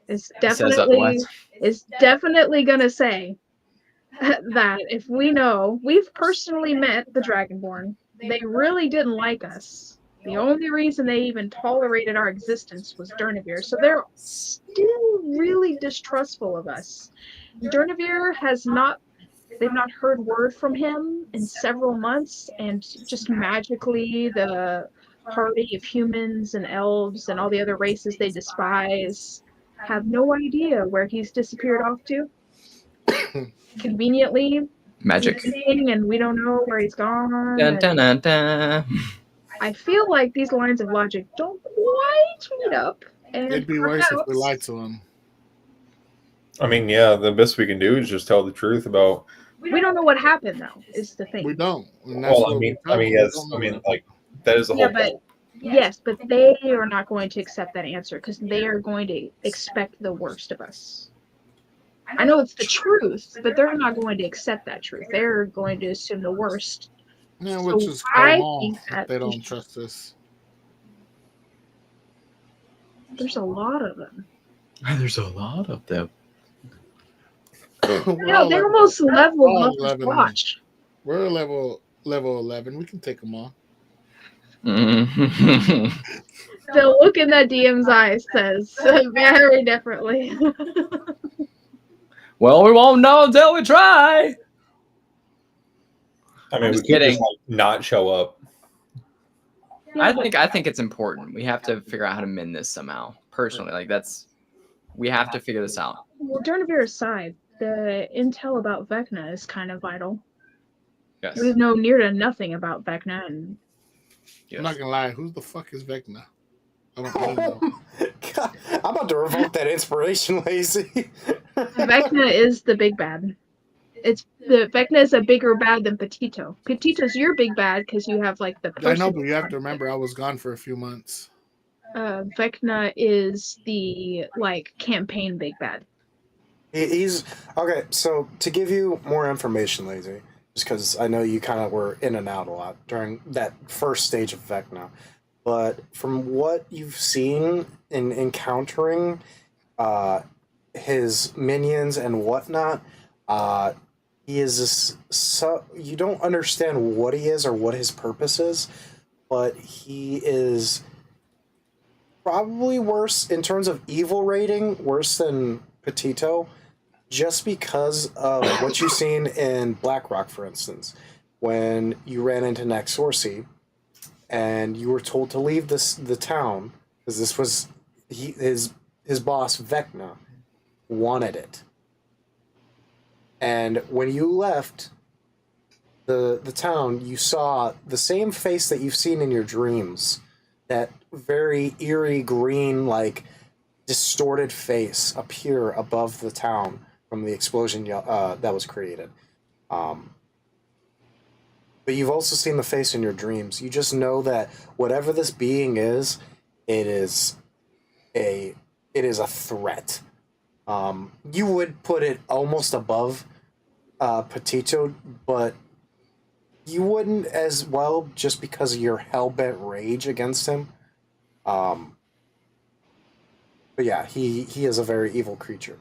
is definitely gonna say that if we know we've personally met the Dragonborn, they really didn't like us. The only reason they even tolerated our existence was Durnavir, so they're still really distrustful of us. Durnavir they've not heard word from him in several months, and just magically the party of humans and elves and all the other races they despise have no idea where he's disappeared off to. Conveniently, Magic. and we don't know where he's gone. Dun, dun, dun, dun. I feel like these lines of logic don't quite meet up. And it'd be worse if we lied to him. I mean, yeah, the best we can do is just tell the truth about. We don't know what happened, though. Is the thing. We don't. Well, like that is the whole. But yes, but they are not going to accept that answer because they are going to expect the worst of us. I know it's the truth, but they're not going to accept that truth. They're going to assume the worst. Yeah, which is if they don't trust us. There's a lot of them. There's a lot of them. No, they're almost level up to watch. We're level 11. We can take them on. Mm-hmm. The look in that DM's eyes says very differently. Well, we won't know until we try. I mean, we could just not show up. I think it's important. We have to figure out how to mend this somehow. Personally, we have to figure this out. Well, Durnavir aside, the intel about Vecna is kind of vital. Yes. We know near to nothing about Vecna, and I'm not gonna lie. Who the fuck is Vecna? I don't really know. God, I'm about to revoke that inspiration, Lazy. Vecna is the big bad. Vecna is a bigger bad than Petito. Petito's your big bad because you have like the. I know, but you have to remember I was gone for a few months. Vecna is the campaign big bad. He's okay. So to give you more information, Lazy, just because I know you kind of were in and out a lot during that first stage of Vecna, but from what you've seen in encountering his minions and whatnot, he is you don't understand what he is or what his purpose is, but he is probably worse in terms of evil rating, worse than Petito. just because of what you've seen in Blackrock, for instance, when you ran into Naxorsi and you were told to leave the town because this was his boss Vecna wanted it, and when you left the town, you saw the same face that you've seen in your dreams, that very eerie green, like distorted face appear above the town from the explosion that was created. Um, but you've also seen the face in your dreams. You just know that whatever this being is, it is a it is a threat. You would put it almost above Petito, but you wouldn't as well just because of your hellbent rage against him. Um, but yeah, he is a very evil creature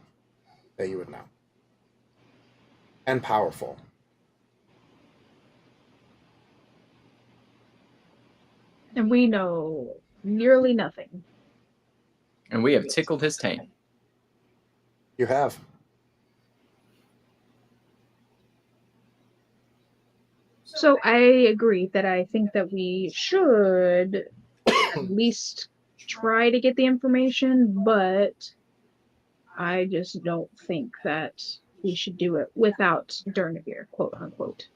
that you would know, and powerful. And we know nearly nothing. And we have tickled his taint. You have. So I agree that I think that we should at least try to get the information, but I just don't think that we should do it without Durnavir, quote unquote.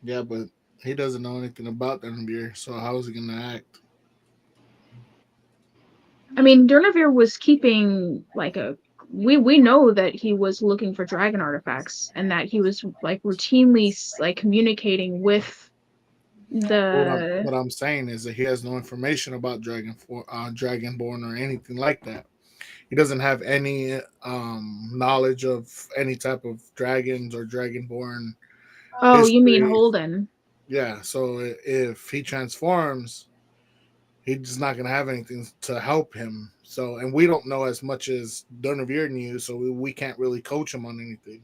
Yeah, but he doesn't know anything about Denver, so how is he going to act? I mean, Durnavir was keeping like a. We know that he was looking for dragon artifacts and that he was like routinely like communicating with the. What I'm saying is that he has no information about Dragonborn or anything like that. He doesn't have any knowledge of any type of dragons or Dragonborn Oh, you mean history. Holden? Yeah, so if he transforms, he's not going to have anything to help him. So, and we don't know as much as Durnavir knew, so we can't really coach him on anything.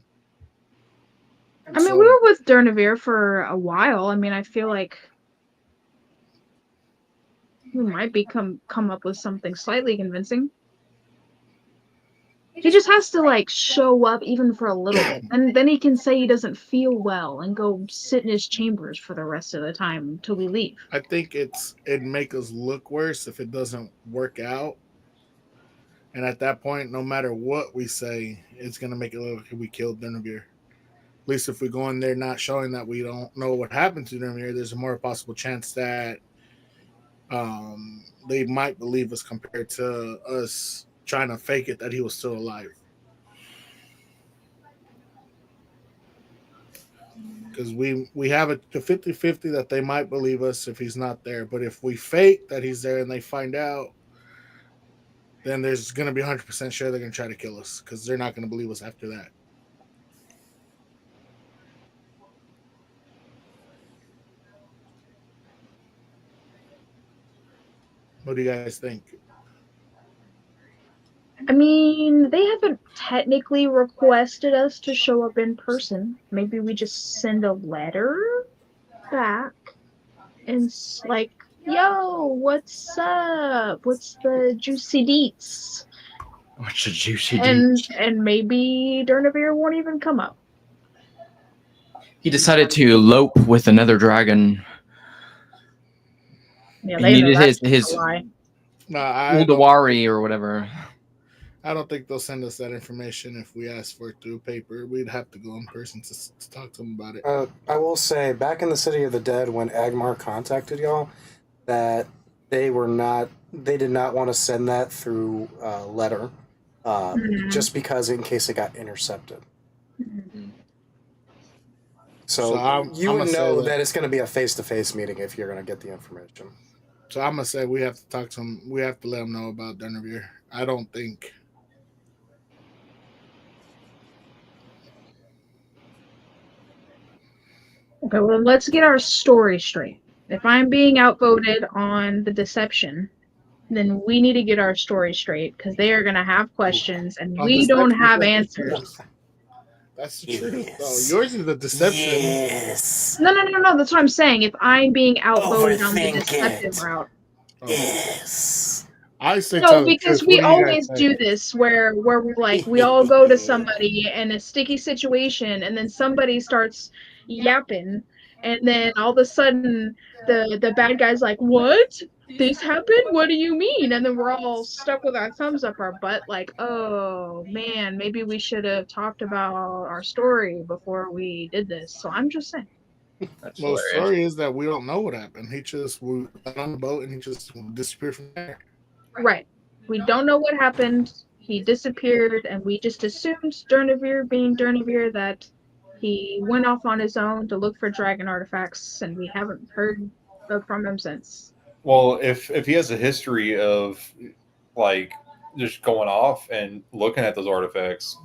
I mean, we were with Durnavir for a while. I mean, I feel like we might come up with something slightly convincing. He just has to like show up even for a little bit, and then he can say he doesn't feel well and go sit in his chambers for the rest of the time until we leave. I think it'd make us look worse if it doesn't work out. And at that point, no matter what we say, it's gonna make it look like we killed Durnavir. At least if we go in there not showing that we don't know what happened to Durnavir, there's a more possible chance that they might believe us compared to us trying to fake it that he was still alive. Because we have a 50-50 that they might believe us if he's not there. But if we fake that he's there and they find out, then there's going to be 100% sure they're going to try to kill us because they're not going to believe us after that. What do you guys think? I mean, they haven't technically requested us to show up in person. Maybe we just send a letter back and like, yo, what's up? What's the juicy deets? What's a juicy And maybe Durnavir won't even come up. He decided to elope with another dragon. Yeah, He they know needed that's his a lie. No, Uldawari or whatever. I don't think they'll send us that information if we ask for it through paper. We'd have to go in person to talk to them about it. I will say, back in the City of the Dead, when Agmar contacted y'all, that they did not want to send that through letter, just because in case it got intercepted. Mm-hmm. So you I'm would gonna know say that it's going to be a face-to-face meeting if you're going to get the information. So I'm gonna say we have to talk to him. We have to let him know about Durnavir. I don't think. Okay, well, let's get our story straight. If I'm being outvoted on the deception, then we need to get our story straight because they are going to have questions and we don't have answers. That's the truth, though. Yes. Yours is the deception. Yes. No. That's what I'm saying. If I'm being outvoted on the Overthink deceptive it. route. Yes. I say No, tell the because truth. we What do you guys always say? do this where we all go to somebody in a sticky situation, and then somebody starts yapping, and then all of a sudden the bad guy's like, "What? This happened? What do you mean?" And then we're all stuck with our thumbs up our butt, like, "Oh man, maybe we should have talked about our story before we did this." So I'm just saying. That's Well, the hilarious. story is that we don't know what happened. We got on the boat and he just disappeared from there. Right. We don't know what happened. He disappeared, and we just assumed Durnavir, being Durnavir, that he went off on his own to look for dragon artifacts, and we haven't heard from him since. Well, if he has a history of like just going off and looking at those artifacts,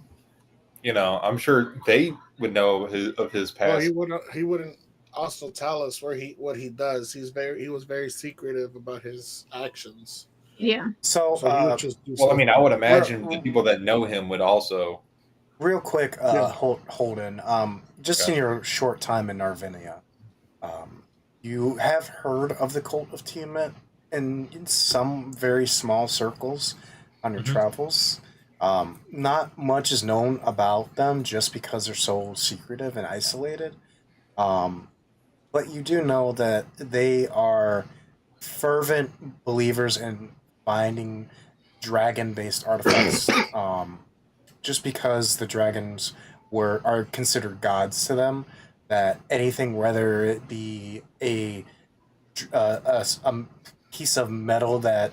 I'm sure they would know of his Well, past. he wouldn't also tell us what he does. He was very secretive about his actions. Yeah. So, So he would just do Well, I mean, I would imagine Real- the people that know him would also. real quick, Yeah. Holden, just Okay. in your short time in Narvinia, you have heard of the cult of Tiamat in some very small circles on your Mhm. travels. Not much is known about them just because they're so secretive and isolated. Um, but you do know that they are fervent believers in finding dragon-based artifacts. Just because the dragons are considered gods to them, that anything, whether it be a piece of metal that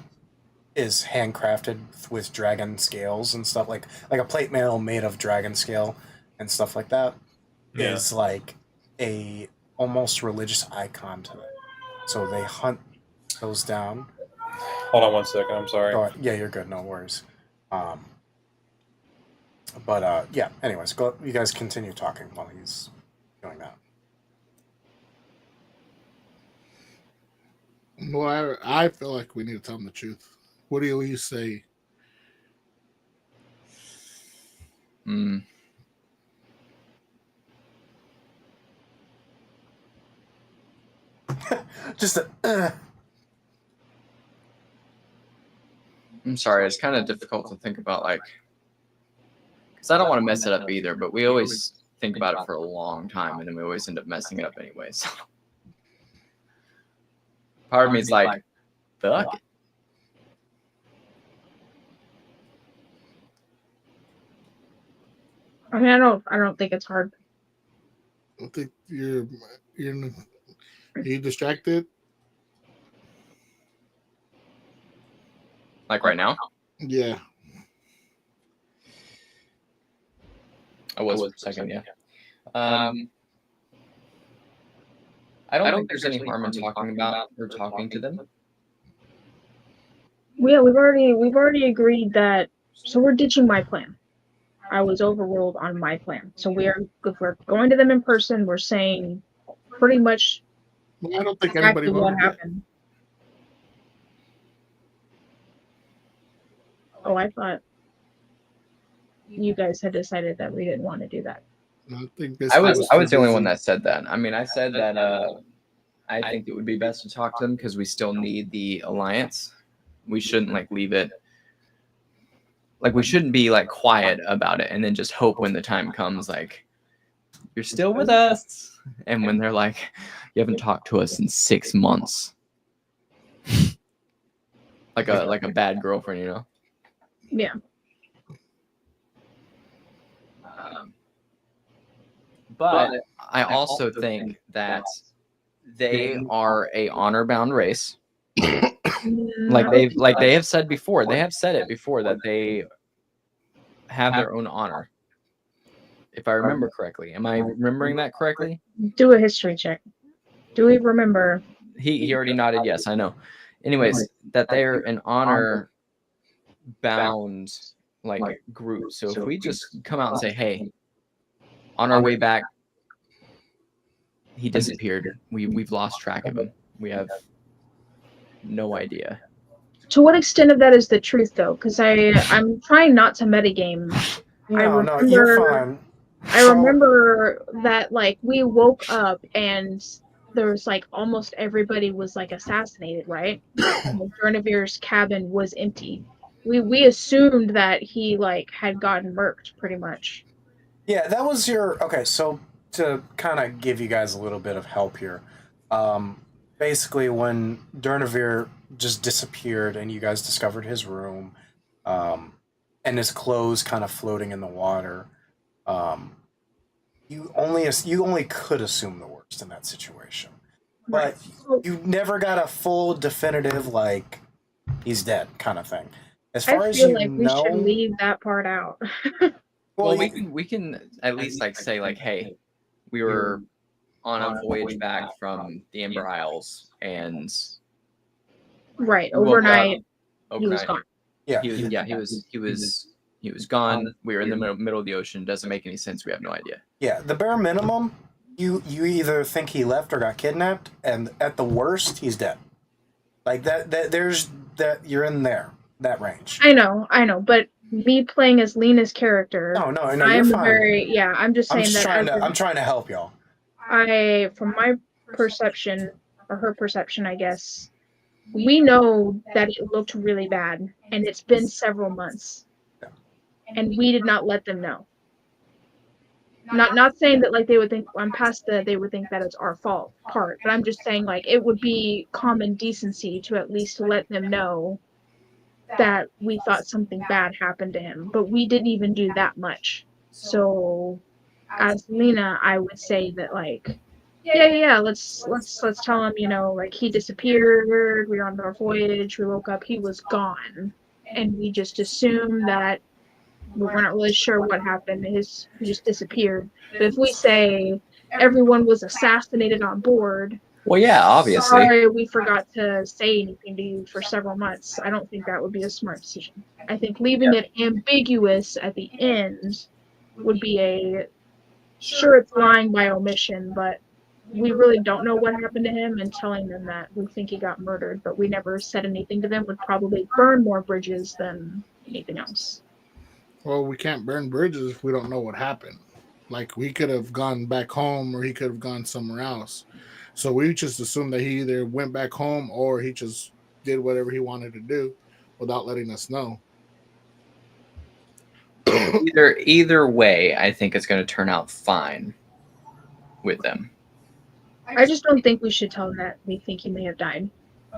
is handcrafted with dragon scales and stuff, like a plate mail made of dragon scale and stuff like that, Yeah. is like a almost religious icon to them. So they hunt those down. Hold on one second. I'm sorry. Go ahead. Yeah, you're good. No worries. Um, yeah. Anyways, go. You guys continue talking while he's doing that. Well, I feel like we need to tell him the truth. What do you say? Hmm. Just a. I'm sorry. It's kind of difficult to think about, like, because I don't want to mess it up either. But we always think about it for a long time, and then we always end up messing it up anyway. So part of me is like, fuck it. I mean, I don't think it's hard. I think you're are you distracted? Like right now, Yeah. I was for a second. Yeah. I don't think there's any harm in talking about or talking to them. Yeah, we've already agreed that. So we're ditching my plan. I was overruled on my plan. So if we're going to them in person, we're saying pretty much Well, I don't think anybody exactly what voted yet. happened. Oh, I thought you guys had decided that we didn't want to do that. I think I was the only one busy. that said that. I mean, I said that I think it would be best to talk to them because we still need the alliance. We shouldn't leave it. We shouldn't be quiet about it and then just hope when the time comes, you're still with us. And when they're like, you haven't talked to us in 6 months. like a bad girlfriend, you know? Yeah. But I also think that they are a honor-bound race. They have said before. They have said it before that they have their own honor. If I remember correctly, am I remembering that correctly? Do a history check. Do we remember? He already nodded yes. I know. Anyways, that they're an honor-bound group. So if we just come out and say, "Hey, on our way back, he disappeared. We've lost track of him. We have no idea." To what extent of that is the truth, though? Because I'm trying not to metagame. No, you're fine. I remember that we woke up and there was like almost everybody was like assassinated, right? Like, Bernavir's cabin was empty. We assumed that he like had gotten murked pretty much. Yeah, that was your okay. So to kind of give you guys a little bit of help here, basically when Durnavir just disappeared and you guys discovered his room, um, and his clothes kind of floating in the water, um, you only could assume the worst in that situation, Right. but So you never got a full definitive like he's dead kind of thing. As I far as feel you like we should know, leave that part out. Well, you- we can at least like say like, hey, we were on a voyage back from the Ember Isles, and Right. we woke up Overnight he was overnight. gone. yeah, He was gone. We were in the middle of the ocean. Doesn't make any sense. We have no idea. yeah. The bare minimum, you either think he left or got kidnapped, and at the worst, he's dead. Like there's that you're in that range. I know, but me playing as Lena's character, No, you're I'm fine. I'm just I'm saying just that trying as to I'm trying to help y'all. from my perception, or her perception, I guess, we know that it looked really bad, and it's been several months, and we did not let them know. Not saying that like they would think I'm past they would think that it's our fault part, but I'm just saying like it would be common decency to at least let them know that we thought something bad happened to him, but we didn't even do that much. So as Lena, I would say that like yeah, let's tell him, like he disappeared, we were on our voyage, we woke up, he was gone. And we just assumed that we're not really sure what happened. He just disappeared. But if we say everyone was assassinated on board, Well, yeah, obviously. sorry, we forgot to say anything to you for several months. I don't think that would be a smart decision. I think leaving it ambiguous at the end would be sure, it's lying by omission, but we really don't know what happened to him, and telling them that we think he got murdered, but we never said anything to them would probably burn more bridges than anything else. Well, we can't burn bridges if we don't know what happened. Like, we could have gone back home or he could have gone somewhere else. So we just assumed that he either went back home or he just did whatever he wanted to do without letting us know. Either way, I think it's going to turn out fine with them. I just don't think we should tell them that we think he may have died,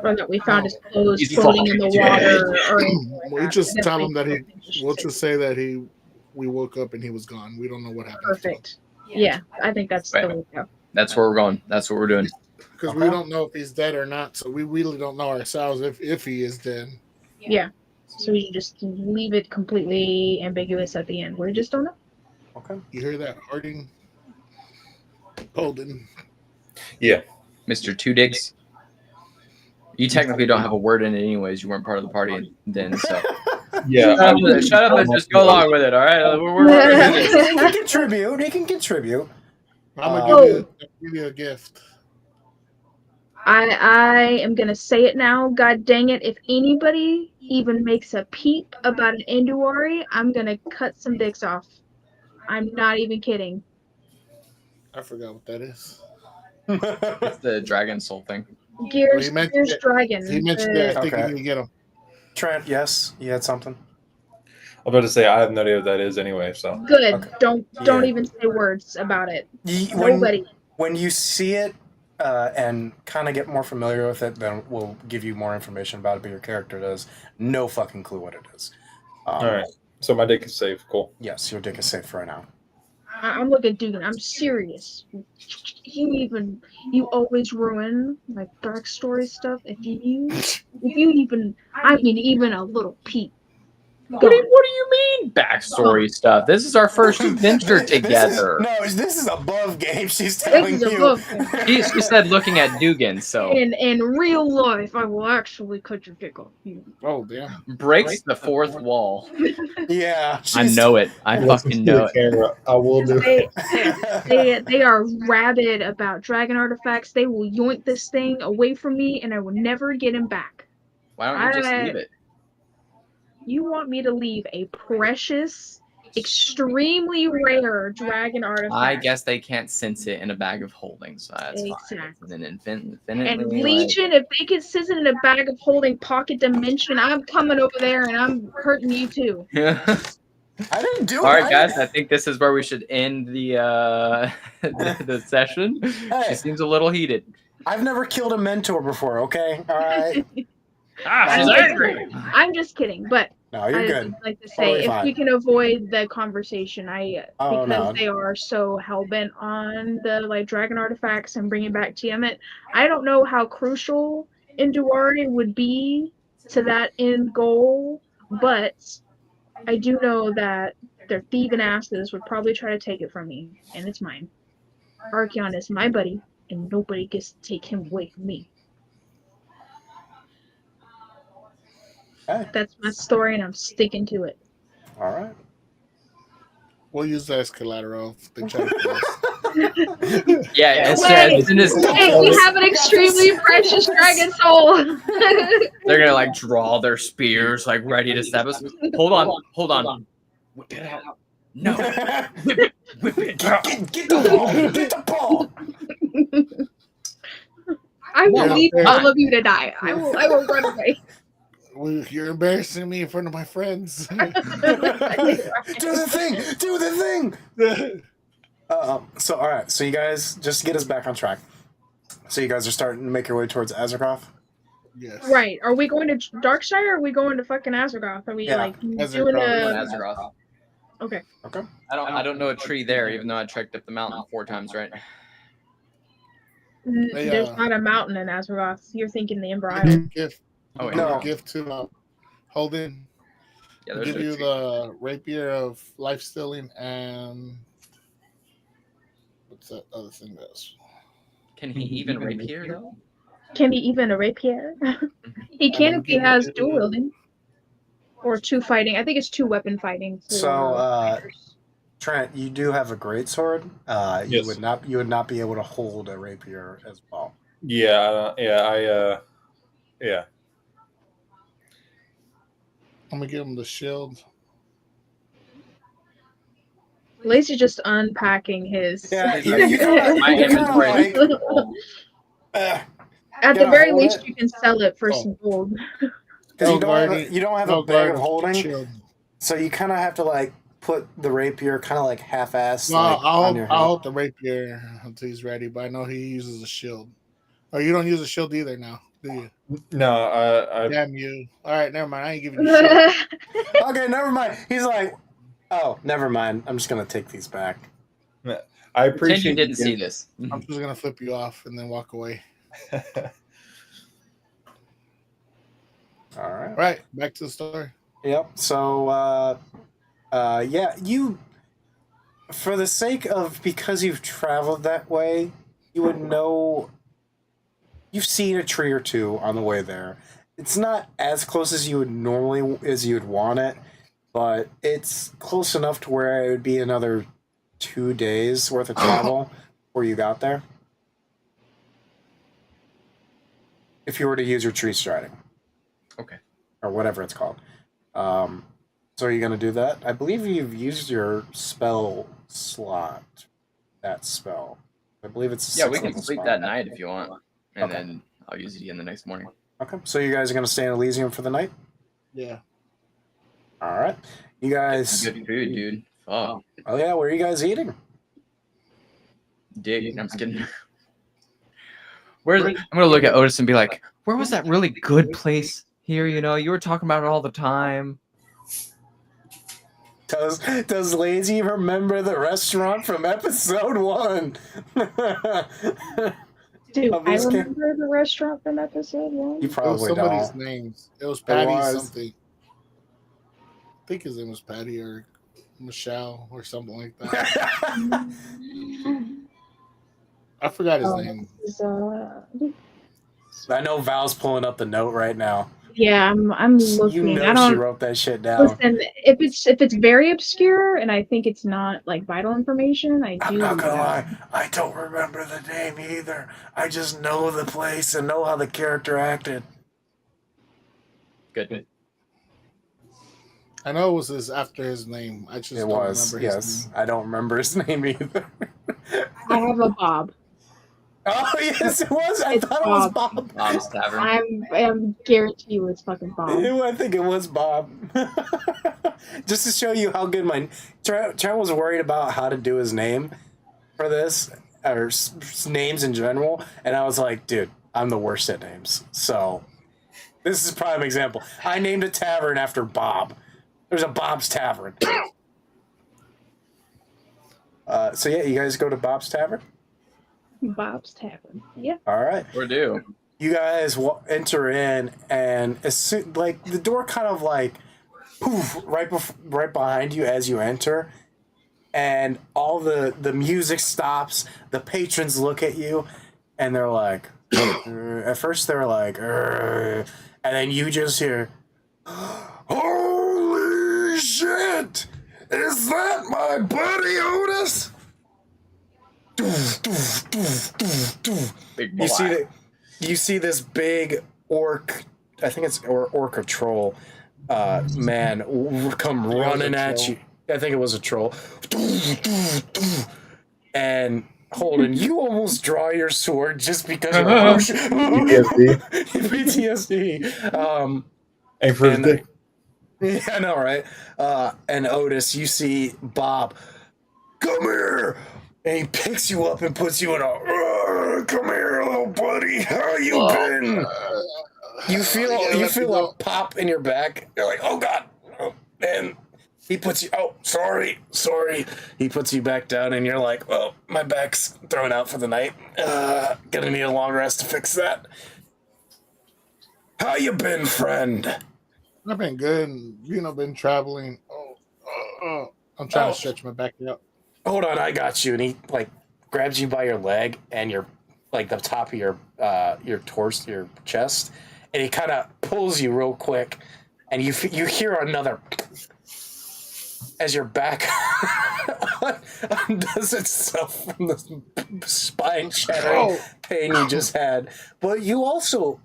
or that we found his clothes He's floating in the fucking water, or anything like We that. just I tell definitely him that don't think we should we'll say just say that we woke up and he was gone. We don't know what happened. perfect. Yeah, I think that's the way to go. That's where we're going. That's what we're doing. Because we don't know if he's dead or not, so we really don't know ourselves if he is dead. Yeah. So we should just leave it completely ambiguous at the end. We just don't know. Okay. You hear that, Harding? Holden. Yeah. Mr. Two Dicks. You technically don't have a word in it anyways. You weren't part of the party then, so. Yeah. Shut up and just go along with it, all right? He can contribute. He can contribute. I'm gonna give you a gift. I am gonna say it now. God dang it! If anybody even makes a peep about an Enduari, I'm gonna cut some dicks off. I'm not even kidding. I forgot what that is. It's the Dragon Soul thing. Gears mentioned it. Dragon. He mentioned that. I think Okay. you need to get him. Trent, yes, you had something. I'm about to say I have no idea what that is anyway. So Good. Okay. Don't Yeah. even say words about it. When, Nobody. when you see it and kind of get more familiar with it, then we'll give you more information about it. But your character does no fucking clue what it is. all right. So my dick is safe. Cool. Yes, your dick is safe for now. I'm looking at Dugan. I'm serious. You always ruin my backstory stuff. If you even a little peep. What do you mean backstory stuff? This is our first adventure together. This is above game. She's This telling is you. above. She said looking at Dugan, so In real life, I will actually cut your dick off. Oh, damn. breaks the fourth wall. Yeah, I know it. I fucking know it. Camera. I will do. They are rabid about dragon artifacts. They will yoink this thing away from me, and I will never get him back. Why don't you just leave it? You want me to leave a precious extremely rare dragon artifact. I guess they can't sense it in a bag of holding, so that's fine. Exactly. And then And infinitely, Legion, if they can sense it in a bag of holding pocket dimension, I'm coming over there and I'm hurting you too. I didn't do it. All right, guys. I think this is where we should end the the session. Hey. She seems a little heated. I've never killed a mentor before. Okay, all right. She's angry. I'm just kidding, but No, you're I'd good. like to say Totally if fine. we can avoid the conversation, Oh, because no. they are so hell bent on the like dragon artifacts and bringing back Tiamat. I don't know how crucial Induari would be to that end goal, but I do know that their thieving asses would probably try to take it from me, and it's mine. Archeon is my buddy, and nobody gets to take him away from me. Hey, That's my story, and I'm sticking to it. all right. We'll use that as collateral if they try to kill us. Yeah, as soon as Hey, we have an extremely precious dragon soul. they're gonna like draw their spears, like ready to stab us. Hold on. Whip it out. No, whip it out. Get the ball. Get the ball. I will Yeah, leave yeah. all of you to die. I will run away. Well, you're embarrassing me in front of my friends. Do the thing. Do the thing. So all right. So you guys just to get us back on track. So you guys are starting to make your way towards Azeroth. Yes. Right. Are we going to Darkshire or are we going to fucking Azeroth? Are we Yeah, like doing Azeroth. a Azeroth. Okay. Okay. I don't know a tree there, even though I trekked up the mountain 4 times, right? There's Yeah. not a mountain in Azeroth. You're thinking the Ember Give Isle. you a gift. Oh, wait. Give you No. a gift to Holden. Yeah, I'll there's give a you tree. the rapier of life stealing and what's that other thing does? Can he even rapier though? Can he even a rapier? He can if he has dual wielding. Or 2 fighting. I think it's 2 weapon fighting. For So, fighters. Trent, you do have a greatsword. You Yes. would not be able to hold a rapier as well. Yeah. I'm gonna give him the shield. Lacey's just unpacking his. Yeah, He's you, like, you kinda, my you kinda inventory is like, full. At Can the I very hold least, it? you can sell it for Oh. some gold. because you guardian- don't have no a bag of guard holding, shield. so you kind of have to like put the rapier kind of like half-assed No, like, on your I'll head. hold the rapier until he's ready, but I know he uses a shield. Oh, you don't use a shield either now, do you? No, I Damn you. All right, never mind. I ain't giving you shit. Okay, never mind. He's like, oh, never mind. I'm just gonna take these back. I Pretend appreciate you didn't the see gift. this. I'm just gonna flip you off and then walk away. All right. All right, back to the story. Yep. So, yeah, you, for the sake of, because you've traveled that way, you would know, you've seen a tree or 2 on the way there. It's not as close as you would normally, as you would want it, but it's close enough to where it would be another 2 days worth of travel before you got there. If you were to use your tree striding. Okay. Or whatever it's called. So are you going to do that? I believe you've used your spell slot. That spell. I believe it's a Yeah, we 6th can level sleep spell. that night if you want, and Okay. then I'll use it again the next morning. Okay, so you guys are going to stay in Elysium for the night? Yeah. All right. You guys... Good food, dude. Fuck. Oh, yeah, where are you guys eating? Dig. I'm just kidding. I'm gonna look at Otis and be like, "Where was that really good place here? You know, you were talking about it all the time." Does Lazy remember the restaurant from episode 1? Do Of I this game? remember the restaurant from episode 1? You It was probably somebody's don't. names. It was Patty was. something. I think his name was Patty or Michelle or something like that. I forgot his name. I know Val's pulling up the note right now. Yeah, I'm looking. You know I she don't wrote that shit down. listen. If it's very obscure and I think it's not like vital information, I I'm do. not gonna lie, I don't remember the name either. I just know the place and know how the character acted. Good. I know it was after his name. I just It don't was, remember his yes. name. I don't remember his name either. I have a Bob. Oh, yes, it was. I It's thought it was Bob. Bob. Bob's Tavern. I'm guarantee you it's fucking Bob. I think it was Bob. Just to show you how good my Trent was worried about how to do his name for this, or names in general, and I was like, dude, I'm the worst at names. So this is a prime example. I named a tavern after Bob. There's a Bob's Tavern. So yeah, you guys go to Bob's Tavern. Bob's Tavern. Yeah. All right. We're due. You guys enter in, and as soon, like the door kind of like poof right behind you as you enter, and all the music stops. The patrons look at you, and they're like, at first they're like, and then you just hear, "Holy shit! Is that my buddy Otis?" Big You see boy. that? You see this big orc, I think it's orc or troll, man, come running at you. I think it was a troll. And Holden, you almost draw your sword just because you're PTSD. PTSD. Aim for his And dick. yeah, I know, right? And Otis, you see Bob, come here, and he picks you up and puts you in a. Come here, little buddy. How you been? You feel a pop in your back. You're like, oh god, and he puts you. Oh, sorry. He puts you back down, and you're like, well, my back's thrown out for the night. Gonna need a long rest to fix that. How you been, friend? I've been good. Been traveling. I'm trying Oh. to stretch my back out. Hold on, I got you. And he like grabs you by your leg and your like the top of your torso, your chest, and he kind of pulls you real quick, and you hear another as your back undoes itself from the spine shattering pain you just had. But you're also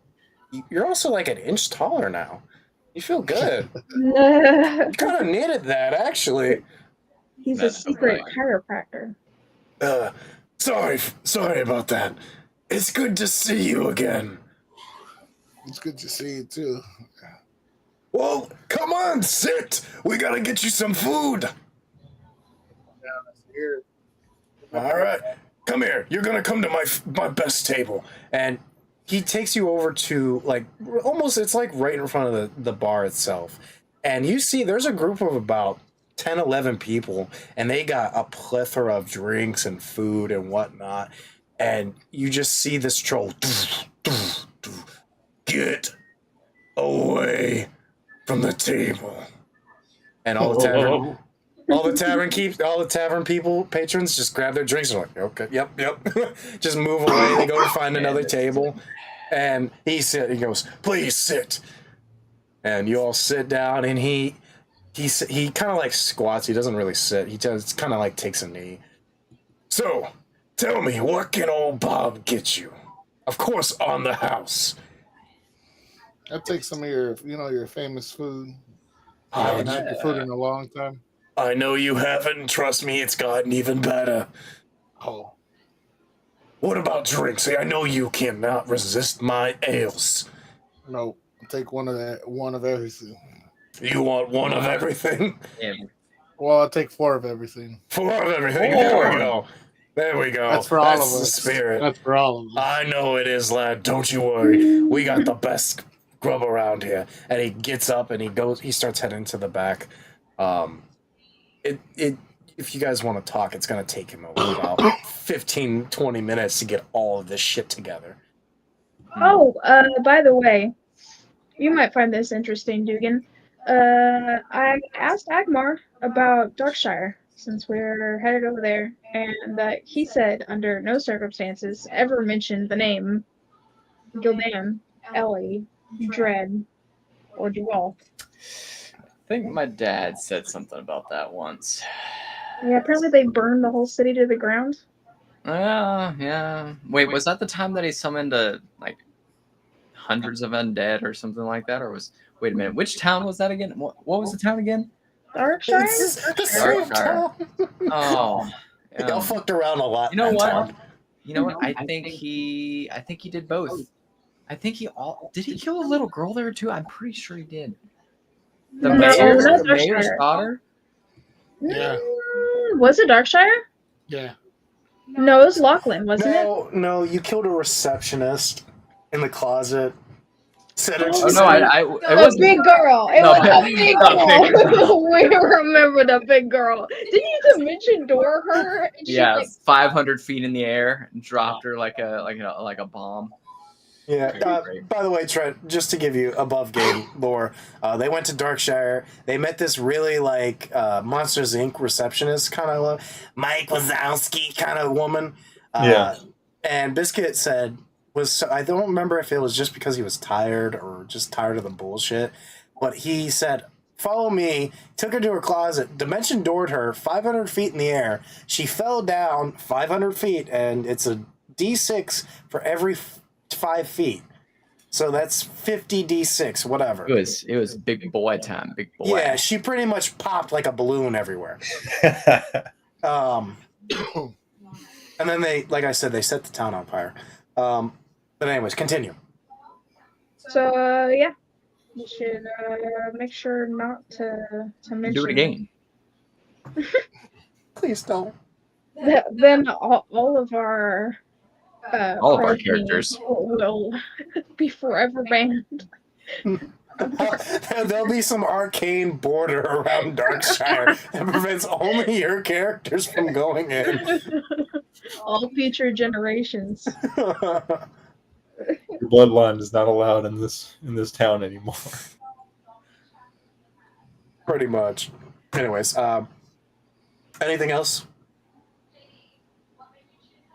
like an inch taller now. You feel good. You kind of needed that actually. He's That's a secret right. chiropractor. Sorry about that. It's good to see you again. It's good to see you too. Well, come on, sit. We gotta get you some food. Here. All right, come here. You're gonna come to my best table, and he takes you over to like almost it's like right in front of the bar itself, and you see there's a group of about 10, 11 people, and they got a plethora of drinks and food and whatnot, and you just see this troll get away from the table, and all the tavern people patrons just grab their drinks and are like, okay, yep, just move away. They go to find another table, and he goes, please sit, and you all sit down, and he kind of like squats. He doesn't really sit. He just kind of like takes a knee. So, tell me, what can old Bob get you? Of course, on the house. I'll take some of your famous food. I haven't had your food in a long time. I know you haven't, and trust me, it's gotten even better. Oh, What about drinks? I know you cannot resist my ales. no. I'll take one of everything. You want one of everything? Well, I'll take 4 of everything. 4 of everything. There we go. That's for all of That's the us. spirit. That's for all of us. I know it is, lad. Don't you worry. We got the best grub around here. And he gets up and he starts heading to the back. If you guys want to talk, it's going to take him about 15, 20 minutes to get all of this shit together. Oh, by the way, you might find this interesting, Dugan. I asked Agmar about Darkshire since we're headed over there, and he said under no circumstances ever mentioned the name Gildan, Ellie, Dread, or Duval. I think my dad said something about that once. Yeah, apparently they burned the whole city to the ground. Yeah. Wait, was that the time that he summoned like hundreds of undead or something like that, or was Wait a minute. Which town was that again? What was the town again? Darkshire? It's the same Darkshire. town. Oh, Y'all fucked around a lot. you know in that what? town. You know what? I think he did both. I think did he kill a little girl there too? I'm pretty sure he did. The No, mayor's not the mayor's Darkshire. daughter. Yeah. Was it Darkshire? Yeah. No, it was Lachlan, wasn't it? No, you killed a receptionist in the closet. Said it. Oh no, it The wasn't. big girl. It No, was the- the big the big girl. We remember the big girl. Didn't you just mention door her? And she, Yeah, like, 500 feet in the air and dropped her like a bomb. Yeah. Great. By the way, Trent, just to give you above game lore, they went to Darkshire. They met this really like Monsters Inc. receptionist kind of Mike Wazowski kind of woman. Yeah. And Biscuit said I don't remember if it was just because he was tired or just tired of the bullshit, but he said, "Follow me." Took her to her closet, dimension doored her 500 feet in the air. She fell down 500 feet, and it's a D6 for every 5 feet. So that's 50 D6, whatever. It was big boy time, big boy. Yeah, she pretty much popped like a balloon everywhere. And then like I said, they set the town on fire. But anyways, continue. So yeah, you should make sure not to mention. Do it again. Please don't. Then all of our characters will be forever banned. There'll be some arcane border around Darkshire that prevents only your characters from going in. All future generations. Your bloodline is not allowed in this town anymore. Pretty much. Anyways, anything else?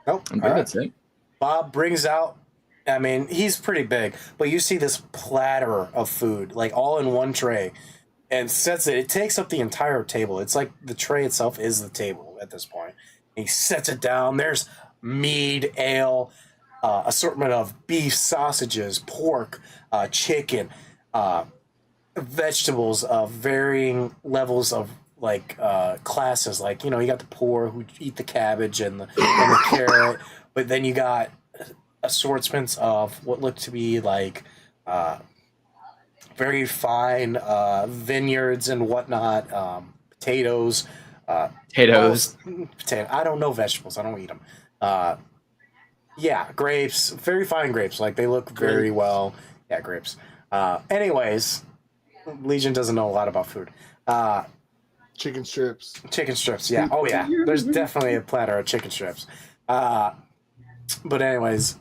Nope. I'm All good. right. That's it. Bob brings out, I mean, he's pretty big, but you see this platter of food, like all in one tray, and sets it. It takes up the entire table. It's like the tray itself is the table at this point. He sets it down. There's mead, ale, assortment of beef, sausages, pork, chicken, vegetables of varying levels of like classes. Like, you know, you got the poor who eat the cabbage and the carrot, but then you got assortments of what look to be like very fine vineyards and whatnot, potatoes. Potatoes. I don't know vegetables. I don't eat them. Yeah, grapes. Very fine grapes. Like, they look very well. Yeah, grapes. Anyways, Legion doesn't know a lot about food. Chicken strips. Chicken strips, yeah. Oh, yeah. There's definitely a platter of chicken strips. But anyways,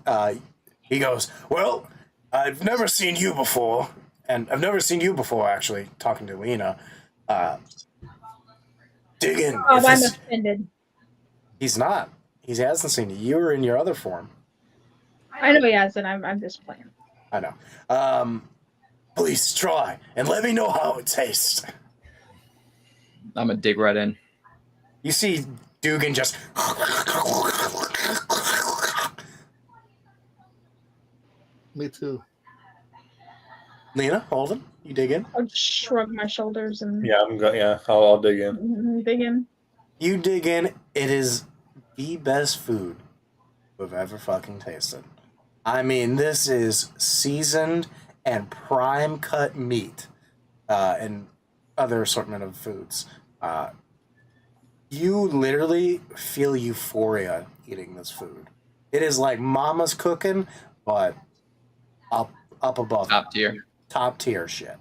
he goes, "Well, I've never seen you before." And I've never seen you before, actually, talking to Lena. Dig in. Oh, I'm offended. He's not. He hasn't seen you. You were in your other form. I know he hasn't. I'm just playing. I know. Please try and let me know how it tastes. I'm gonna dig right in. You see Dugan just. Me too. Lena, Holden, you dig in? I'll shrug my shoulders and Yeah, I'll dig in. dig in. You dig in. It is the best food we've ever fucking tasted. I mean, this is seasoned and prime cut meat and other assortment of foods. You literally feel euphoria eating this food. It is like mama's cooking, but up above. Top tier. Top tier shit.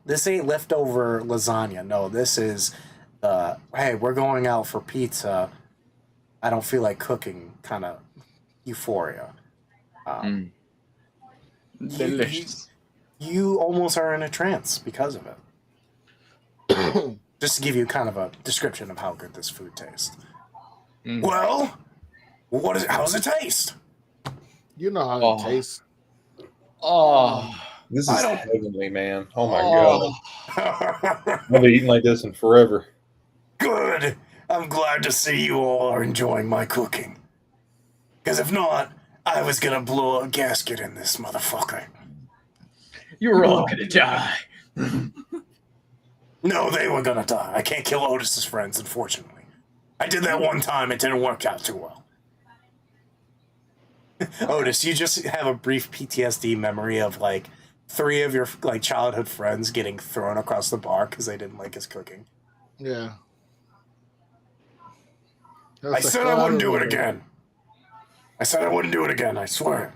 This ain't leftover lasagna. No, this is, hey, we're going out for pizza. I don't feel like cooking kind of euphoria. Delicious. You almost are in a trance because of it. Just to give you kind of a description of how good this food tastes. Well, how does it taste? You know how it tastes. Oh, This is heavenly, man. Oh my Oh. god. I've been eating like this in forever. Good. I'm glad to see you all are enjoying my cooking. Because if not, I was gonna blow a gasket in this motherfucker. You were all gonna die. No, they were gonna die. I can't kill Otis's friends, unfortunately. I did that one time. It didn't work out too well. Otis, you just have a brief PTSD memory of like 3 of your like childhood friends getting thrown across the bar because they didn't like his cooking. Yeah. I said I wouldn't do it again. I said I wouldn't do it again. I swear.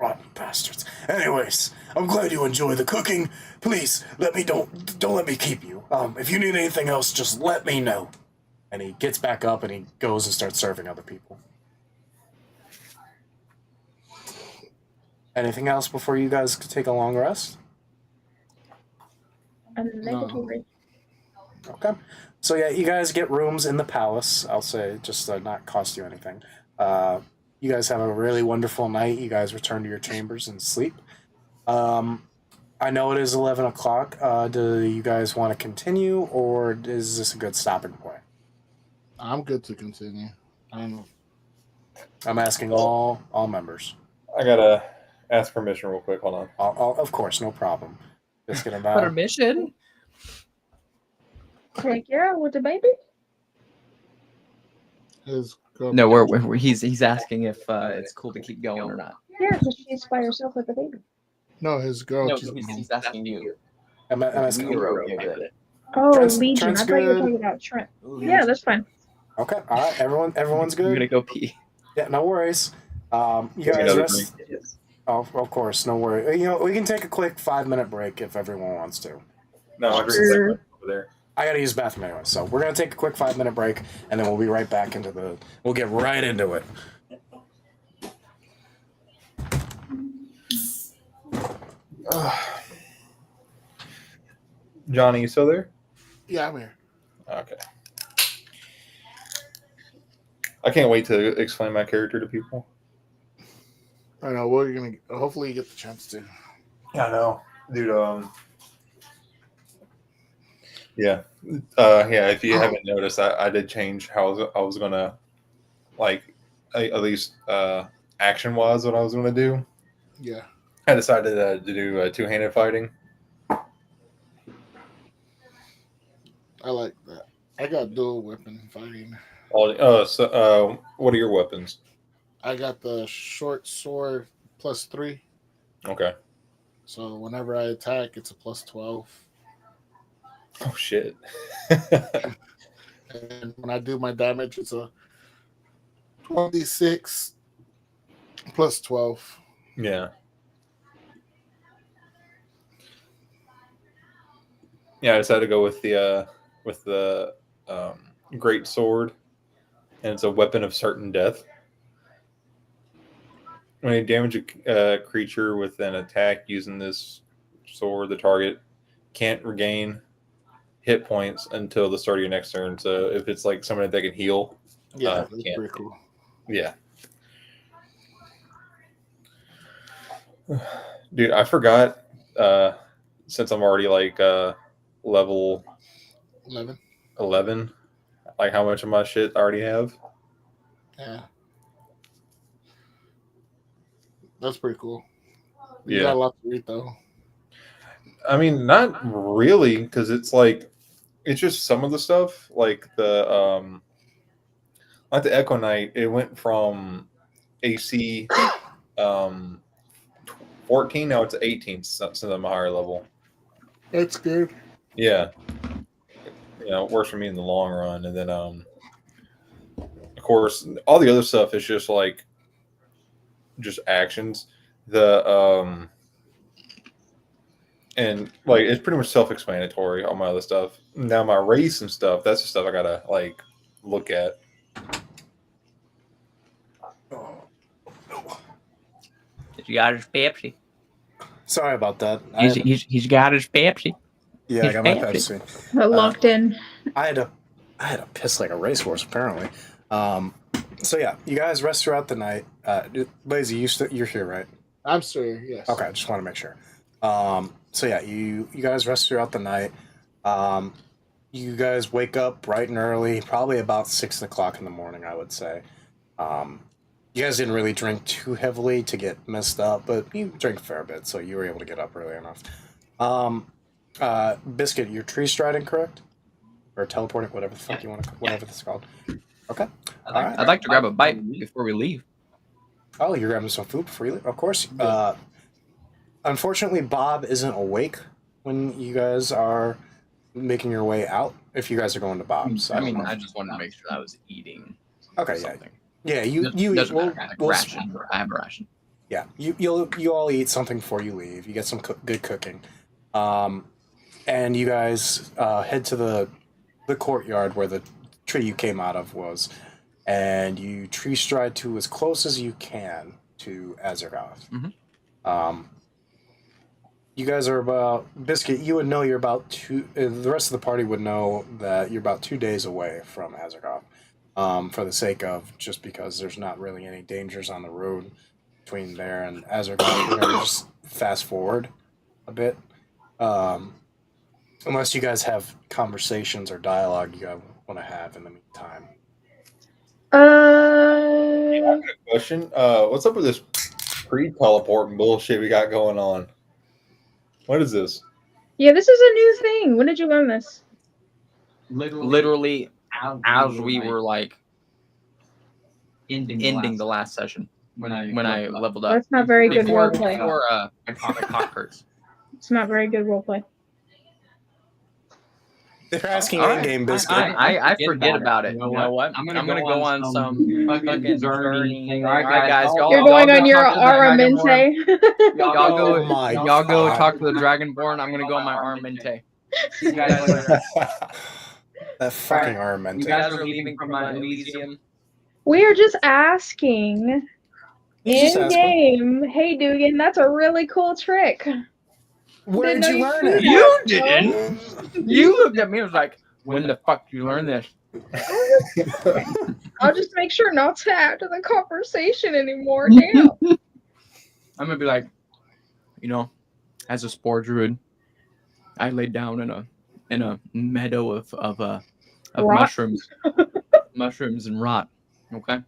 Rotten bastards. Anyways, I'm glad you enjoy the cooking. Please don't let me keep you. If you need anything else, just let me know. And he gets back up and he goes and starts serving other people. Anything else before you guys could take a long rest? Negatory. Okay. So yeah, you guys get rooms in the palace. I'll say, just not cost you anything. You guys have a really wonderful night. You guys return to your chambers and sleep. I know it is 11 o'clock. Do you guys want to continue, or is this a good stopping point? I'm good to continue. I don't know. I'm asking all members. I gotta ask permission real quick. Hold on. Of course, no problem. Just gonna Permission? Take care with the baby. His girl. No, we're he's asking if it's cool to keep going or not. Yeah, because she's by herself with the baby. No, his girl. No, just- he's asking you. I'm asking. You're okay with it. Oh, Trent's- Legion. Trent's I thought you were good. talking about Trent. Yeah, that's fine. Okay, all right. Everyone's You're good. gonna go pee. Yeah, no worries. You Take guys another rest. drink. Oh, of course, no worry. You know, we can take a quick 5-minute break if everyone wants to. No, my drink's Sure. like over there. I gotta use the bathroom anyway, so we're gonna take a quick 5-minute break, and then we'll be right back into the. We'll get right into it. Johnny, you still there? Yeah, I'm here. Okay. I can't wait to explain my character to people. I know. We're gonna. Hopefully, you get the chance to. I know, dude. Yeah, yeah. If you haven't noticed, I did change how I was gonna, like, at least action wise, what I was gonna do. Yeah. I decided to do two-handed fighting. I like that. I got dual weapon fighting. So what are your weapons? I got the short sword +3. Okay. So whenever I attack, it's a +12. Oh shit. And when I do my damage, it's a 26 +12. Yeah. Yeah, I decided to go with the great sword, and it's a weapon of certain death. When you damage a creature with an attack using this sword, the target can't regain hit points until the start of your next turn. So if it's like somebody that can heal, Yeah, that's can't. pretty cool. Yeah. Dude, I forgot, since I'm already like level 11, like how much of my shit I already have. Yeah. That's pretty cool. You Yeah. got a lot to read, though. I mean, not really, because it's like, it's just some of the stuff, like the Echo Knight, it went from AC 14, now it's 18 since I'm a higher level. That's good. Yeah. You know, it works for me in the long run. And then of course all the other stuff is just like actions. The and like it's pretty much self-explanatory, all my other stuff. Now my race and stuff, that's the stuff I gotta like look at. He got his Pepsi. Sorry about that. He's got his Pepsi. Yeah, I got my Pepsi. Pepsi. Locked in. I had to piss like a racehorse apparently. So yeah, you guys rest throughout the night. Lazy, you're here, right? I'm sure, yes. Okay, I just want to make sure. So yeah, you guys rest throughout the night. You guys wake up bright and early, probably about 6 o'clock in the morning, I would say. You guys didn't really drink too heavily to get messed up, but you drank a fair bit, so you were able to get up early enough. Biscuit, you're tree striding, correct? Or teleporting, whatever the fuck you want to, whatever this is called. Okay. All right. I'd like to grab a bite before we leave. Oh, you're grabbing some food before you leave? Of course. Yeah. Unfortunately, Bob isn't awake when you guys are making your way out. If you guys are going to Bob's, I don't mean, know. I just wanted to make sure I was eating. Okay, yeah, something. yeah. You Doesn't eat. matter. I have a ration. I have a ration. Yeah, you all eat something before you leave. You get some good cooking, and you guys head to the courtyard where the tree you came out of was, and you tree stride to as close as you can to Azergoth. Mhm. You guys are about Biscuit. You would know you're about two. The rest of the party would know that you're about 2 days away from Azergoth. For the sake of just because there's not really any dangers on the road between there and Azergoth, we're gonna just fast forward a bit. Unless you guys have conversations or dialogue you guys want to have in the meantime. Question. What's up with this pre-teleporting bullshit we got going on? What is this? Yeah, this is a new thing. When did you learn this? Literally, as we were like ending the last session when I leveled up. That's not very good Before roleplay. my cock hurts. It's not very good roleplay. They're asking All in-game right. Biscuit. I forget about it. You know what? I'm gonna go on some fucking journey. All right, guys. You're going on your Aramente. Y'all go. Oh my Y'all go God. talk to the Dragonborn. I'm gonna go on my Armente. See you guys later. That fucking You Armente. guys are leaving from my Elysium. We are just asking He's just in asking. game. Hey, Dugan, that's a really cool trick. Where did Didn't you know learn you it? could. You didn't. You looked at me and was like, when the fuck did you learn this? I'll just make sure not to add to the conversation anymore. Damn. I'm gonna be like, you know, as a spore druid, I laid down in a meadow of Rot? mushrooms and rot. Okay,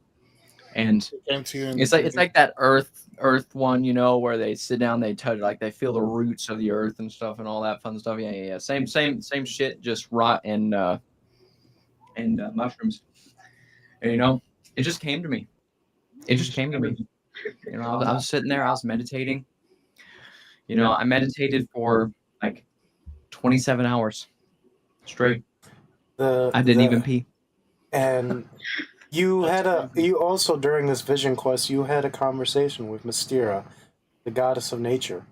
and Came to you in it's like that earth one, you know, where they sit down, they touch, like they feel the roots of the earth and stuff and all that fun stuff. Yeah. Same shit, just rot and mushrooms. And, you know, it just came to me. You know, I was sitting there, I was meditating. You know, I meditated for like 27 hours straight. I didn't even pee. And you also during this vision quest, you had a conversation with Mystera, the goddess of nature,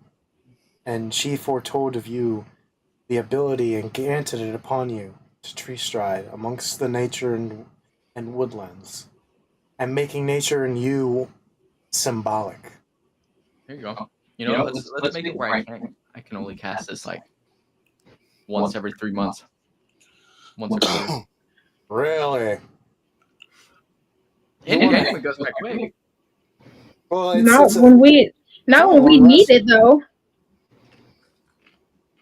and she foretold of you the ability and granted it upon you to tree stride amongst the nature and woodlands, and making nature and you symbolic. There you go. You know, let's make it right. I can only cast this like once every 3 months. Once every year. Really? In game, it goes back quick. Well, Not when we need it though.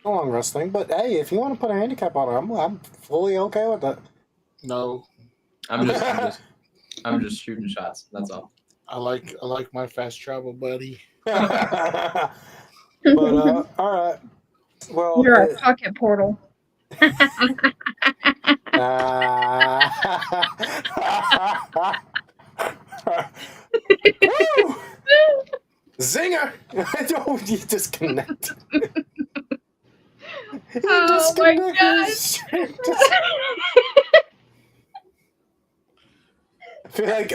a long rest thing, but hey, if you want to put a handicap on it, I'm fully okay with that. No, I'm just shooting shots. That's all. I like my fast travel, buddy. But all right. Well, You're a pocket portal. Woo! Zinger! Oh, you disconnected. Oh my God. I feel like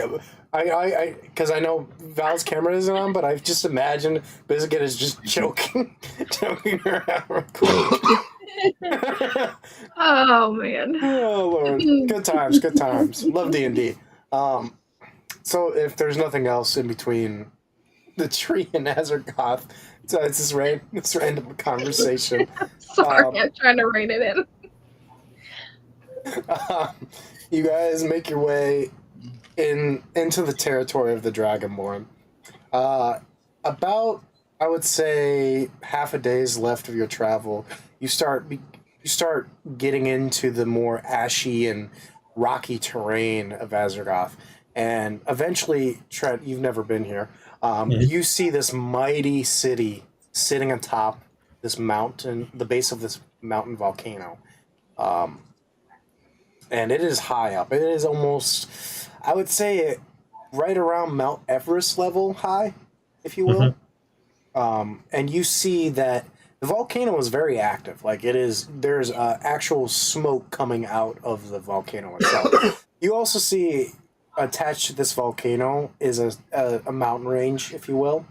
I because I know Val's camera isn't on, but I just imagine Biscuit is just joking around. Oh man. Oh Lord, good times. Love D&D. So if there's nothing else in between the tree and Azergoth, so it's this random conversation. Sorry, I'm trying to rein it in. You guys make your way into the territory of the Dragonborn. About, I would say, half a day's left of your travel. You start getting into the more ashy and rocky terrain of Azergoth, and eventually, Trent, you've never been here. Mhm. You see this mighty city sitting atop this mountain, the base of this mountain volcano. Um, and it is high up. It is almost, I would say, right around Mount Everest level high, if you will. Mhm. And you see that the volcano is very active. Like it is, there's actual smoke coming out of the volcano itself. You also see attached to this volcano is a mountain range, if you will.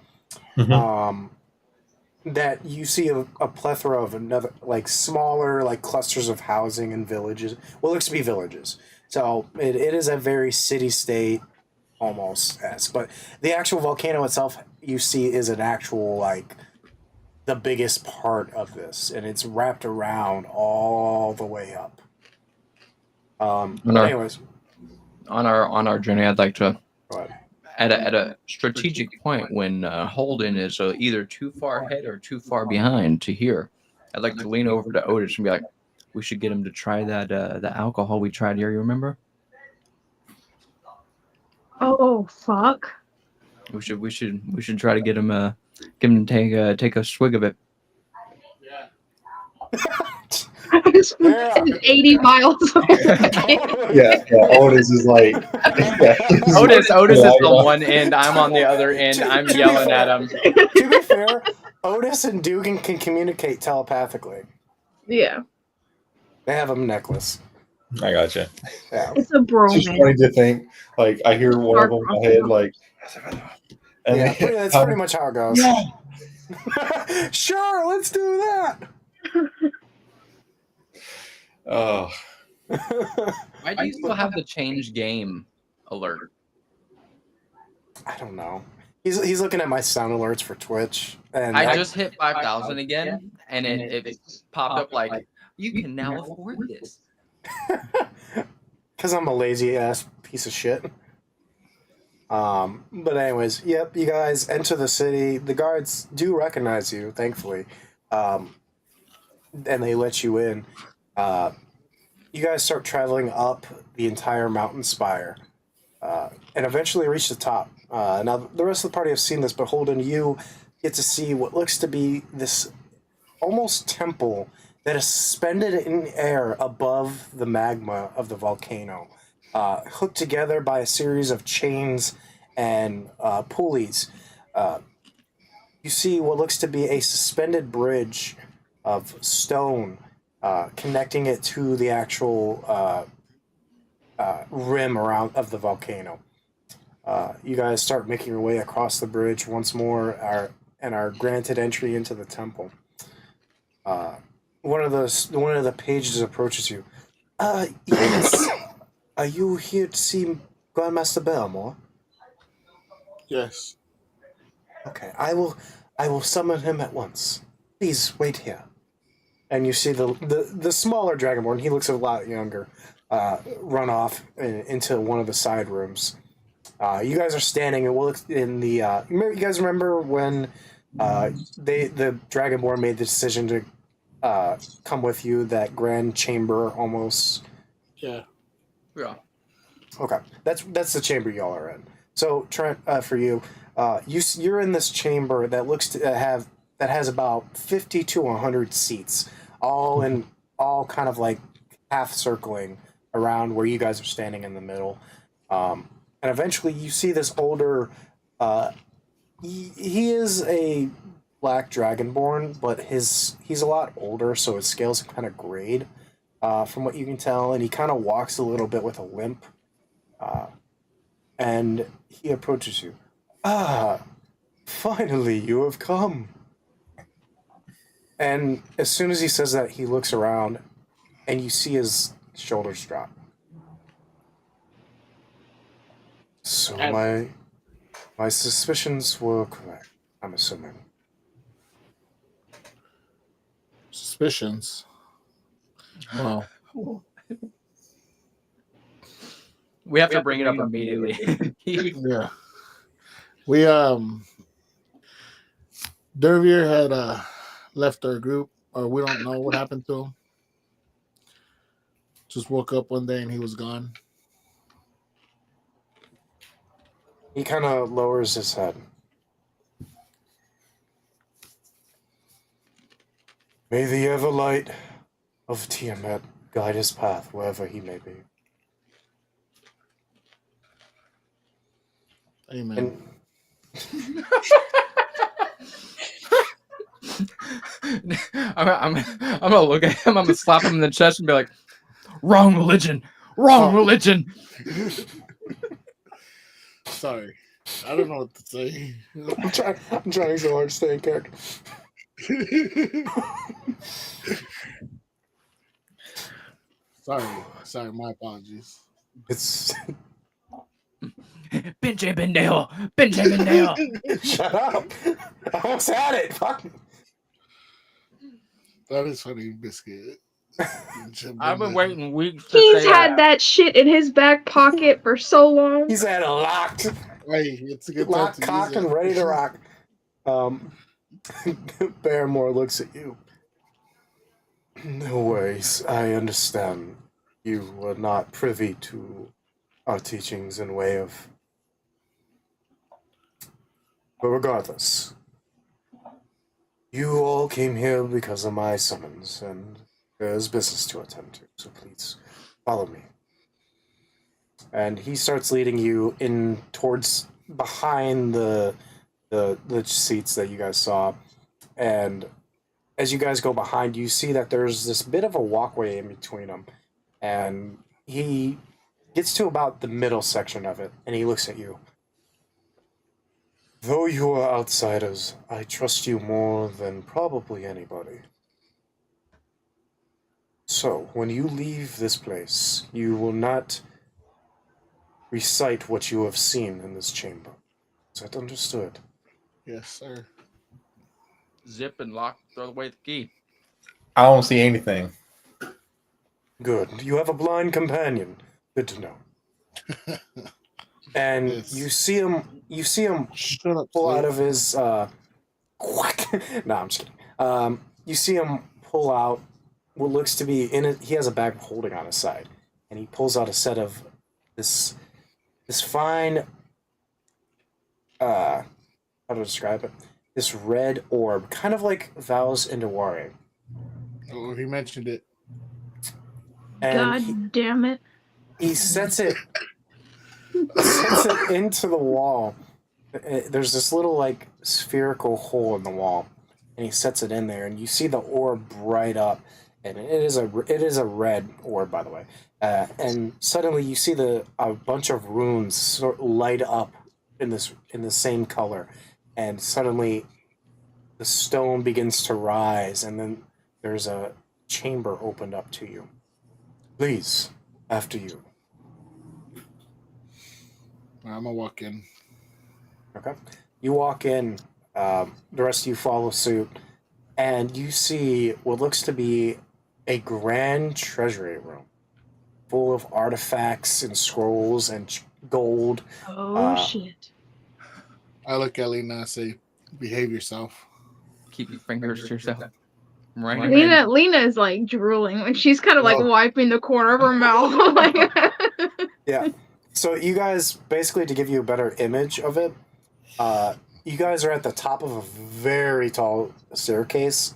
Mhm. Um, that you see a plethora of another like smaller like clusters of housing and villages. Well, it looks to be villages. So it is a very city state almost as, but the actual volcano itself you see is an actual like the biggest part of this, and it's wrapped around all the way up. On But our anyways, on our journey, I'd like to go ahead. at a strategic point when Holden is either too far ahead or too far behind to hear. I'd like to lean over to Otis and be like, "We should get him to try that the alcohol we tried here. You remember? Oh fuck! We should try to get him to take a swig of it." It's Yeah. 80 miles away. Yeah, Otis is like, yeah, Otis is Yeah, on one end. I'm on the other end. I'm To be yelling fair- at him. To be fair, Otis and Dugan can communicate telepathically. Yeah, They have a necklace. I gotcha. Yeah. it's a It's just bromance. funny to think, like, I hear one of them in my head, like, and Yeah, then, that's pretty much how it goes. Yeah. Sure, let's do that. Oh, Why do you still have the change game alert? I don't know. He's looking at my sound alerts for Twitch, and I just hit 5,000 again, and it popped up like, you can now afford this. because I'm a lazy ass piece of shit. But anyways, yep, you guys enter the city. The guards do recognize you, thankfully, and they let you in. You guys start traveling up the entire mountain spire, and eventually reach the top. Now, the rest of the party have seen this, but Holden, you get to see what looks to be this almost temple that is suspended in air above the magma of the volcano, hooked together by a series of chains and pulleys. You see what looks to be a suspended bridge of stone connecting it to the actual rim around of the volcano. You guys start making your way across the bridge once more, and are granted entry into the temple. One of the pages approaches you. Yes. Are you here to see Grandmaster Belmore? Yes. Okay, I will summon him at once. Please wait here. And you see the smaller Dragonborn. He looks a lot younger. Run off into one of the side rooms. You guys are standing in the. You guys remember when the Dragonborn made the decision to come with you? That grand chamber almost. Yeah. Yeah. Okay, that's the chamber y'all are in. So Trent, for you, you're in this chamber that looks to that has about 50 to 100 seats, all kind of like half circling around where you guys are standing in the middle. And eventually, you see this older. He is a black dragonborn, but he's a lot older, so his scales are kind of grayed, from what you can tell, and he kind of walks a little bit with a limp. And he approaches you. Ah, finally, you have come. And as soon as he says that, he looks around, and you see his shoulders drop. So my suspicions were correct, I'm assuming. Suspicions. Well, We have to bring it up immediately. yeah. We Dervier had left our group, or we don't know what happened to him. Just woke up one day and he was gone. He kind of lowers his head. May the everlight of Tiamat guide his path wherever he may be. Amen. And I'm gonna look at him. I'm gonna slap him in the chest and be like, "Wrong religion, wrong Oh. religion." Sorry. I don't know what to say. I'm trying so hard to stay in character. Sorry, my apologies. It's Pinche pendejo, pinche pendejo. shut up. I almost had it. Fuck. That is funny, Biscuit. I've been waiting weeks to He's say had that shit in his back pocket for so long. He's had it locked, Hey, it's a good time locked, to cocked, use and it. ready to rock. Barrymore looks at you. No worries. I understand. You were not privy to our teachings in way of. But regardless, you all came here because of my summons, and there's business to attend to. So please follow me. And he starts leading you in towards behind the seats that you guys saw, and as you guys go behind, you see that there's this bit of a walkway in between them, and he gets to about the middle section of it, and he looks at you. Though you are outsiders, I trust you more than probably anybody. So, when you leave this place, you will not recite what you have seen in this chamber. Is that understood? Yes, sir. Zip and lock. Throw away the key. I don't see anything. Good. You have a blind companion. Good to know. And Yes. you see him Shut up, pull out slave. of his quack. No, I'm just kidding. You see him pull out what looks to be in it. He has a bag of holding on his side, and he pulls out a set of this fine how to describe it? This red orb, kind of like Vows into Warring. Oh, he mentioned it. And God damn it. he sets it into the wall. There's this little like spherical hole in the wall, and he sets it in there, and you see the orb bright up, and it is a red orb, by the way. And suddenly you see a bunch of runes light up in the same color, and suddenly the stone begins to rise, and then there's a chamber opened up to you. Please, after you. I'm gonna walk in. Okay. You walk in, the rest of you follow suit, and you see what looks to be a grand treasury room full of artifacts and scrolls and gold. Oh shit. I look at Lena and say, "Behave yourself." Keep your fingers to yourself. Right. Lena is like drooling, like she's kind of like No. wiping the corner of her mouth. Like, Yeah. So you guys, basically to give you a better image of it, you guys are at the top of a very tall staircase,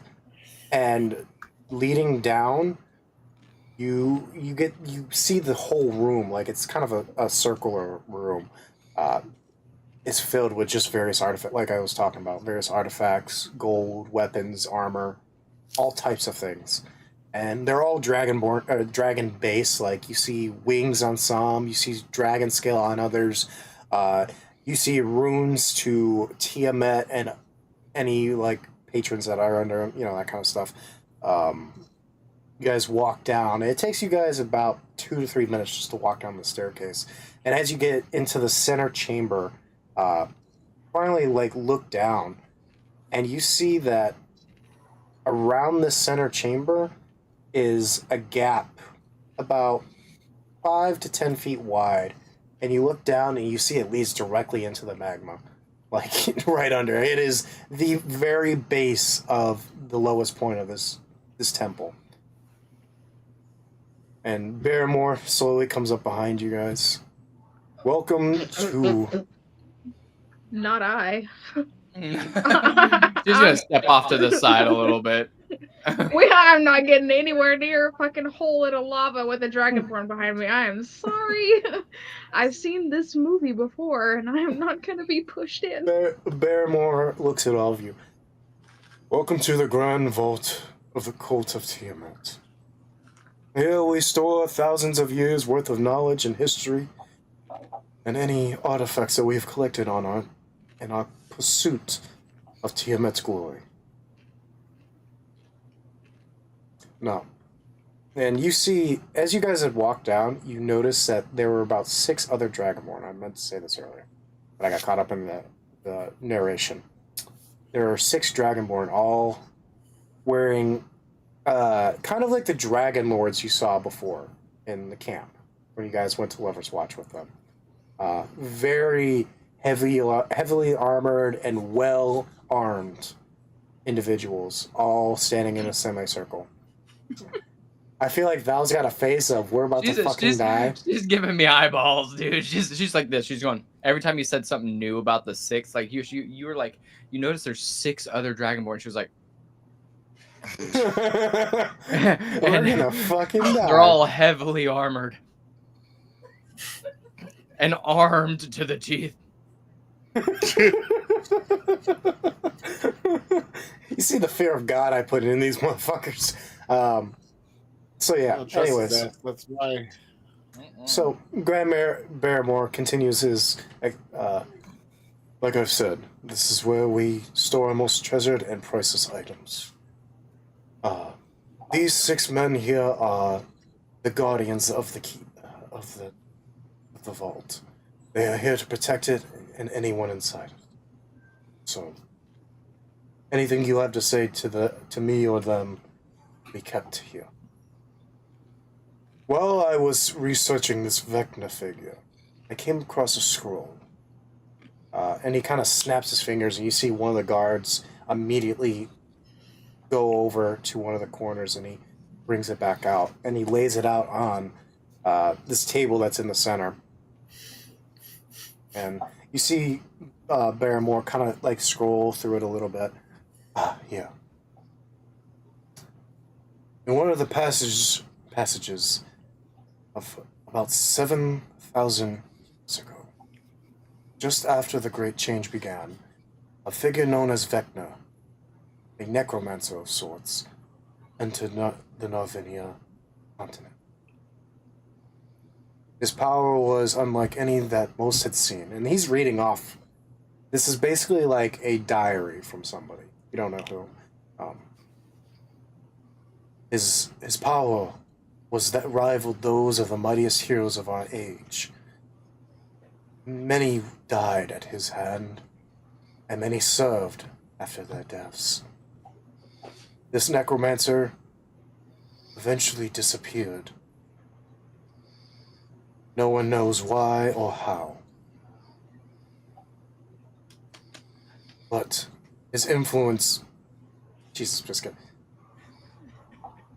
and leading down, you see the whole room, like it's kind of a circular room. It's filled with just various artifacts, like I was talking about, various artifacts, gold, weapons, armor, all types of things. And they're all dragon based. Like you see wings on some, you see dragon scale on others. You see runes to Tiamat and any like patrons that are under, that kind of stuff. You guys walk down. It takes you guys about 2 to 3 minutes just to walk down the staircase. And as you get into the center chamber, finally like look down, and you see that around the center chamber is a gap about 5 to 10 feet wide, and you look down and you see it leads directly into the magma, like right under. It is the very base of the lowest point of this temple. And Barrymore slowly comes up behind you guys. Welcome to Not I. She's gonna step off to the side a little bit. I'm not getting anywhere near a fucking hole in a lava with a dragonborn behind me. I am sorry. I've seen this movie before, and I am not gonna be pushed in. Barrymore looks at all of you. Welcome to the Grand Vault of the Cult of Tiamat. Here we store thousands of years worth of knowledge and history, and any artifacts that we have collected in our pursuit of Tiamat's glory. No. And you see, as you guys had walked down, you notice that there were about 6 other Dragonborn. I meant to say this earlier, but I got caught up in the narration. There are 6 Dragonborn, all wearing kind of like the Dragon Lords you saw before in the camp, where you guys went to Lover's Watch with them. Very heavily armored and well-armed individuals, all standing in a semicircle. I feel like Val's got a face of we're about to fucking die. She's giving me eyeballs, dude. She's like this. She's going every time you said something new about the 6, like you were like, you notice there's 6 other Dragonborn. She was like, we're gonna fucking die. They're all heavily armored and armed to the teeth. You see the fear of God I put in these motherfuckers. So yeah. Anyways, that's why. So Grand Barrymore continues his. Like I've said, this is where we store our most treasured and priceless items. These 6 men here are the guardians of the key of the vault. They are here to protect it and anyone inside it. So, anything you have to say to me or them, be kept here. While I was researching this Vecna figure, I came across a scroll. And he kind of snaps his fingers, and you see one of the guards immediately go over to one of the corners, and he brings it back out, and he lays it out on this table that's in the center. And you see Barrymore kind of like scroll through it a little bit. Yeah. In one of the passages of about 7,000 years ago, just after the Great Change began, a figure known as Vecna, a necromancer of sorts, entered the Narvinia continent. His power was unlike any that most had seen, and he's reading off. This is basically like a diary from somebody. You don't know who. His power was that rivaled those of the mightiest heroes of our age. Many died at his hand, and many served after their deaths. This necromancer eventually disappeared. No one knows why or how. But his influence... Jesus, just kidding.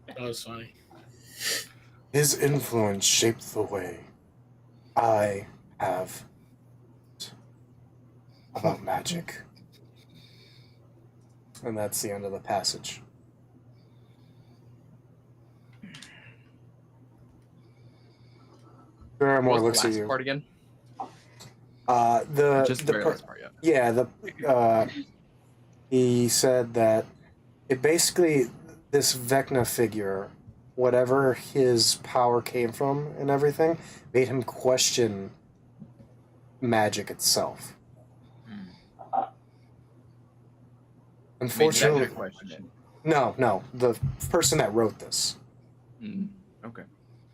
That was funny. His influence shaped the way I have about magic. And that's the end of the passage. Barrymore What was looks the at last you. part again? Just the very last part, yeah. Yeah, he said that it basically, this Vecna figure, whatever his power came from and everything, made him question magic itself. Unfortunately, no, the person that wrote this. Okay.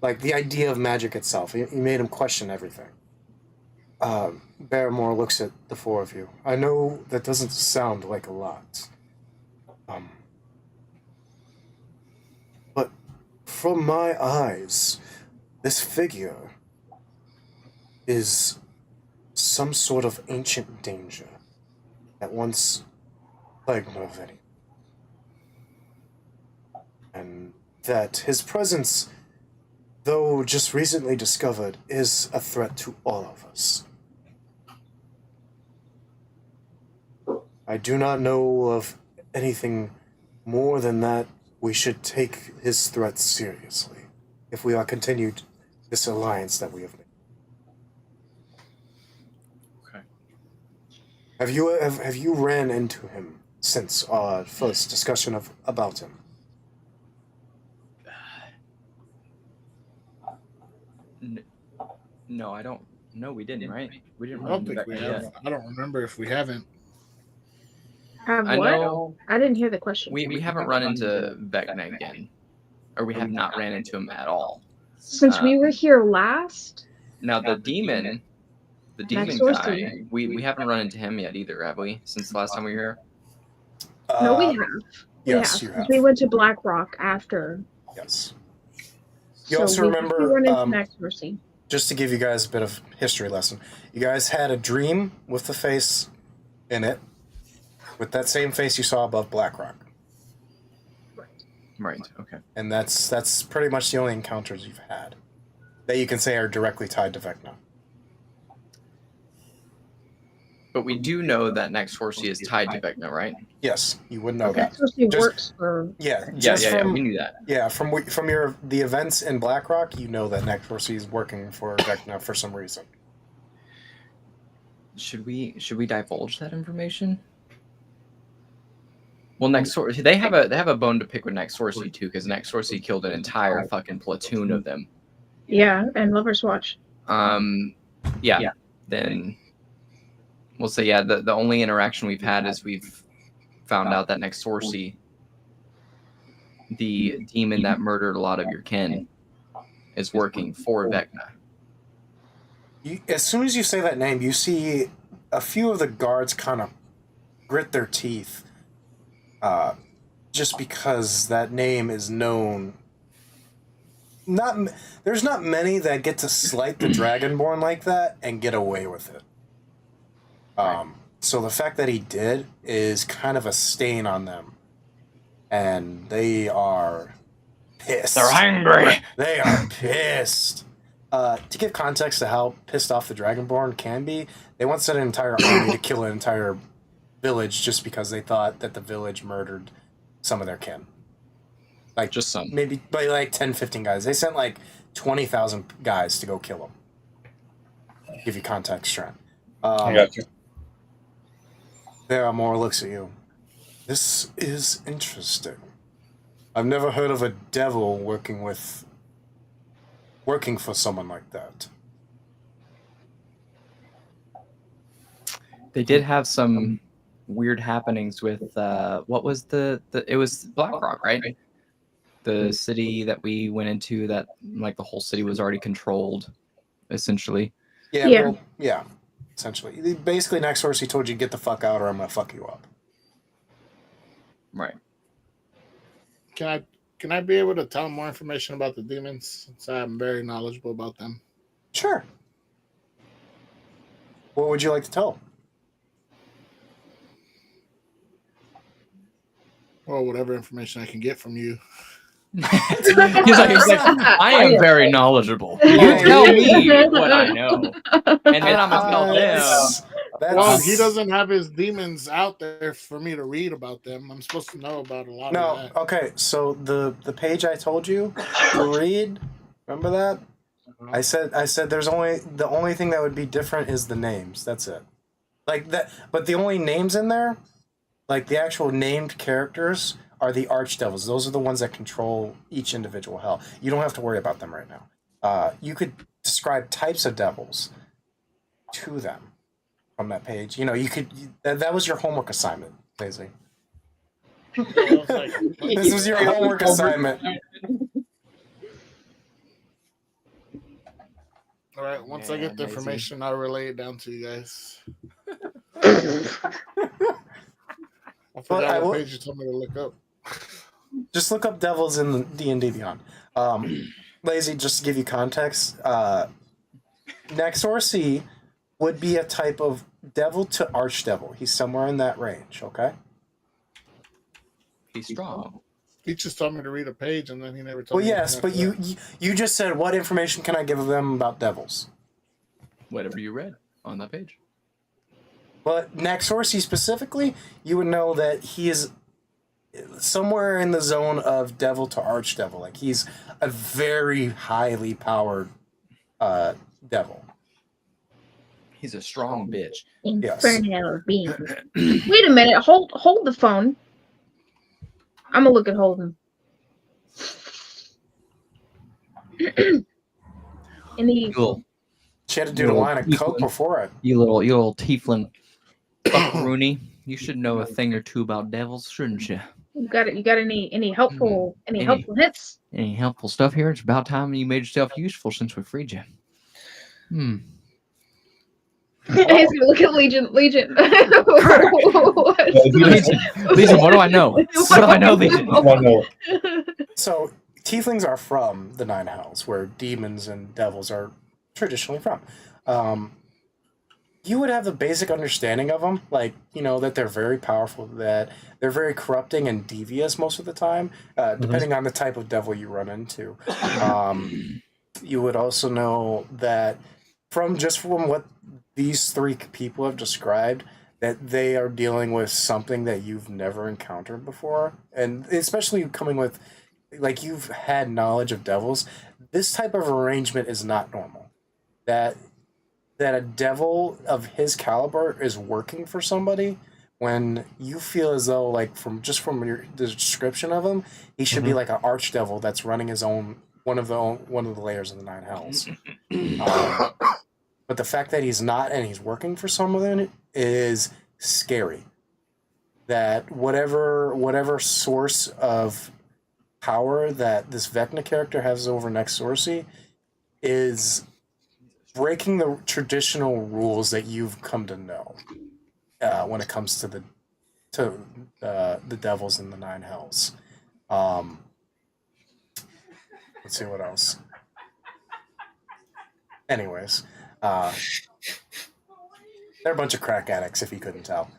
Like, the idea of magic itself, he made him question everything. Barrymore looks at the 4 of you. I know that doesn't sound like a lot. But from my eyes, this figure is some sort of ancient danger that once plagued Narvinia. And that his presence, though just recently discovered, is a threat to all of us. I do not know of anything more than that. We should take his threats seriously if we are continued this alliance that we have made. Okay. Have you ran into him since our first discussion about him? No, I don't. No, we didn't, right? We didn't I run don't into think we Vecna have. yet. I don't remember if we haven't. Have I what? know I didn't hear the question. we haven't run into Vecna again, or we have not ran into him at all. Since we were here last, Now the demon Next guy, we haven't run into him yet either, have we? Since the last time we were here. no, we have. Yes, you have. We went to Black Rock after. Yes. You So also we remember, run into Next Mercy. just to give you guys a bit of history lesson, you guys had a dream with the face in it, with that same face you saw above Black Rock. Right. Okay. And that's pretty much the only encounters you've had that you can say are directly tied to Vecna. But we do know that Next Horsey is tied to Vecna, right? Yes, you would know Next that. Mercy Just- works for. Yeah, Yeah, just yeah, from we knew that. yeah from the events in Black Rock, you know that Necrocy is working for Vecna for some reason. Should we divulge that information? Well, Next Horsey, they have a bone to pick with Next Horsey too, because Next Horsey killed an entire fucking platoon of them. Yeah, and Lover's Watch. Yeah. Then we'll say the only interaction we've had is we've found out that Next Horsey, the demon that murdered a lot of your kin, is working for Vecna. As soon as you say that name, you see a few of the guards kind of grit their teeth, just because that name is known. There's not many that get to slight the Dragonborn like that and get away with it. So the fact that he did is kind of a stain on them, and they are pissed. They're angry. They are pissed. To give context to how pissed off the Dragonborn can be, they once sent an entire army to kill an entire village just because they thought that the village murdered some of their kin. Like, Just some. maybe by like 10, 15 guys. They sent like 20,000 guys to go kill them. Give you context, Trent. I got you. There are more looks at you. This is interesting. I've never heard of a devil working for someone like that. They did have some weird happenings with what was it was Black Rock, right? The city that we went into, that like the whole city was already controlled, essentially. Yeah. Yeah. Essentially. Basically, Next Source, he told you, get the fuck out or I'm gonna fuck you up. Right. Can I be able to tell more information about the demons, since I'm very knowledgeable about them? Sure. What would you like to tell? Well, whatever information I can get from you. he's like, I am very knowledgeable. You tell me what I know, and then I'm gonna tell them. Well, he doesn't have his demons out there for me to read about them. I'm supposed to know about a lot of that. Okay, so the page I told you to read, remember that? I said there's the only thing that would be different is the names. That's it. Like that, but the only names in there, like the actual named characters, are the archdevils. Those are the ones that control each individual hell. You don't have to worry about them right now. You could describe types of devils to them from that page. You know, you could. That was your homework assignment, Daisy. This was your homework assignment. All right, once I get the information, I'll relay it down to you guys. I forgot what page you told me to look up. Just look up devils in the D&D Beyond. Lazy, just to give you context, Nexorcy would be a type of devil to archdevil. He's somewhere in that range, okay? He's strong. He just told me to read a page, and then he never told me. Well, yes, but you just said, what information can I give them about devils? Whatever you read on that page. But Naxorsi specifically, you would know that he is somewhere in the zone of devil to archdevil. Like he's a very highly powered devil. He's a strong bitch. Yes. Infernal being. Wait a minute. Hold the phone. I'm gonna look at Holden. Any She had to do a line of coke before it. You little tiefling buckaroony. You should know a thing or two about devils, shouldn't you? you got any helpful hits? Any helpful stuff here? It's about time you made yourself useful since we freed you. He's gonna look at Legion. Legion, what do I know? What do I know, Legion? So tieflings are from the Nine Hells, where demons and devils are traditionally from. You would have the basic understanding of them, like, you know, that they're very powerful, that they're very corrupting and devious most of the time, depending on the type of devil you run into. You would also know that from what these three people have described, that they are dealing with something that you've never encountered before. And especially coming with, like, you've had knowledge of devils, this type of arrangement is not normal. That a devil of his caliber is working for somebody when you feel as though, like, from the description of him, he should be like an archdevil that's running his own one of the layers of the Nine Hells. But the fact that he's not and he's working for someone is scary. That whatever source of power that this Vecna character has over Naxorsi is breaking the traditional rules that you've come to know when it comes to the devils in the Nine Hells. Let's see what else. Anyways, they're a bunch of crack addicts, if you couldn't tell.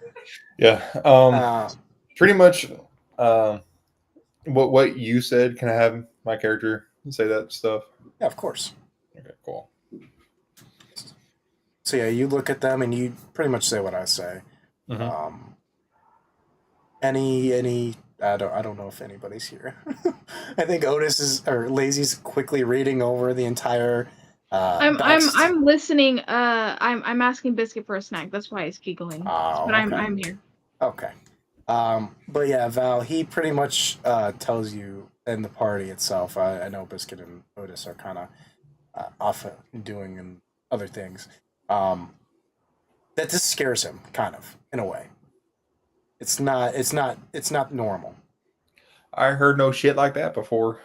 Yeah. Pretty much what you said. Can I have my character say that stuff? Yeah, of course. Okay, cool. So yeah, you look at them and you pretty much say what I say. Mm-hmm. I don't know if anybody's here. I think Lazy's quickly reading over the entire. I'm listening. I'm asking Biscuit for a snack. That's why he's giggling. Oh, but okay. I'm here. Okay. But yeah, Val, he pretty much tells you in the party itself. I know Biscuit and Otis are kind of off doing and other things. That this scares him, kind of, in a way. It's not normal. I heard no shit like that before.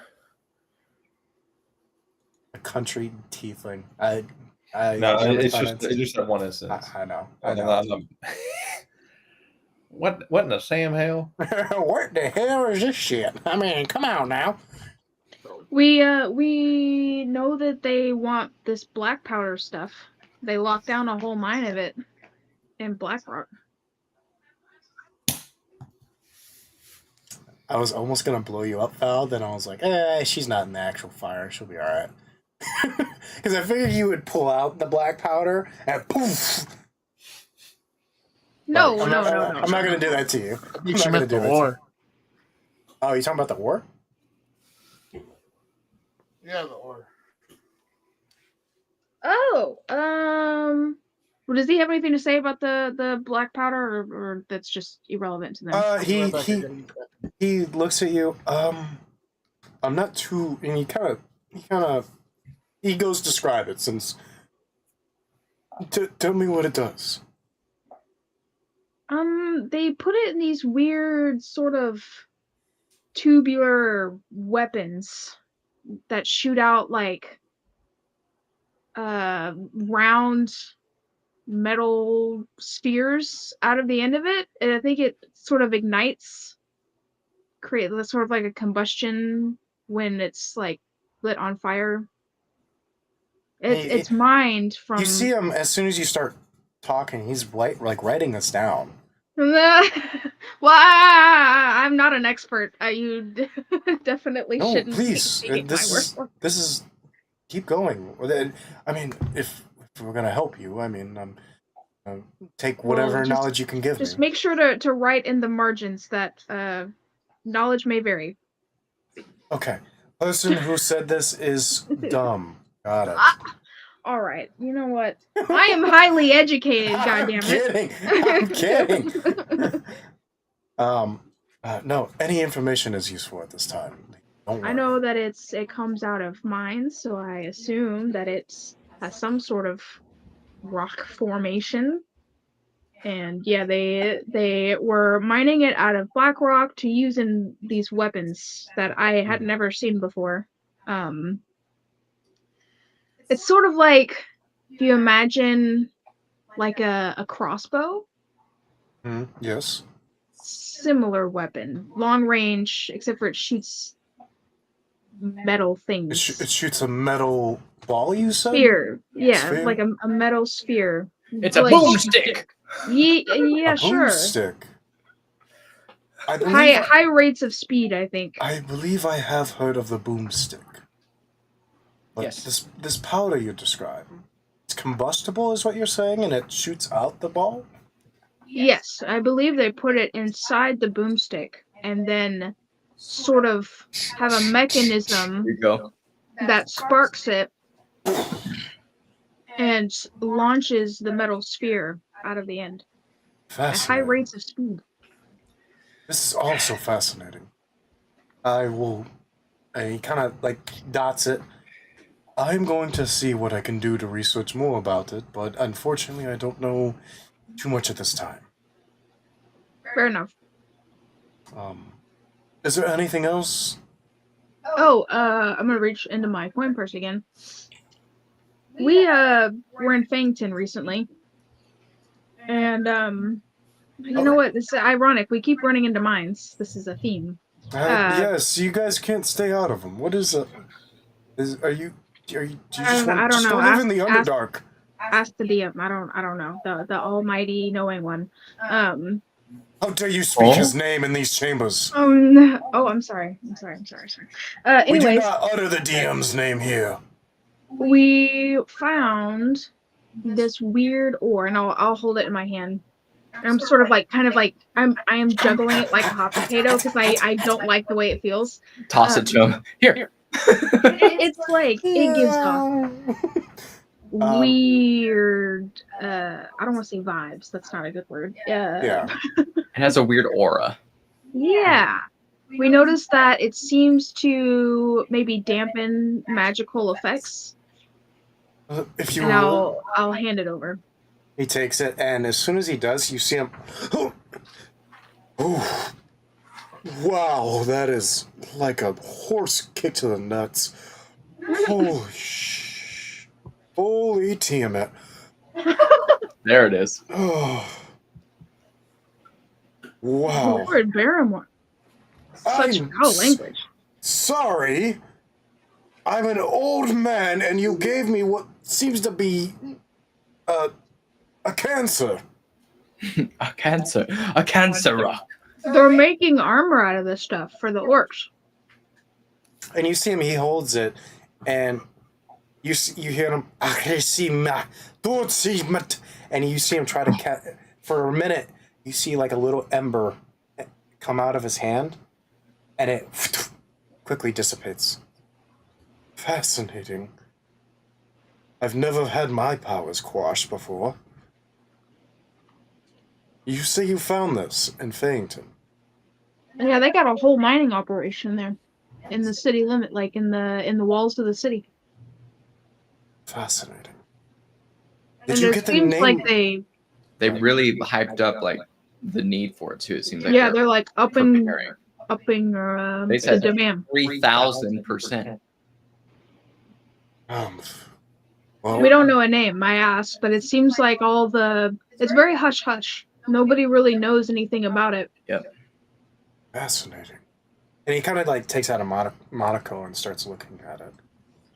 A country tiefling. It's just that one instance. I know. What in the Sam hell? What the hell is this shit? I mean, come on now. We know that they want this black powder stuff. They locked down a whole mine of it in Blackrock. I was almost gonna blow you up, Val. Then I was like, she's not in the actual fire. She'll be all right. Because I figured you would pull out the black powder and poof. No. I'm not gonna do that to you. You meant the war. Oh, you talking about the war? Yeah, the war. Oh, well, does he have anything to say about the black powder, or that's just irrelevant to them? He looks at you. I'm not too, and he goes describe it since. Tell me what it does. They put it in these weird sort of tubular weapons that shoot out like round metal spheres out of the end of it, and I think it sort of ignites, create sort of like a combustion when it's like lit on fire. It's mined from. You see him as soon as you start talking. He's like writing this down. Well, I'm not an expert. You definitely shouldn't. No, please. This is. Keep going. I mean, if we're gonna help you, I mean, Take whatever Well, knowledge you can give Just me. make sure to write in the margins that knowledge may vary. Okay. Person who said this is dumb. Got it. All right. You know what? I am highly educated. I'm Goddammit. kidding. I'm kidding. No. Any information is useful at this time. Don't worry. I know that it comes out of mines, so I assume that it has some sort of rock formation. And yeah, they were mining it out of black rock to use in these weapons that I had never seen before. It's sort of like, do you imagine like a crossbow? Yes. Similar weapon, long range, except for it shoots metal things. It shoots a metal ball, you said? Sphere. Yeah, Sphere? like a metal sphere. It's a Like, boomstick. Yeah, A sure. boomstick. I believe High rates of speed, I think. I believe I have heard of the boomstick. But Yes. this powder you describe, it's combustible is what you're saying, and it shoots out the ball? Yes, I believe they put it inside the boomstick and then sort of have a mechanism Here you go. that sparks it and launches the metal sphere out of the end at high Fascinating. rates of speed. This is also fascinating. I will... And he kind of, like, dots it. I'm going to see what I can do to research more about it, but unfortunately I don't know too much at this time. Fair enough. Is there anything else? Oh, I'm gonna reach into my coin purse again. We were in Fangton recently, and you know what? This is ironic. We keep running into mines. This is a theme. Yes, you guys can't stay out of them. What is it? Do you just want I don't just know. go live in the Underdark? Ask the DM. I don't know. The almighty knowing one. How dare you speak his name in these chambers? Oh no. Oh, I'm sorry. I'm sorry. We do Anyways, not utter the DM's name here. we found this weird ore, and I'll hold it in my hand. And I'm sort of like, I am juggling it like a hot potato because I don't like the way it feels. Toss it to him. Here. It's like it gives off weird. I don't want to say vibes. That's not a good word. Yeah. It has a weird aura. Yeah. We noticed that it seems to maybe dampen magical effects. If you And will, I'll hand it over. he takes it, and as soon as he does, you see him. Oh, wow, that is like a horse kick to the nuts. Holy Tiamat. There it is. Oh, wow. Lord Barrymore. Such I'm foul language. sorry. I'm an old man, and you gave me what seems to be a cancer. A cancer rock. They're making armor out of this stuff for the orcs. And you see him, he holds it, and you hear him, and you see him try to for a minute, you see like a little ember come out of his hand, and it quickly dissipates. Fascinating. I've never had my powers quashed before. You say you found this in Fangton. Yeah, they got a whole mining operation there, in the city limit, like in the walls of the city. Fascinating. And Did you it get the seems name? like they really hyped up like the need for it too. It seems like they're like upping preparing. the They said demand. 3,000%. Well, We don't know a name. I asked, but it seems like it's very hush hush. Nobody really knows anything about it. Yep. Fascinating. And he kind of like takes out a monocle and starts looking at it.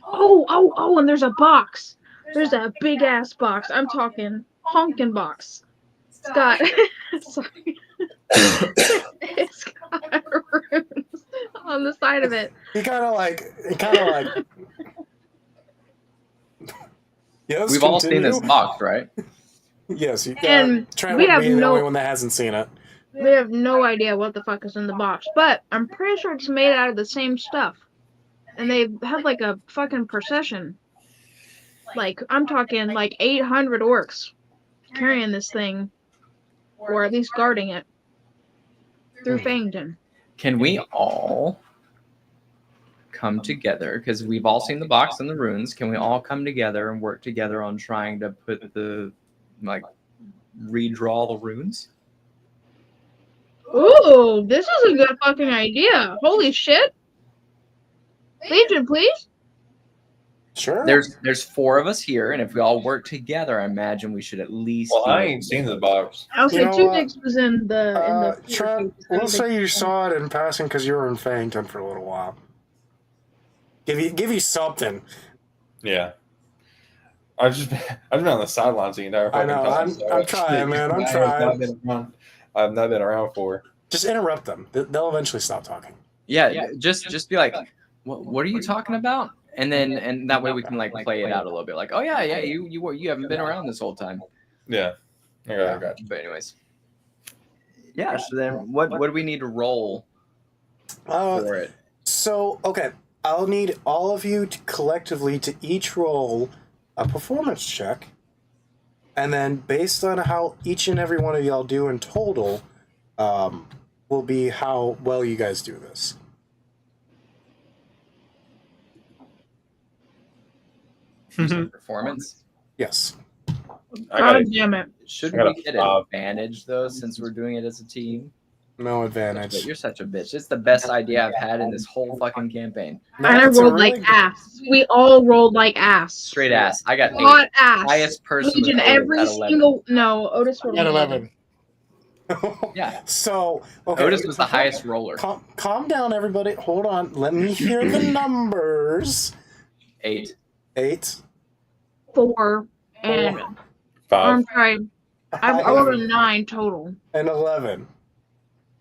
Oh, and there's a box. There's a big ass box. I'm talking honkin' box. It's got sorry. It's got runes on the side of it. He kind of like yes. We've all seen continue. this box, right? Yes, And Trent we would have be the no- only one that hasn't seen it. We have no idea what the fuck is in the box, but I'm pretty sure it's made out of the same stuff. And they have like a fucking procession. Like, I'm talking like 800 orcs carrying this thing, or at least guarding it, through Fangton. Can we all come together? Because we've all seen the box and the runes. Can we all come together and work together on trying to put the, like, redraw the runes? Ooh, this is a good fucking idea. Holy shit. Legion, please. Sure. There's 4 of us here, and if we all work together, I imagine we should at least. Well, be I able ain't to seen do the it. box. I'll say know Two what? Dicks was in the Trent, we'll say you saw it in passing because you were in Fangton for a little while. Give you something. Yeah. I've been on the sidelines the entire I fucking know. time. I'm trying, man. I'm I have trying. not been around. I've not been around for. Just interrupt them. They'll eventually stop talking. Yeah, just be like, what are you talking about? And that way we can like play it out a little bit. Like, oh yeah, you haven't been around this whole time. Yeah. I got you. But anyways, yeah. So then, what do we need to roll for it? So, okay. I'll need all of you to collectively to each roll a performance check. And then based on how each and every one of y'all do in total, will be how well you guys do this. Performance. Yes. I got God it. damn it. Should I got we a get 5. advantage though, since we're doing it as a team? No But advantage. you're such a bitch. It's the best idea I've had in this whole fucking campaign. No, And I it's a rolled really like ass. We all rolled like ass. Straight ass. I got 8. Hot ass. Highest person was Legion, Otis every at 11. single. No, Otis rolled At an 11. Yeah. So, okay. Otis was the highest roller. Calm down, everybody. Hold on. Let me hear the numbers. 8. 8. 4, and 5. I'm sorry. I rolled a 9 total. And 11.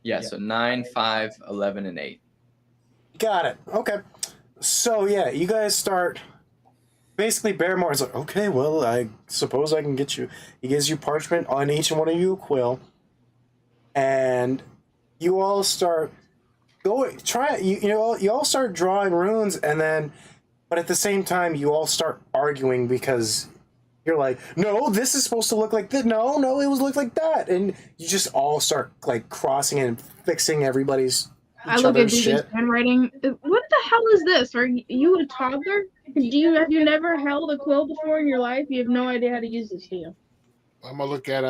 Yeah, so 9, 5, 11, and 8. Got it. Okay. So, yeah, you guys start. Basically, Barrymore is like, okay, well, I suppose I can get you. He gives you parchment on each one of you a quill. And you all start going. You all start drawing runes, and then. But at the same time, you all start arguing because you're like, no, this is supposed to look like this. No, it was look like that. And you just all start like crossing and fixing everybody's I each look at other's Dude's shit. handwriting. What the hell is this? Are you a toddler? Have you never held a quill before in your life? You have no idea how to use this, do you? I'm gonna look at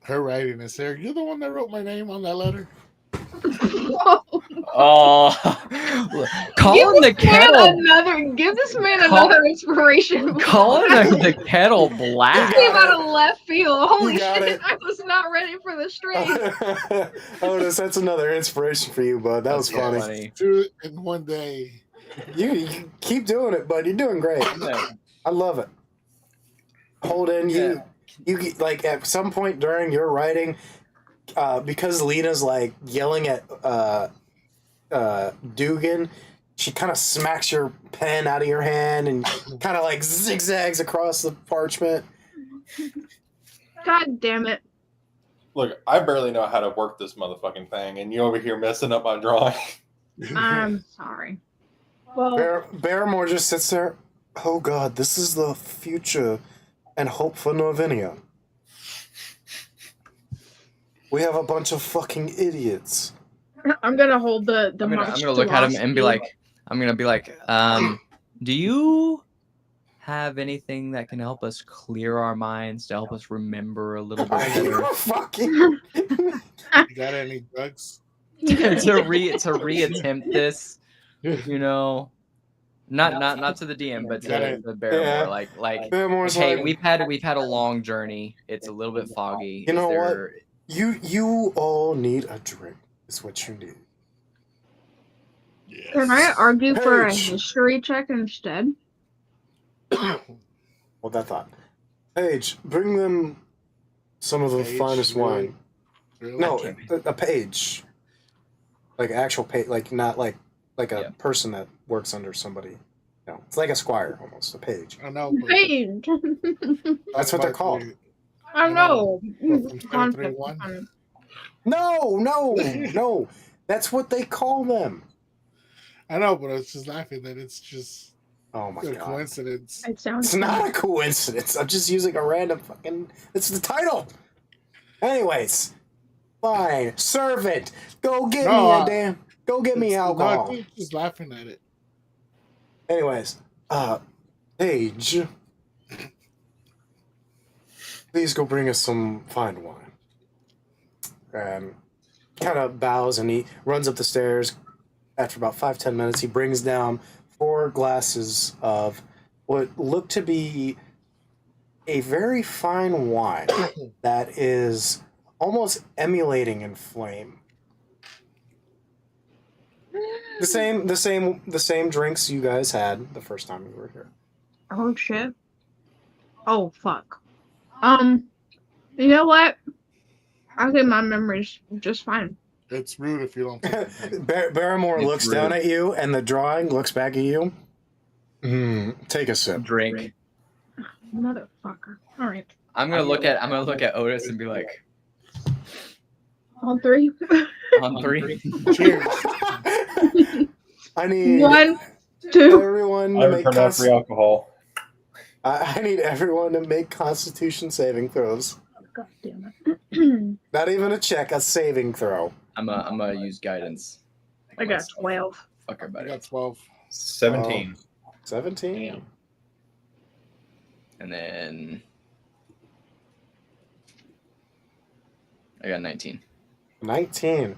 her writing and say, "You're the one that wrote my name on that letter." Oh, calling the kettle. Give this man Call- another inspiration. Calling the kettle black. Came out of left field. Holy You got shit! it. I was not ready for the strain. Otis, that's another inspiration for you, bud. That was That's funny. funny. Do it in one day. You keep doing it, bud. You're doing great. Yeah. I love it. Holden, you like at some point during your writing, because Lena's like yelling at Dugan, she kind of smacks your pen out of your hand and kind of like zigzags across the parchment. God damn it! Look, I barely know how to work this motherfucking thing, and you over here messing up my drawing. I'm sorry. Well, Barrymore just sits there. Oh God, this is the future and hope for Narvinia. We have a bunch of fucking idiots. I'm gonna hold the I'm march gonna look at him and be philosophy. like, do you have anything that can help us clear our minds, to help us remember a little bit better? Fucking. You got any drugs? to reattempt this, you know, not to the DM, but to the Barrymore. Yeah. Like, Barrymore's hey, like, we've had a long journey. It's a little bit foggy. You know Is what? there- You all need a drink. Is what you need. Yes. Can I argue for a Paige. history check instead? Hold that thought. Paige, bring them some of the Paige, finest really? wine. Really? No, a page. Like actual page, like not like a Yeah. person that works under somebody. No, it's like a squire almost. A page. I know. But Paige. That's what they're called. I know. What, from 2031? No. That's what they call them. I know, but I was just laughing that it's just Oh my a god. coincidence. It sounds It's not a coincidence. I'm just using a random fucking. It's the title. Anyways, fine. Servant, go get No, me a damn. Go get me No, alcohol. dude, just laughing at it. Anyways, Paige, please go bring us some fine wine. And kind of bows and he runs up the stairs. After about 5-10 minutes, he brings down 4 glasses of what looked to be a very fine wine that is almost emulating in flame. The same drinks you guys had the first time you were here. Oh shit. Oh fuck. You know what? I think my memory's just fine. It's rude if you don't take it. Barrymore It's looks rude. down at you, and the drawing looks back at you. Take a sip. Drink. Motherfucker. Alright. I'm gonna look at Otis and be like, On 3. on 3. Cheers. I need 1, 2. everyone I to make return that free alcohol. I need everyone to make Constitution saving throws. God damn Not even a check, a saving throw. I'm gonna use guidance. I got 12. Fuck I everybody. got 12. 17. 17. Damn. And then I got 19. 19.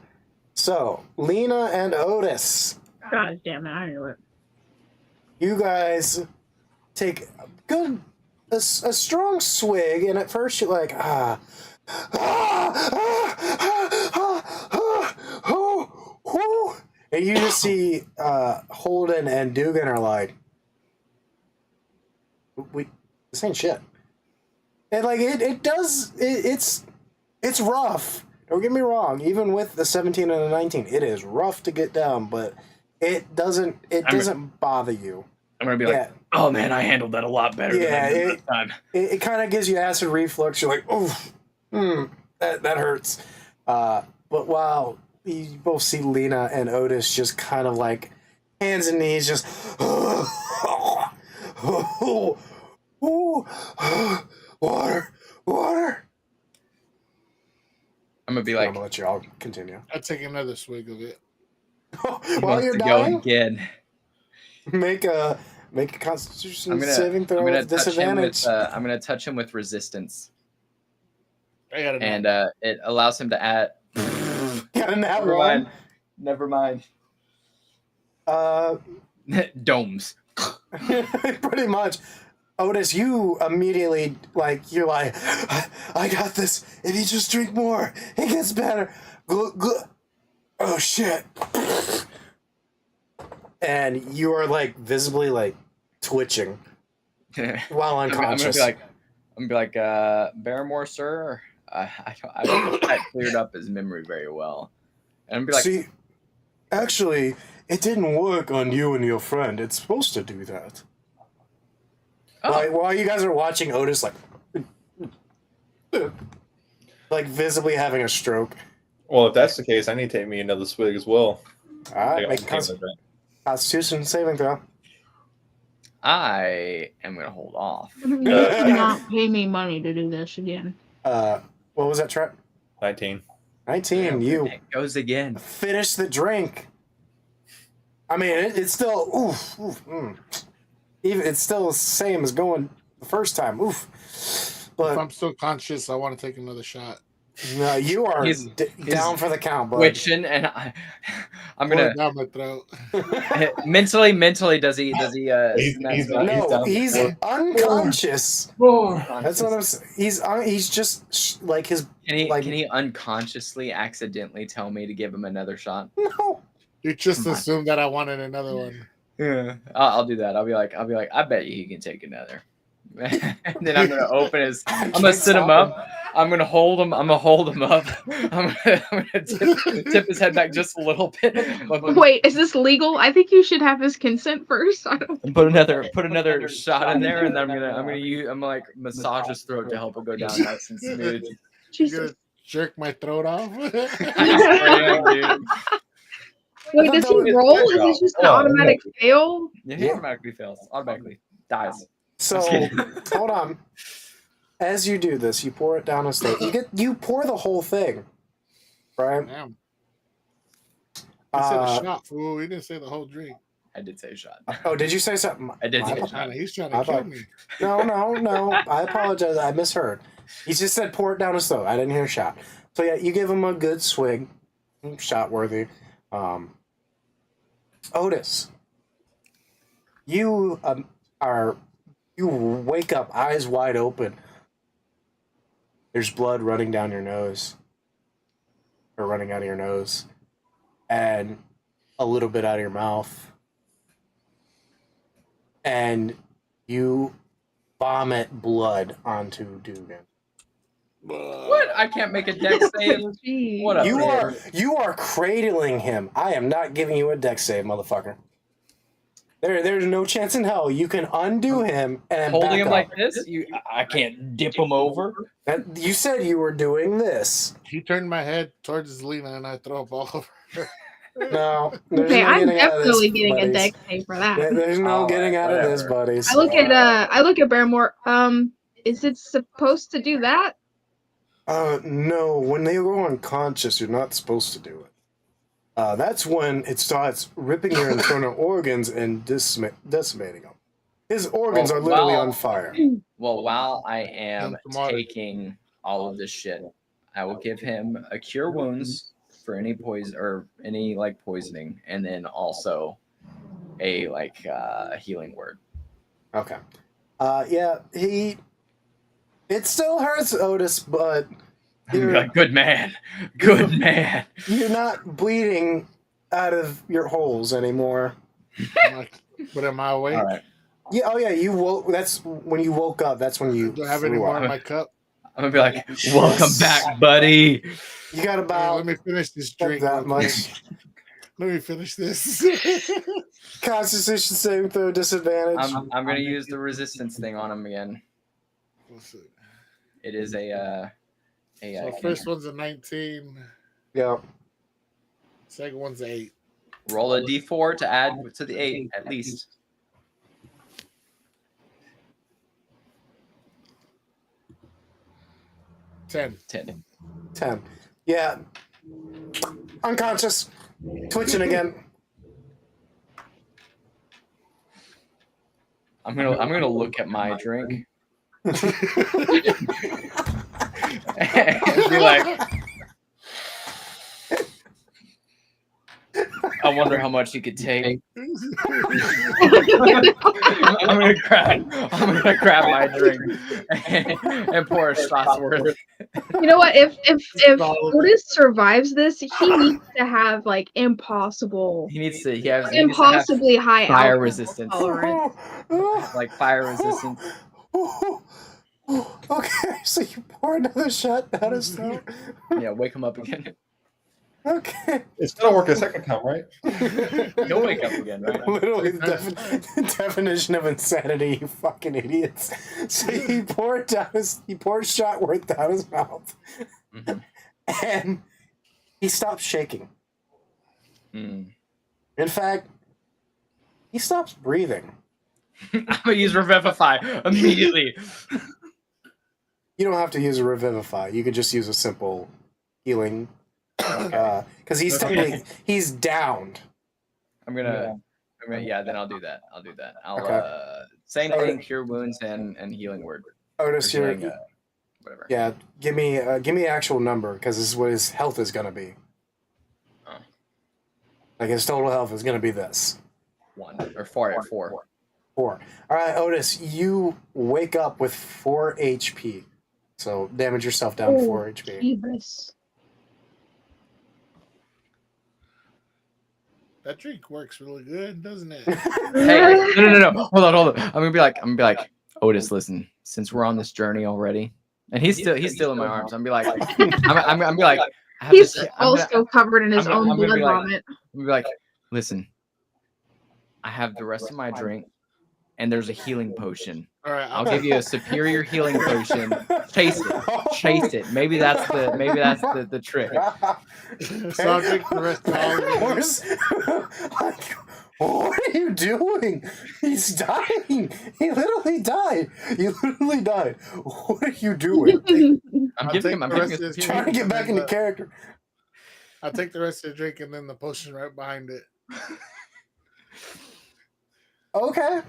So, Lena and Otis, God damn it, I knew it. you guys take a strong swig, and at first you're like, and you just see Holden and Dugan are like, this ain't shit. And like it's rough. Don't get me wrong. Even with the 17 and the 19, it is rough to get down, but it doesn't bother you. I'm gonna be Yeah. like, oh man, I handled that a lot better Yeah, than I did this time. It kind of gives you acid reflux. You're like, oof, that hurts. But while you both see Lena and Otis just kind of like hands and knees, just water. I'm gonna be I'm like, gonna let you all continue. I take another swig of it. he While wants you're to go dying, again. make a Constitution I'm gonna saving throw with disadvantage. I'm gonna touch him with resistance, I got it. and it allows him to add. Got a nat Never one. mind. Never mind. Domes. Pretty much. Otis, you immediately, you're like, I got this. If you just drink more, it gets better. Oh, shit. And you are, visibly, twitching while unconscious. I'm gonna be like, Barrymore, sir. I don't think that cleared up his memory very well. And I'm gonna be like, See, actually, it didn't work on you and your friend. It's supposed to do that. oh, While you guys are watching Otis, visibly having a stroke. Well, if that's the case, I need to take me another swig as well. All right, I make got a Constitution saving throw. I am gonna hold off. You cannot pay me money to do this again. What was that, Trent? 19. 19. You It goes again. finish the drink. I mean, it's still even it's still the same as going the first time. Oof. If But I'm still conscious, I want to take another shot. no, you are He's down for the count, bud. Twitching, and I'm Pour gonna it down my throat. mentally. Does he? He's No, down he's for- unconscious. That's what I'm saying. He's just like his. Can he? like- Can he unconsciously accidentally tell me to give him another shot? No. You just Come on. assumed that I wanted another one. Yeah, I'll do that. I'll be like, I bet you he can take another. And then I'm gonna open his. I'm gonna sit him up. I'm gonna hold him. I'm gonna hold him up. I'm gonna tip his head back just a little bit. Wait, is this legal? I think you should have his consent first. I don't. And put another shot in there, and then I'm gonna like massage his throat to help it go down nice and smooth. You Jesus. gonna jerk my throat off? I swear, dude. Wait, does he roll? Is it just an automatic fail? Yeah, he automatically fails. Automatically dies. So hold on. As you do this, you pour it down his throat. You pour the whole thing, right? Damn. He said a shot, fool. He didn't say the whole drink. I did say a shot. Oh, did you say something? I did say a shot. He's trying to kill me. No. I apologize. I misheard. He just said pour it down his throat. I didn't hear shot. So yeah, you give him a good swig, shot worthy. Otis, you you wake up, eyes wide open. There's blood running down your nose, or running out of your nose, and a little bit out of your mouth, and you vomit blood onto Dugan. What? I can't make a dex save. Jeez. What up? You are cradling him. I am not giving you a dex save, motherfucker. There's no chance in hell you can undo him and Holding back him up. like this? I can't dip him over. And you said you were doing this. He turned my head towards Lena and I throw up all over her. No. There's Okay, no I'm getting out of this, definitely getting a buddies. deck save for that. There's no Oh, getting out of this, whatever. buddies. I look at Barrymore. Is it supposed to do that? No. When they go unconscious, you're not supposed to do it. That's when it starts ripping your internal organs and decimating them. His organs are literally on fire. Well, while I am Tomorrow. taking all of this shit, I will give him a cure wounds for any poison or any like poisoning, and then also a like healing word. Okay. Yeah, it still hurts, Otis, but You're like, good man. you're not bleeding out of your holes anymore. I'm like, but am I awake? All right, Yeah, oh yeah, you woke. That's when you woke up. That's when you Do I have any threw more up. in my cup? I'm gonna be like, welcome back, buddy. You got Hey, about let me finish this like drink. that real quick. much. Let me finish this. Constitution saving throw disadvantage. I'm gonna use the resistance thing on him again. Let's see. It is a So first one's a 19. Yeah. Second one's 8. roll a d4 to add to the 8 at least. 10. 10. Yeah. Unconscious. Twitching again. I'm gonna look at my drink and be like, I wonder how much you could take. I'm gonna grab my drink and pour a shot's worth. You know what? If Otis survives this, he needs to have like impossible, He needs to have impossibly high fire alcohol resistance, tolerance. like fire resistance. Okay, so you pour another shot down his throat. Yeah, wake him up again. Okay. It's gonna work a second time, right? He'll wake up again, right? Literally the definition of insanity, you fucking idiots. So he poured shot worth down his mouth. Mm-hmm. And he stopped shaking. Mm. In fact, he stops breathing. I'm gonna use Revivify immediately. You don't have to use a Revivify. You could just use a simple healing. Because he's technically he's downed. I'm gonna yeah, then I'll do that. I'll Okay. same thing, cure wounds and healing word. Otis, Or you're, healing, whatever. yeah, give me actual number because this is what his health is gonna be. Oh. Like his total health is gonna be this 1 or 4. 4. All right, Otis, you wake up with 4 HP. So damage yourself down to 4 HP. Jesus. That drink works really good, doesn't it? Hey, no. Hold on. I'm gonna be like, Otis, listen, since we're on this journey already, And he's still in my arms. I'm be like, I'm be like, I have He's this, also covered in his I'm own gonna blood be like- vomit. I'm be like, listen, I have the rest of my drink, and there's a healing potion. All right, I'll give you a superior healing potion. Chase it. Maybe that's the trick. So I'll drink the rest of all of it. Like, what are you doing? He's dying. He literally died. What are you doing? I'm I'll giving take him. I'm the giving rest a of his superior. Trying to get back into character. I'll take the rest of the drink and then the potion right behind it. Okay.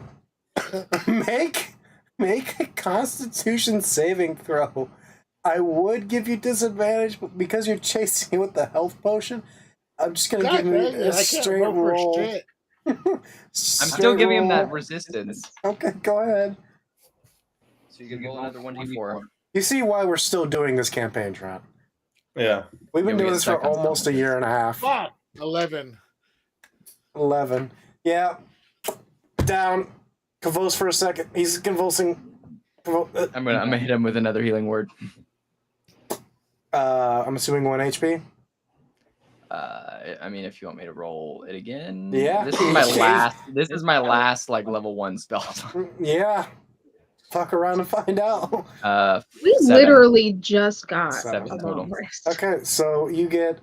Make a Constitution saving throw. I would give you disadvantage, but because you're chasing with the health potion, I'm just gonna give you a straight roll. Shit. I'm still giving him that resistance. Okay, go ahead. So you can roll another 1d4. You see why we're still doing this campaign, Trent? Yeah. We've been Yeah, we doing get this for stuck on almost a something. year and a half. Fuck. 11. 11. Yeah. Down. Convulse for a second. He's convulsing. I'm gonna hit him with another healing word. I'm assuming 1 HP. I mean, if you want me to roll it again. Yeah. This is my last. This is my last like level 1 spell. Yeah. Fuck around and find out. We 7. literally just got 7 a total. long rest. Okay, so you get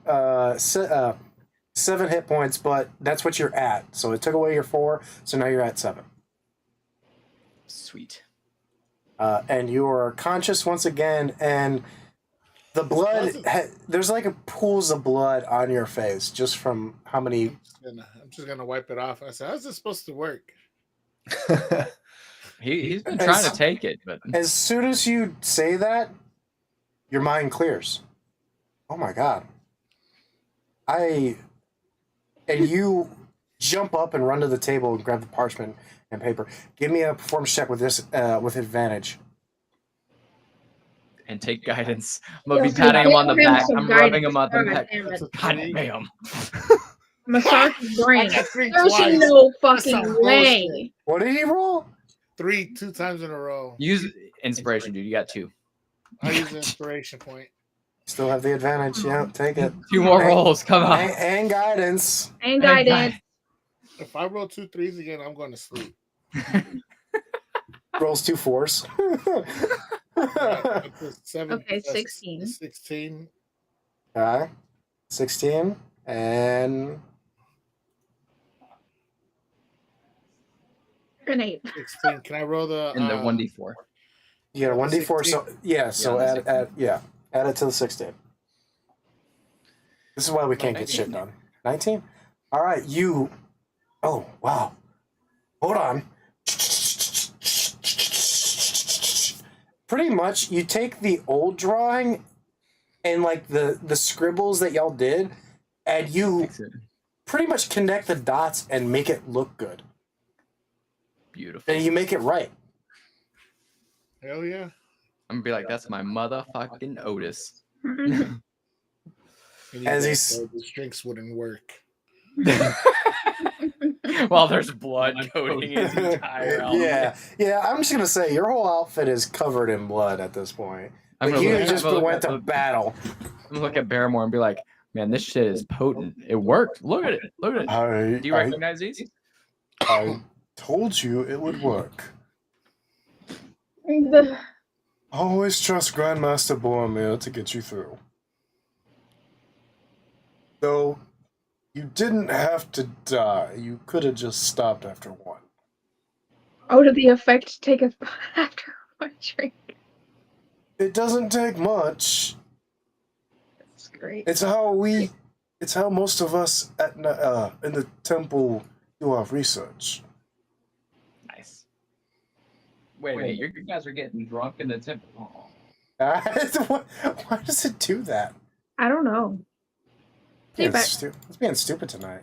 7 hit points, but that's what you're at. So it took away your 4, so now you're at 7. Sweet. And you are conscious once again, and the blood, there's like a pools of blood on your face just from how many. I'm just gonna wipe it off. I said, how's this supposed to work? He's been trying to take it, but As soon as you say that, your mind clears. Oh my god. And you jump up and run to the table and grab the parchment and paper. Give me a performance check with this with advantage. and take guidance. I'm gonna be Yeah, so patting him on the give him back. some I'm rubbing him guidance. on the God back. damn it. God damn. Massage his brain. I got 3 There's twice. no That's fucking some way. bullshit. What did he roll? 3 2 times in a row. Use inspiration, dude. You got 2. I use an inspiration point. Still have the advantage. Yeah, take it. 2 more rolls. Come on. And guidance. And guidance. If I roll 2 3s again, I'm going to sleep. Rolls 2 4s. Up to 7, Okay, 16. 16. Okay. 16 and Grenade. 16. Can I roll the And the 1d4. you got a 1d4. So yeah, so Yeah, add it to the 16. This is why we can't get shit done. 19. All right, you. Oh wow. Hold on. Pretty much, you take the old drawing and like the scribbles that y'all did, and you pretty much connect the dots and make it look good. Beautiful. And you make it right. Hell yeah. I'm gonna be like, that's my motherfucking Otis. As As he's- these drinks wouldn't work. While there's blood coating his entire helmet. Yeah. I'm just gonna say your whole outfit is covered in blood at this point. I'm Like, gonna you look- just I'm gonna went look to at- battle. I'm gonna look at Barrymore and be like, man, this shit is potent. It worked. Look at it. Look at it. Do you recognize these? I told you it would work. The- Always trust Grandmaster Boromir to get you through. Though you didn't have to die. You could have just stopped after 1. Oh, did the effect take a after one drink? It doesn't take much. That's great. It's how most of us in the temple do our research. Nice. Wait, you guys are getting drunk in the temple. Why does it do that? I don't know. It's being stupid tonight.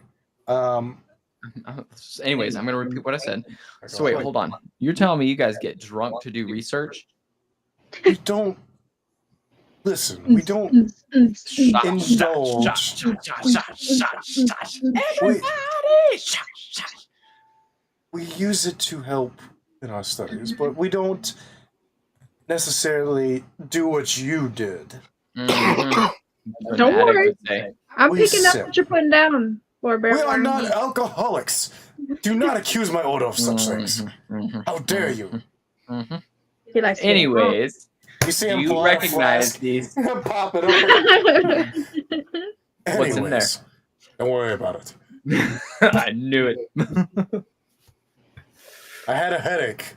Anyways, I'm gonna repeat what I said. So wait, hold on. You're telling me you guys get drunk to do research? We don't listen. We don't indulge. We use it to help in our studies, but we don't necessarily do what you did. Mhm. Don't An addict worry. would say. I'm We picking up sip. what you're putting down, Lord We are Bearborn. not alcoholics. Do not accuse my order of such things. Mhm, mhm, How dare you? mhm. He likes to get drunk. Anyways, You see do him you pull out a recognize flask, these? pop it open. What's in there? Anyways, don't worry about it. I knew it. I had a headache.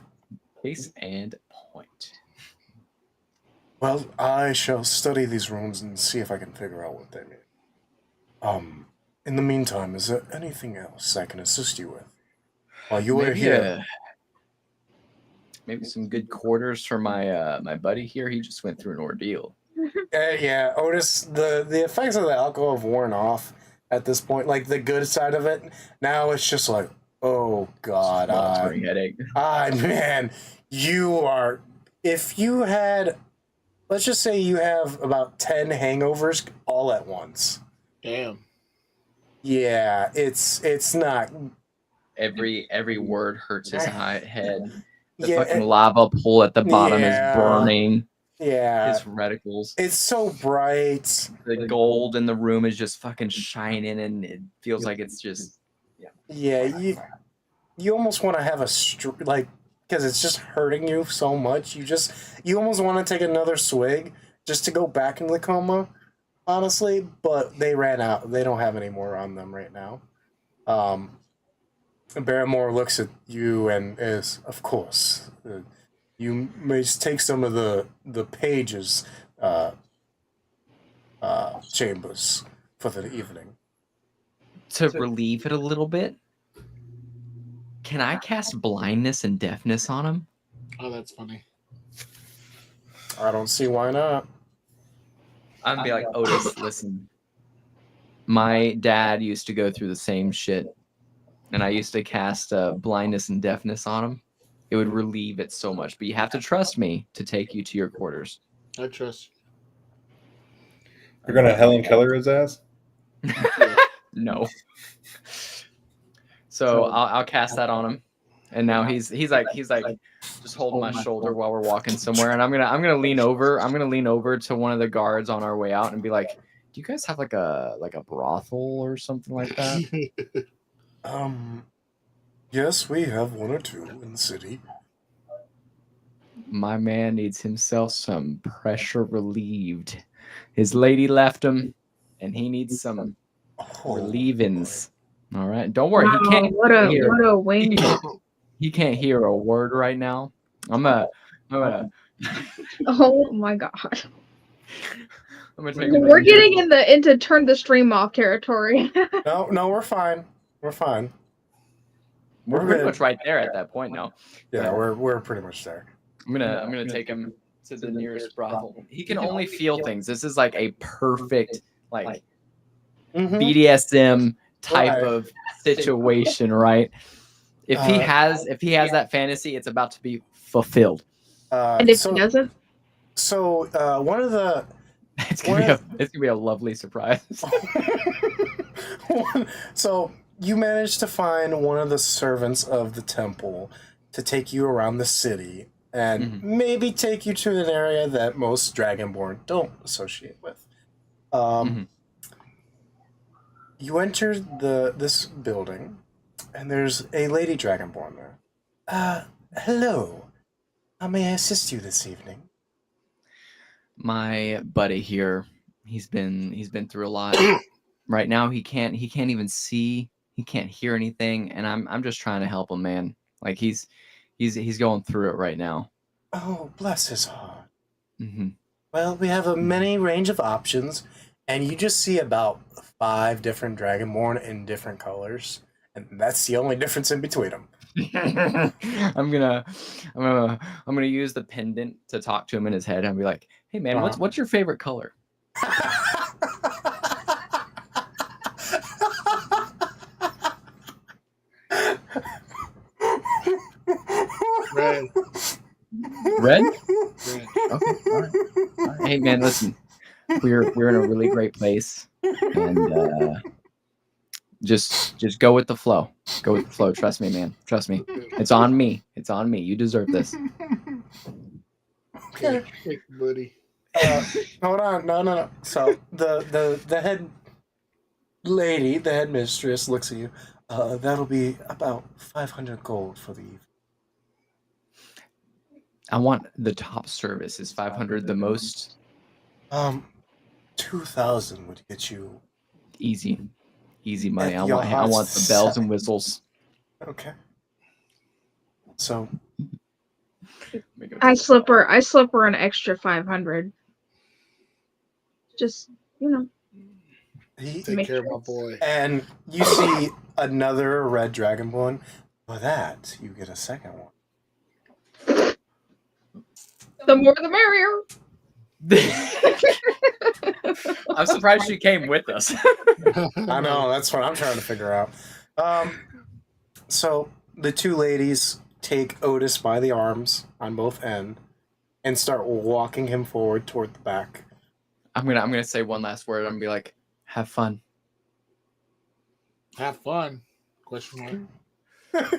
Case and point. Well, I shall study these runes and see if I can figure out what they mean. In the meantime, is there anything else I can assist you with? While you were Maybe here, maybe some good quarters for my my buddy here. He just went through an ordeal. yeah, Otis, the effects of the alcohol have worn off at this point. Like the good side of it, now it's just like, oh god, Sweltering headache. man, you are. If you had, let's just say you have about 10 hangovers all at once. Damn. Yeah, it's not. Every word hurts his head. The Yeah, fucking lava pool at the bottom Yeah. is burning yeah. his reticles. It's so bright. The gold in the room is just fucking shining, and it feels like it's just Yeah, you almost want to have a like, because it's just hurting you so much. You almost want to take another swig just to go back into the coma, honestly. But they ran out. They don't have any more on them right now. Barrymore looks at you and is, of course, you may take some of the pages chambers for the evening. to relieve it a little bit. Can I cast blindness and deafness on him? Oh, that's funny. I don't see why not. I'm gonna be like, Otis, listen. My dad used to go through the same shit, and I used to cast blindness and deafness on him. It would relieve it so much, but you have to trust me to take you to your quarters. I trust. You're gonna Helen Keller his ass? No. So I'll cast that on him, and now he's like just holding my shoulder while we're walking somewhere, and I'm gonna lean over. I'm gonna lean over to one of the guards on our way out and be like, "Do you guys have like a brothel or something like that?" Yes, we have one or two in the city. My man needs himself some pressure relieved. His lady left him, and he needs some relievings. All right, don't worry. Wow, He can't. what hear. a wing. He can't hear a word right now. I'm gonna Oh my god. take him We're getting into turn the stream off territory. No, we're fine. We're fine. We're We're pretty good. much right there at that point now. Yeah, we're pretty much there. I'm gonna take him to the nearest brothel. He can only feel things. This is like a perfect like Mhm. BDSM type Right. of situation, right? If he Uh, has that fantasy, it's about to be fulfilled. And if so, he doesn't, so one of the It's gonna be a lovely surprise. so you managed to find one of the servants of the temple to take you around the city and maybe take you to an area that most Dragonborn don't associate with. You enter this building, and there's a lady Dragonborn there. Hello. How may I assist you this evening? My buddy here, he's been through a lot. Right now he can't even see, he can't hear anything, and I'm just trying to help him, man. Like he's going through it right now. Oh, bless his heart. Mm-hmm. Well, we have a many range of options, and you just see about 5 different Dragonborn in different colors, and that's the only difference in between them. I'm gonna use the pendant to talk to him in his head and be like, "Hey man, what's your favorite color?" Red. Red? Red. Okay. All right. Hey man, listen, we're in a really great place, and just go with the flow. Go with the flow. Trust me, man. Trust me. It's on me. It's on me. You deserve this. Okay. Thank you, buddy. Hold on. No. So the head lady, the head mistress, looks at you. That'll be about 500 gold for the evening. I want the top service. Is 500 the most? 2,000 would get you. Easy money. At I your want heart's the bells and set. whistles. Okay. So I slip her an extra 500. Just, he Take Make care of sure my it's- boy. and you see another red dragonborn. For that, you get a second one. the more the merrier. I'm surprised she came with us. I know, that's what I'm trying to figure out. So the two ladies take Otis by the arms on both ends and start walking him forward toward the back. I'm gonna say one last word. I'm gonna be like, have fun. Have fun? Question mark.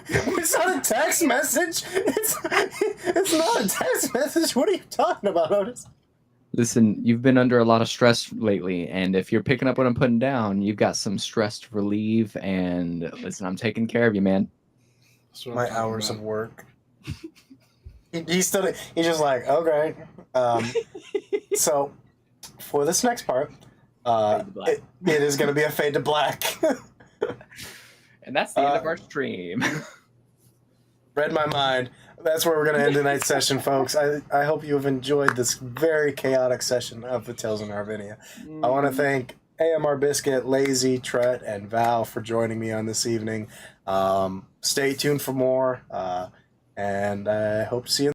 It's not a text message. It's not a text message. What are you talking about, Otis? Listen, you've been under a lot of stress lately, and if you're picking up what I'm putting down, you've got some stress to relieve. And listen, I'm taking care of you, man. That's what I'm My talking hours about. of work. He's just like, okay. So for this next part, Fade to black. it is going to be a fade to black. And that's the end of our stream. Read my mind. That's where we're going to end tonight's session, folks. I hope you have enjoyed this very chaotic session of the Tales of Narvinia. I want to thank AMR Biscuit, Lazy, Tret, and Val for joining me on this evening. Stay tuned for more, and I hope to see you